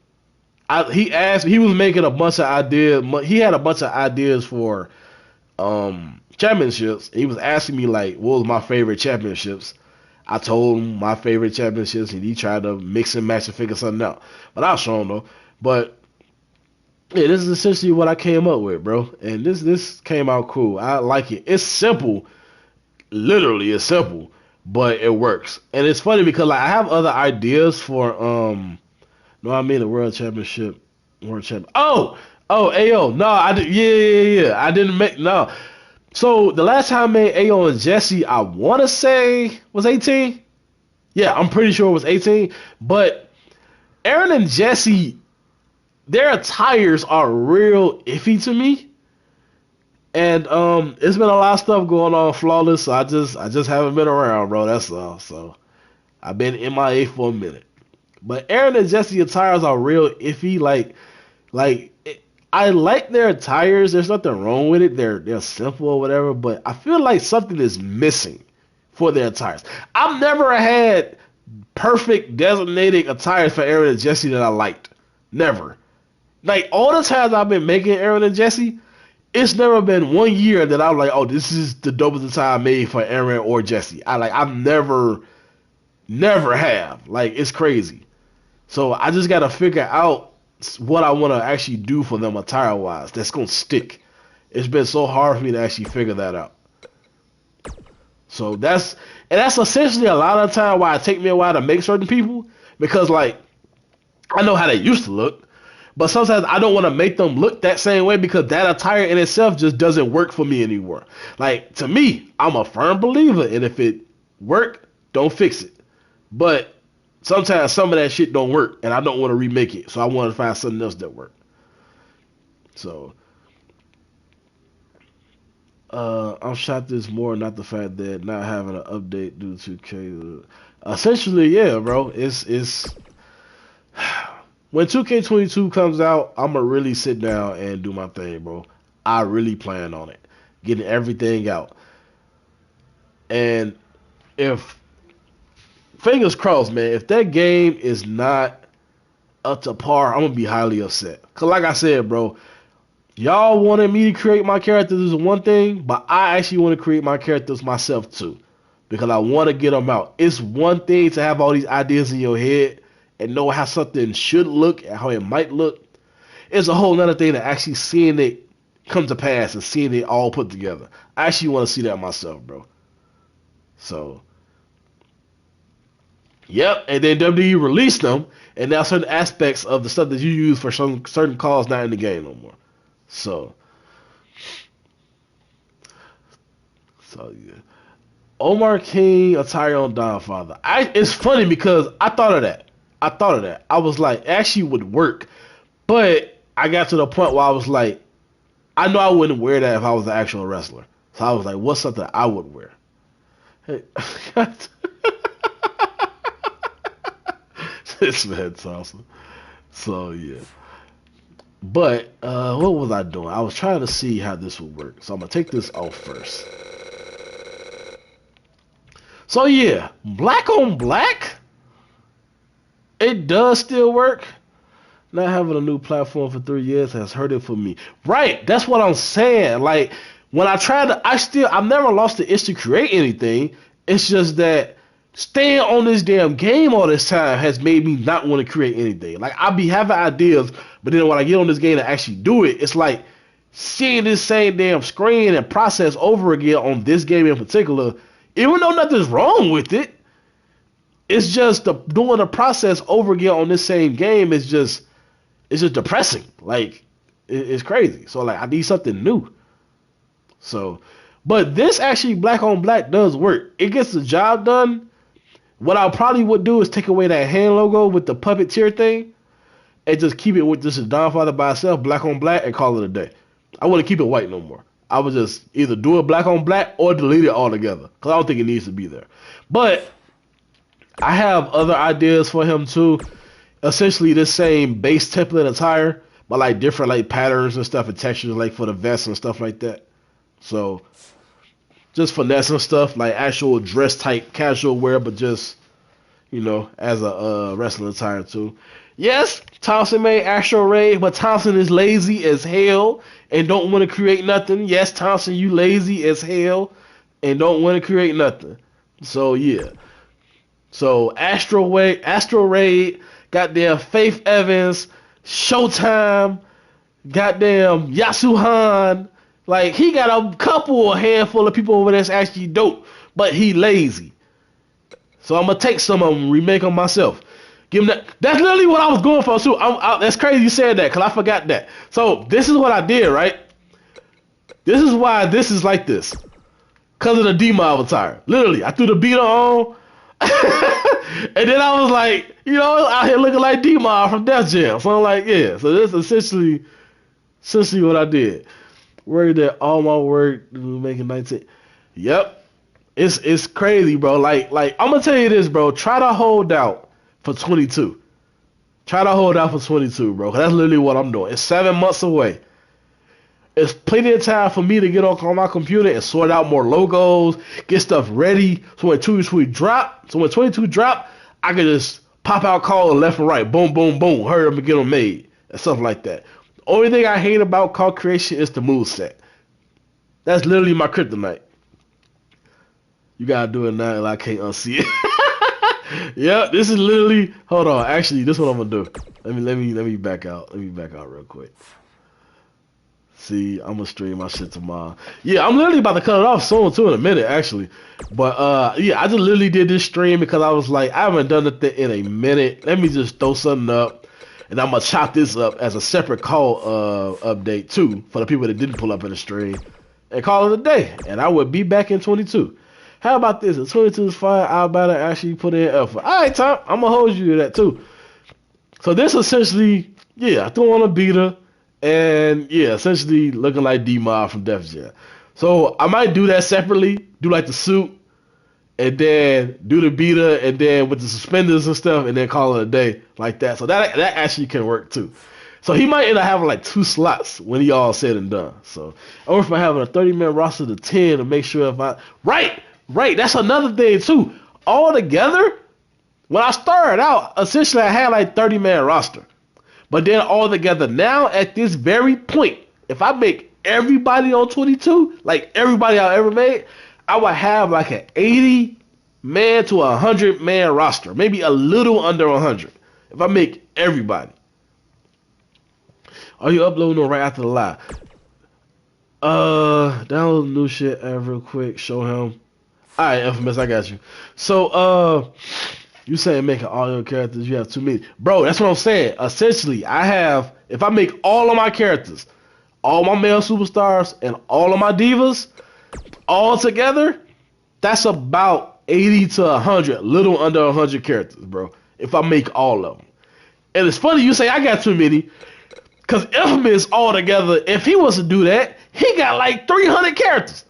he asked, he was making a bunch of ideas. He had a bunch of ideas for championships. He was asking me like, what was my favorite championships? I told him my favorite championships, and he tried to mix and match and figure something out. But I'll show him though. But yeah, this is essentially what I came up with, bro. And this came out cool. I like it. It's simple. Literally, it's simple, but it works. And it's funny because like I have other ideas for no, I mean the world champion. Oh, Ayo. No, I did. Yeah. I didn't make no. So the last time I made Ayo and Jesse, I want to say was 18. Yeah, I'm pretty sure it was 18. But Aaron and Jesse, their attires are real iffy to me. And it's been a lot of stuff going on flawless. So I just haven't been around, bro. That's all. So I've been MIA for a minute. But Aaron and Jesse attires are real iffy. I like their attires. There's nothing wrong with it. They're simple or whatever. But I feel like something is missing for their attires. I've never had perfect designated attires for Aaron and Jesse that I liked. Never. Like all the times I've been making Aaron and Jesse, it's never been 1 year that I'm like, oh, this is the dopest attire I made for Aaron or Jesse. I've never have. Like it's crazy. So I just gotta figure out what I want to actually do for them attire wise. That's gonna stick. It's been so hard for me to actually figure that out. So that's essentially a lot of the time why it take me a while to make certain people because like I know how they used to look, but sometimes I don't want to make them look that same way because that attire in itself just doesn't work for me anymore. Like to me, I'm a firm believer, and if it work, don't fix it. But sometimes some of that shit don't work, and I don't want to remake it, so I want to find something else that work. So, I'm shocked this more, not the fact that not having an update due to K. Essentially, yeah, bro. It's when 2K22 comes out, I'm gonna really sit down and do my thing, bro. I really plan on it, getting everything out, and if fingers crossed, man. If that game is not up to par, I'm gonna be highly upset. Cause like I said, bro, y'all wanted me to create my characters is one thing, but I actually want to create my characters myself too, because I want to get them out. It's one thing to have all these ideas in your head and know how something should look and how it might look. It's a whole nother thing to actually seeing it come to pass and seeing it all put together. I actually want to see that myself, bro. So. Yep, and then WWE released them, and now certain aspects of the stuff that you use for some certain calls not in the game no more. So yeah. Omar King attire on Donfather. It's funny because I thought of that. I was like, it actually would work, but I got to the point where I was like, I know I wouldn't wear that if I was an actual wrestler. So I was like, what's something I would wear? Hey, this man's awesome. So yeah. But what was I doing? I was trying to see how this would work. So I'm gonna take this off first. So yeah, black on black. It does still work. Not having a new platform for 3 years has hurt it for me. Right, that's what I'm saying. Like when I tried to, I've never lost the itch to create anything. It's just that staying on this damn game all this time has made me not want to create anything. Like, I be having ideas, but then when I get on this game to actually do it, it's like seeing this same damn screen and process over again on this game in particular, even though nothing's wrong with it, it's just doing the process over again on this same game is just, it's just depressing. Like, it's crazy. So like, I need something new. So, but this actually black on black does work. It gets the job done. What I probably would do is take away that hand logo with the puppeteer thing and just keep it with just a Donfather by itself, black on black, and call it a day. I wouldn't keep it white no more. I would just either do it black on black or delete it altogether because I don't think it needs to be there. But I have other ideas for him too. Essentially the same base template attire, but like different like patterns and stuff and textures like for the vests and stuff like that. So just finesse and stuff, like actual dress type casual wear, but just, you know, as a wrestling attire too. Yes, Thompson made Astro Ray, but Thompson is lazy as hell and don't want to create nothing. Yes, Thompson, you lazy as hell and don't want to create nothing. So yeah. So Astro Ray, goddamn Faith Evans, Showtime, goddamn Yasuhan. Like, he got a handful of people over there that's actually dope, but he lazy. So I'm gonna take some of them, remake them myself. Give him that. That's literally what I was going for too. That's crazy you said that, cause I forgot that. So this is what I did, right? This is why this is like this, cause of the D-Mob attire. Literally, I threw the beater on. And then I was like, you know, out here looking like D-Mob from Def Jam. So I'm like, yeah. So this is essentially what I did. Worried that all my work making 19. Yep. It's crazy, bro. Like I'm gonna tell you this, bro. Try to hold out for 22. Try to hold out for 22, bro. Cause that's literally what I'm doing. It's 7 months away. It's plenty of time for me to get on my computer and sort out more logos, get stuff ready. So when 22 drop, I can just pop out call left and right. Boom, boom, boom. Hurry up and get them made. And stuff like that. The only thing I hate about call creation is the moveset. That's literally my kryptonite. You gotta do it now and I can't unsee it. Yeah, this is literally, hold on. Actually, this is what I'm gonna do. Let me back out. Let me back out real quick. See, I'm gonna stream my shit tomorrow. Yeah, I'm literally about to cut it off soon too in a minute, actually. But yeah, I just literally did this stream because I was like, I haven't done it in a minute. Let me just throw something up, and I'm gonna chop this up as a separate call update too for the people that didn't pull up in the stream, and call it a day. And I would be back in 22. How about this? If 22 is fine, I'll better actually put in effort. All right, Tom, I'm gonna hold you to that too. So this essentially, yeah, I threw on a beater. And yeah, essentially looking like D-Mob from Def Jam. So I might do that separately, do like the suit, and then do the beater, and then with the suspenders and stuff, and then call it a day like that. So that actually can work too. So he might end up having like 2 slots when he all said and done. So, or if I have a 30-man roster to 10 to make sure if I right, that's another thing too. All together, when I started out, essentially I had like 30-man roster. But then all together now at this very point, if I make everybody on 22, like everybody I ever made, I would have like an 80-man to 100-man roster, maybe a little under 100. If I make everybody. Are you uploading them right after the live? Download new shit real quick. Show him. All right, Infamous, I got you. So, you saying making all your characters, you have too many. Bro, that's what I'm saying. Essentially, if I make all of my characters, all my male superstars, and all of my divas, all together, that's about 80 to 100, little under 100 characters, bro. If I make all of them. And it's funny you say I got too many, because Infamous all together, if he was to do that, he got like 300 characters.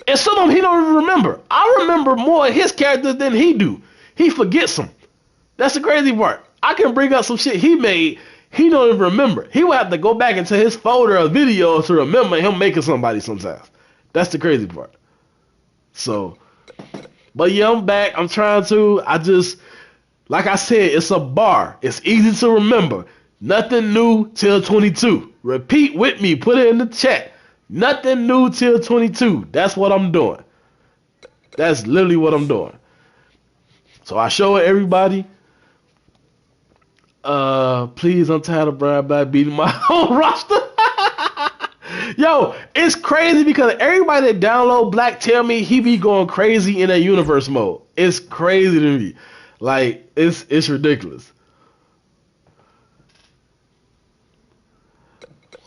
And some of them he don't even remember. I remember more of his characters than he do. He forgets them. That's the crazy part. I can bring up some shit he made, he don't even remember. He would have to go back into his folder of videos to remember him making somebody sometimes. That's the crazy part. So, but yeah, I'm back. I'm trying to. Like I said, it's a bar. It's easy to remember. Nothing new till 22. Repeat with me. Put it in the chat. Nothing new till 22. That's what I'm doing. That's literally what I'm doing. So I show everybody, please untie the bride by beating my own roster. Yo, it's crazy because everybody that download Black tell me he be going crazy in that universe mode. It's crazy to me. Like, it's ridiculous.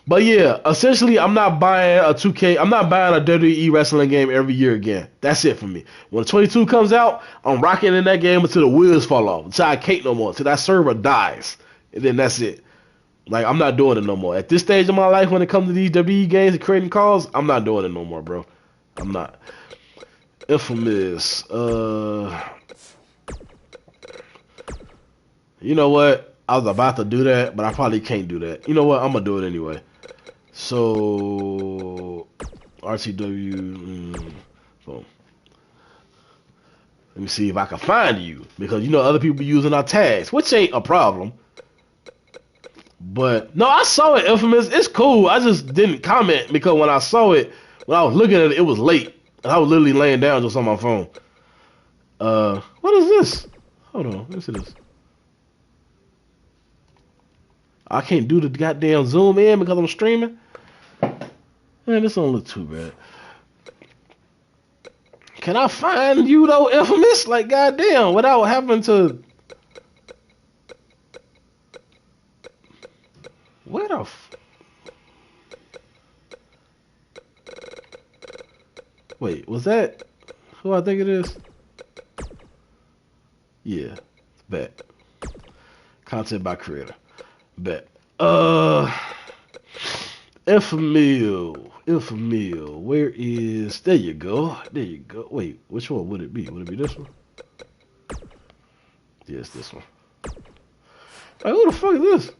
But yeah, essentially, I'm not buying a 2K. I'm not buying a WWE wrestling game every year again. That's it for me. When 22 comes out, I'm rocking in that game until the wheels fall off, until I can't no more, until that server dies, and then that's it. Like, I'm not doing it no more. At this stage of my life, when it comes to these WWE games and creating calls, I'm not doing it no more, bro. I'm not. Infamous. You know what? I was about to do that, but I probably can't do that. You know what? I'm gonna do it anyway. So, RTW. Boom. Let me see if I can find you, because you know other people be using our tags, which ain't a problem. But no, I saw it, Infamous. It's cool. I just didn't comment because when I saw it, when I was looking at it, it was late, and I was literally laying down just on my phone. What is this? Hold on, let me see this. I can't do the goddamn zoom in because I'm streaming. Man, this don't look too bad. Can I find you though, Infamous? Like, goddamn, without having to. Where the Wait, was that who I think it is? Yeah, bet. Content by creator. Bet. Infamil. Where is? There you go. There you go. Wait, which one would it be? Would it be this one? Yes, this one. Hey, who the fuck is this?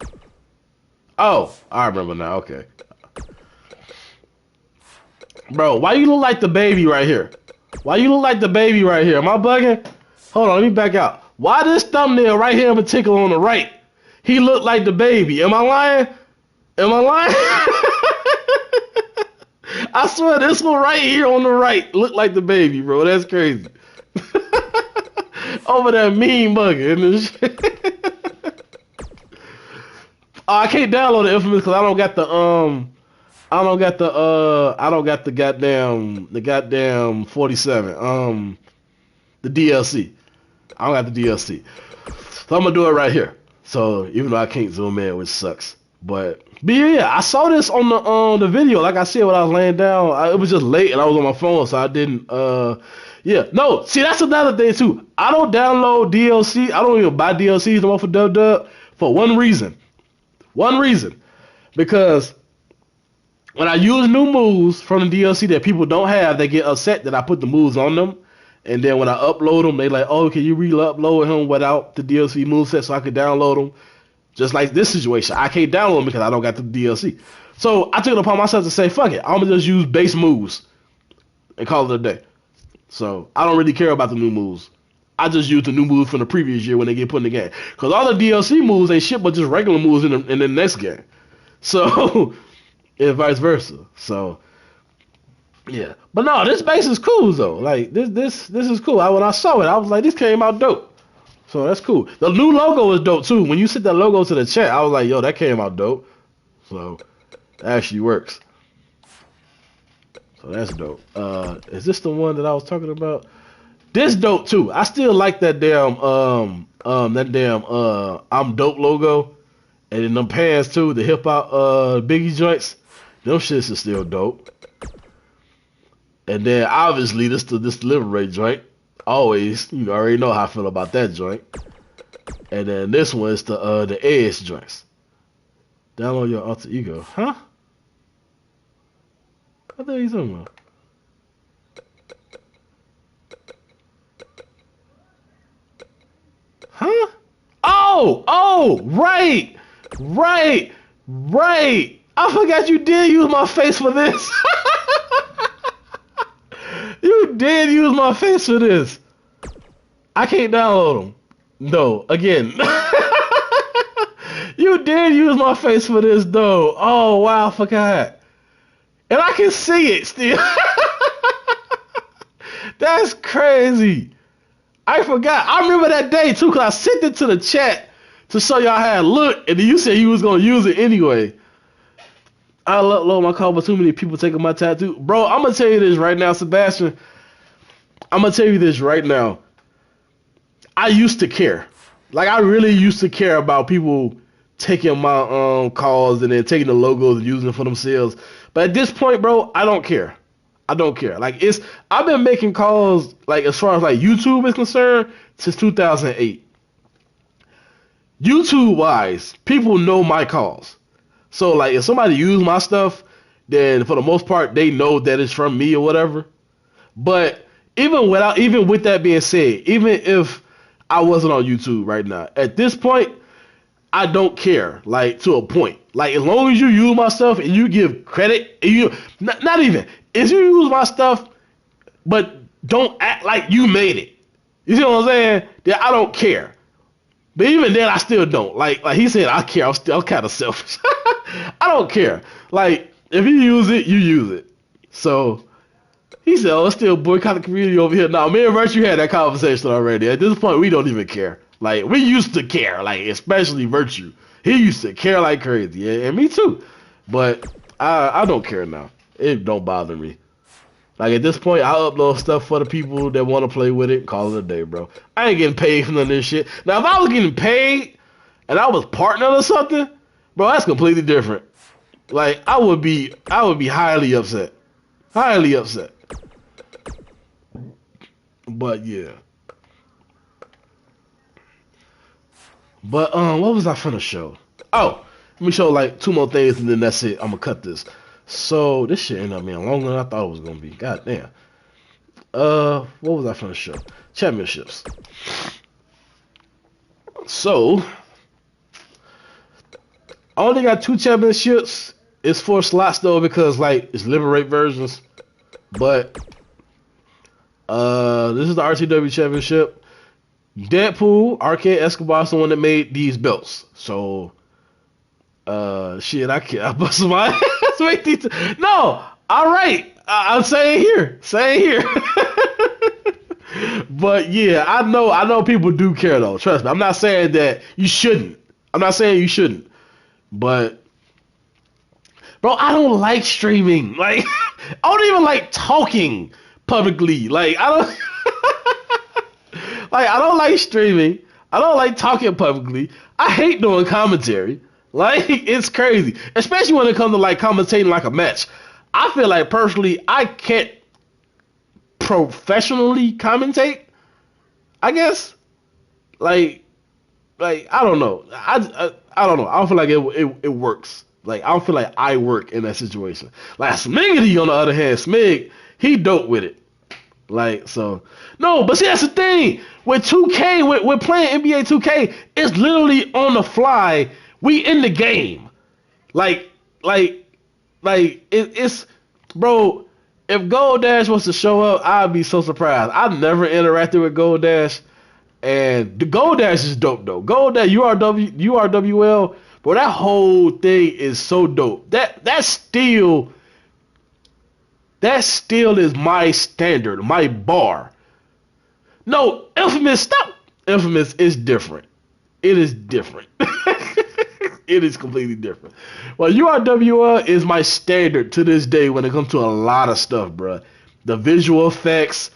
Oh, I remember now. Okay. Bro, why you look like the baby right here? Why you look like the baby right here? Am I bugging? Hold on, let me back out. Why this thumbnail right here in particular on the right? He looked like the baby. Am I lying? Am I lying? I swear this one right here on the right looked like the baby, bro. That's crazy. Over that mean bugging. I can't download the Infamous because I don't got the goddamn 47 the DLC. I don't got the DLC, so I'm gonna do it right here. So even though I can't zoom in, which sucks, but yeah, I saw this on the video. Like I said, when I was laying down, it was just late and I was on my phone, so I didn't. Yeah, no. See, that's another thing too. I don't download DLC. I don't even buy DLCs no more for Dub for one reason. One reason, because when I use new moves from the DLC that people don't have, they get upset that I put the moves on them. And then when I upload them, they like, oh, can you re-upload him without the DLC moveset so I could download them? Just like this situation. I can't download them because I don't got the DLC. So I took it upon myself to say, fuck it. I'm going to just use base moves and call it a day. So I don't really care about the new moves. I just use the new moves from the previous year when they get put in the game. Because all the DLC moves ain't shit but just regular moves in the next game. So, and vice versa. So, yeah. But no, this base is cool though. Like this is cool. When I saw it, I was like, this came out dope. So that's cool. The new logo is dope too. When you sent that logo to the chat, I was like, yo, that came out dope. So it actually works. So that's dope. Is this the one that I was talking about? This dope too. I still like that damn I'm dope logo. And then them pants too, the hip hop Biggie joints. Them shits is still dope. And then obviously this Liberate joint. Always, you already know how I feel about that joint. And then this one is the Edge joints. Download your alter ego. Huh? What the hell are you talking about? Huh? Oh, right. I forgot you did use my face for this. You did use my face for this. I can't download them. No, again. You did use my face for this, though. Oh, wow, I forgot. And I can see it still. That's crazy. I forgot. I remember that day too, cause I sent it to the chat to show y'all how it looked, and then you said you was gonna use it anyway. I love my call, but too many people taking my tattoo, bro. I'm gonna tell you this right now, Sebastian. I'm gonna tell you this right now. I used to care, like I really used to care about people taking my calls and then taking the logos and using it for themselves. But at this point, bro, I don't care. I don't care. Like I've been making calls like as far as like YouTube is concerned since 2008. YouTube wise, people know my calls. So like if somebody use my stuff, then for the most part they know that it's from me or whatever. But even with that being said, even if I wasn't on YouTube right now, at this point I don't care, like to a point. Like as long as you use my stuff and you give credit, and you not even if you use my stuff, but don't act like you made it. You see what I'm saying? Then I don't care. But even then, I still don't. Like he said, I care. I'm kind of selfish. I don't care. Like if you use it, you use it. So he said, "Oh, it's still boycott the community over here." Now, me and Virtue had that conversation already. At this point, we don't even care. Like we used to care, like especially Virtue. He used to care like crazy, yeah, and me too. But I don't care now. It don't bother me. Like at this point, I upload stuff for the people that want to play with it. Call it a day, bro. I ain't getting paid for none of this shit. Now, if I was getting paid and I was partnered or something, bro, that's completely different. Like I would be highly upset, highly upset. But yeah. But what was I finna show? Oh, let me show like two more things and then that's it. I'm gonna cut this. So this shit ended up being longer than I thought it was gonna be. God damn. What was I finna show? Championships. So I only got 2 championships. It's 4 slots though because like it's liberate versions. But this is the RTW championship. Deadpool, Arcade Escobar's the one that made these belts. So, shit, I can't. I bust my ass. Make these. No, all right. I'm saying here. But yeah, I know people do care though. Trust me. I'm not saying that you shouldn't. But, bro, I don't like streaming. Like, I don't even like talking publicly. Like, I don't. Like, I don't like streaming. I don't like talking publicly. I hate doing commentary. Like, it's crazy. Especially when it comes to, like, commentating like a match. I feel like, personally, I can't professionally commentate, I guess. Like I don't know. I don't know. I don't feel like it works. Like, I don't feel like I work in that situation. Like, Smiggity, on the other hand, Smig, he dope with it. Like, so, no, but see, that's the thing. With 2K, we're playing NBA 2K, it's literally on the fly. We in the game. It's, bro, if Gold Dash was to show up, I'd be so surprised. I've never interacted with Gold Dash, and the Gold Dash is dope, though. Gold Dash, URWL, bro, that whole thing is so dope. That still is my standard, my bar. No, Infamous, stop. Infamous is different. It is different. It is completely different. Well, URWL is my standard to this day when it comes to a lot of stuff, bro. The visual effects,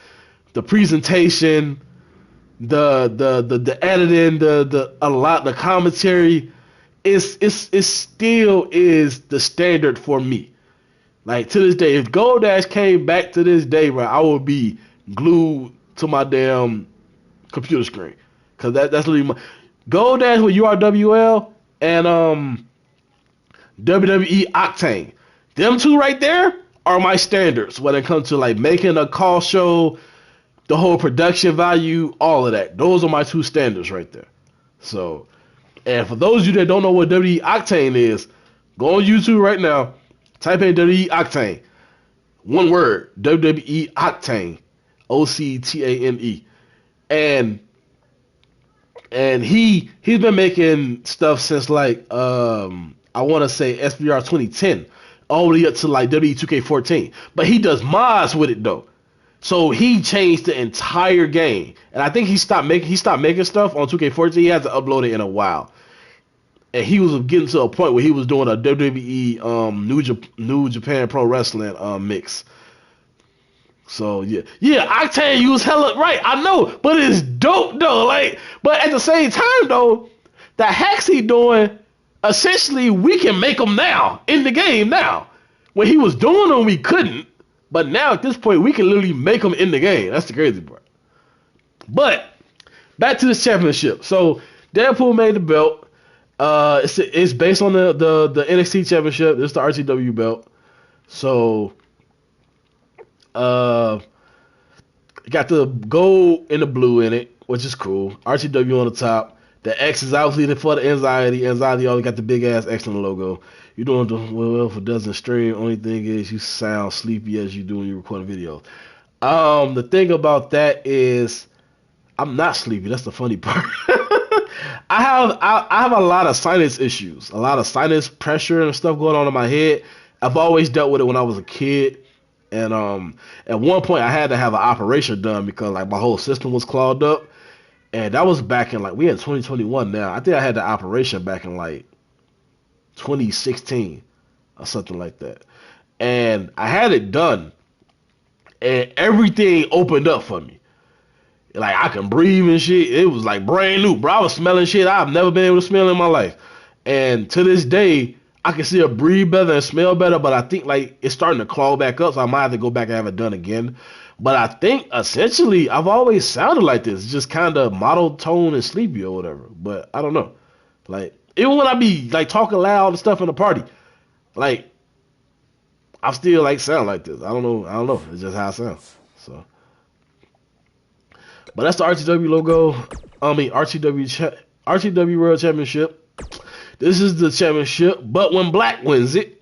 the presentation, the editing, the commentary. It still is the standard for me. Like, to this day, if Gold Dash came back to this day, bro, I would be glued to my damn computer screen. Because that's literally my... Gold Dash with URWL and WWE Octane. Them two right there are my standards when it comes to, like, making a call show, the whole production value, all of that. Those are my 2 standards right there. So, and for those of you that don't know what WWE Octane is, go on YouTube right now. Type in WWE Octane. One word, WWE Octane. Octane. And he's been making stuff since like I want to say SBR 2010 all the way up to like WWE 2K14. But he does mods with it though. So he changed the entire game, and I think he stopped making stuff on 2K14. He hasn't uploaded in a while, and he was getting to a point where he was doing a WWE New Japan Pro Wrestling mix. So yeah, Octane, you was hella right. I know, but it's dope though. Like, but at the same time though, the hacks he doing, essentially we can make them now in the game now. When he was doing them, we couldn't. But now at this point, we can literally make them in the game. That's the crazy part. But back to this championship. So Deadpool made the belt. It's based on the NXT championship. It's the RTW belt. So got the gold and the blue in it, which is cool. RTW on the top. The X is obviously for the anxiety. Anxiety always got the big ass X on the logo. You doing well if it doesn't stream. Only thing is you sound sleepy as you do when you record videos. The thing about that is I'm not sleepy. That's the funny part. I have a lot of sinus issues, a lot of sinus pressure and stuff going on in my head. I've always dealt with it when I was a kid. And at one point I had to have an operation done because like my whole system was clogged up. And that was back in like we in 2021 now. I think I had the operation back in like 2016 or something like that. And I had it done and everything opened up for me. Like I can breathe and shit. It was like brand new, bro. I was smelling shit I've never been able to smell in my life. And to this day, I can still breathe better and smell better, but I think like it's starting to clog back up, so I might have to go back and have it done again. But I think essentially I've always sounded like this, just kind of monotone and sleepy or whatever. But I don't know. Like even when I be like talking loud and stuff in the party, like I still like sound like this. I don't know. It's just how I sound. So, but that's the RTW logo. I mean RTW World Championship. This is the championship, but when Black wins it,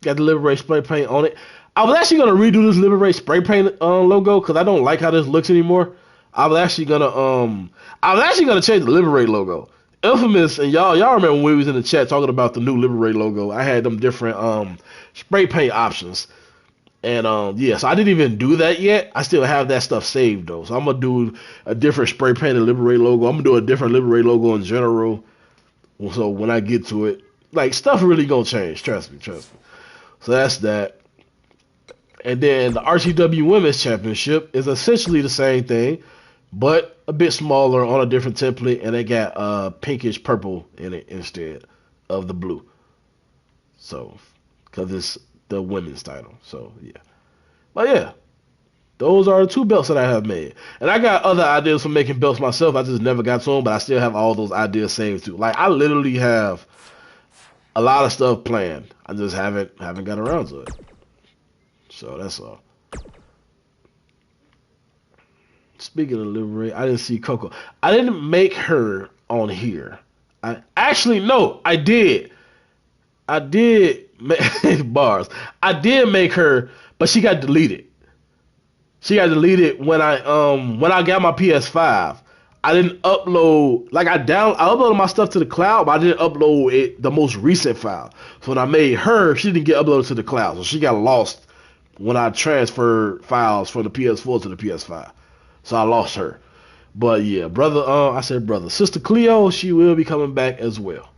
got the Liberate spray paint on it. I was actually gonna redo this Liberate spray paint logo because I don't like how this looks anymore. I was actually gonna change the Liberate logo. Infamous and y'all remember when we was in the chat talking about the new Liberate logo? I had them different spray paint options, and yeah, so I didn't even do that yet. I still have that stuff saved though, so I'm gonna do a different spray painted Liberate logo. I'm gonna do a different Liberate logo in general. So when I get to it, like stuff really gonna change. Trust me. So that's that. And then the RTW Women's Championship is essentially the same thing, but a bit smaller on a different template, and they got pinkish purple in it instead of the blue. So, because it's the women's title. So yeah, but yeah, those are the two belts that I have made. And I got other ideas for making belts myself. I just never got to them, but I still have all those ideas saved too. Like I literally have a lot of stuff planned. I just haven't got around to it. So that's all. Speaking of Liberate, I didn't see Coco. I didn't make her on here. I did. I did make bars. I did make her, but she got deleted. She got deleted when I got my PS5. I didn't upload I uploaded my stuff to the cloud, but I didn't upload the most recent file. So when I made her, she didn't get uploaded to the cloud. So she got lost when I transferred files from the PS4 to the PS5. So I lost her. But yeah, Sister Cleo, she will be coming back as well.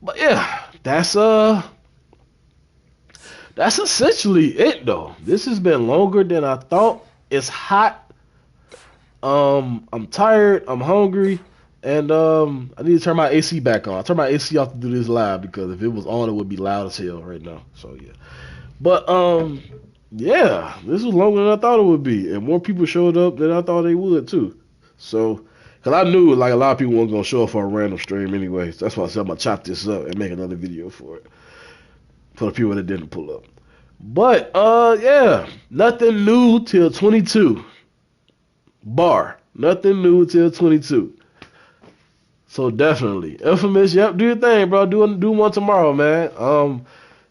But yeah, that's essentially it though. This has been longer than I thought. It's hot. I'm tired. I'm hungry, and I need to turn my AC back on. I turned my AC off to do this live because if it was on, it would be loud as hell right now. So yeah, but yeah, this was longer than I thought it would be, and more people showed up than I thought they would too. So, cause I knew like a lot of people weren't gonna show up for a random stream anyway. So that's why I said I'm gonna chop this up and make another video for it for the people that didn't pull up. But yeah, nothing new till 22. Nothing new till 22. So definitely, Infamous. Yep, do your thing, bro. Do one tomorrow, man.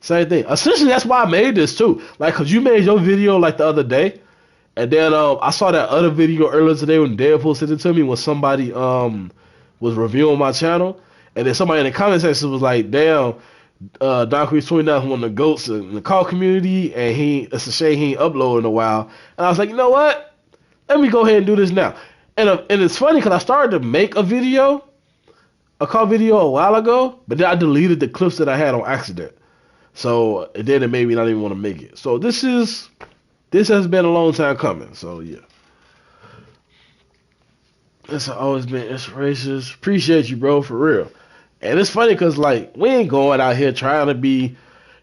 Same thing. Essentially, that's why I made this too. Like, cause you made your video like the other day, and then I saw that other video earlier today when Deadpool sent it to me when somebody was reviewing my channel, and then somebody in the comment section was like, "Damn, Don Crease 29 is one of the goats in the call community, and it's a shame he ain't uploaded in a while. And I was like, you know what? Let me go ahead and do this now. And it's funny because I started to make a call video a while ago, but then I deleted the clips that I had on accident. So then it made me not even want to make it. So this has been a long time coming. So yeah. It's always been inspirations. Appreciate you, bro, for real. And it's funny because like we ain't going out here trying to be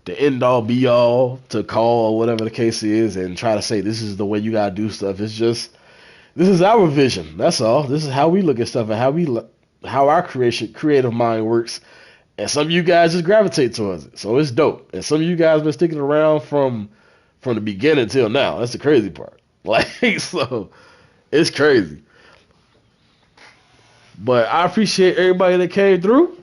the end all be all to call or whatever the case is and try to say this is the way you gotta do stuff. It's just this is our vision. That's all. This is how we look at stuff and how our creative mind works. And some of you guys just gravitate towards it. So it's dope. And some of you guys been sticking around from the beginning till now. That's the crazy part. Like so it's crazy. But I appreciate everybody that came through.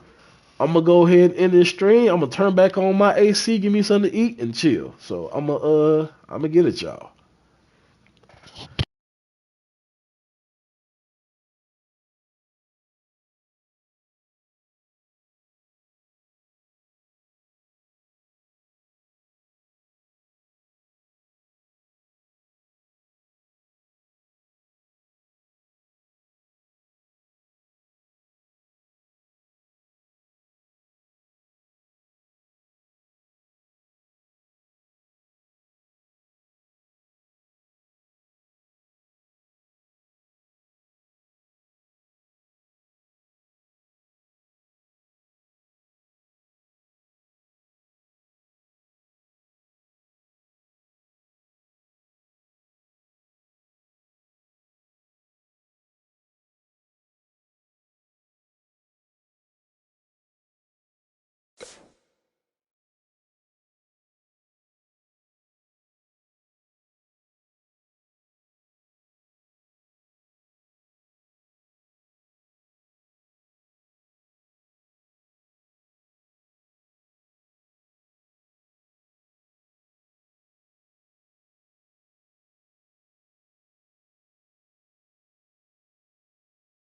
I'm gonna go ahead and end this stream. I'm gonna turn back on my AC, give me something to eat, and chill. So I'm gonna get it, y'all.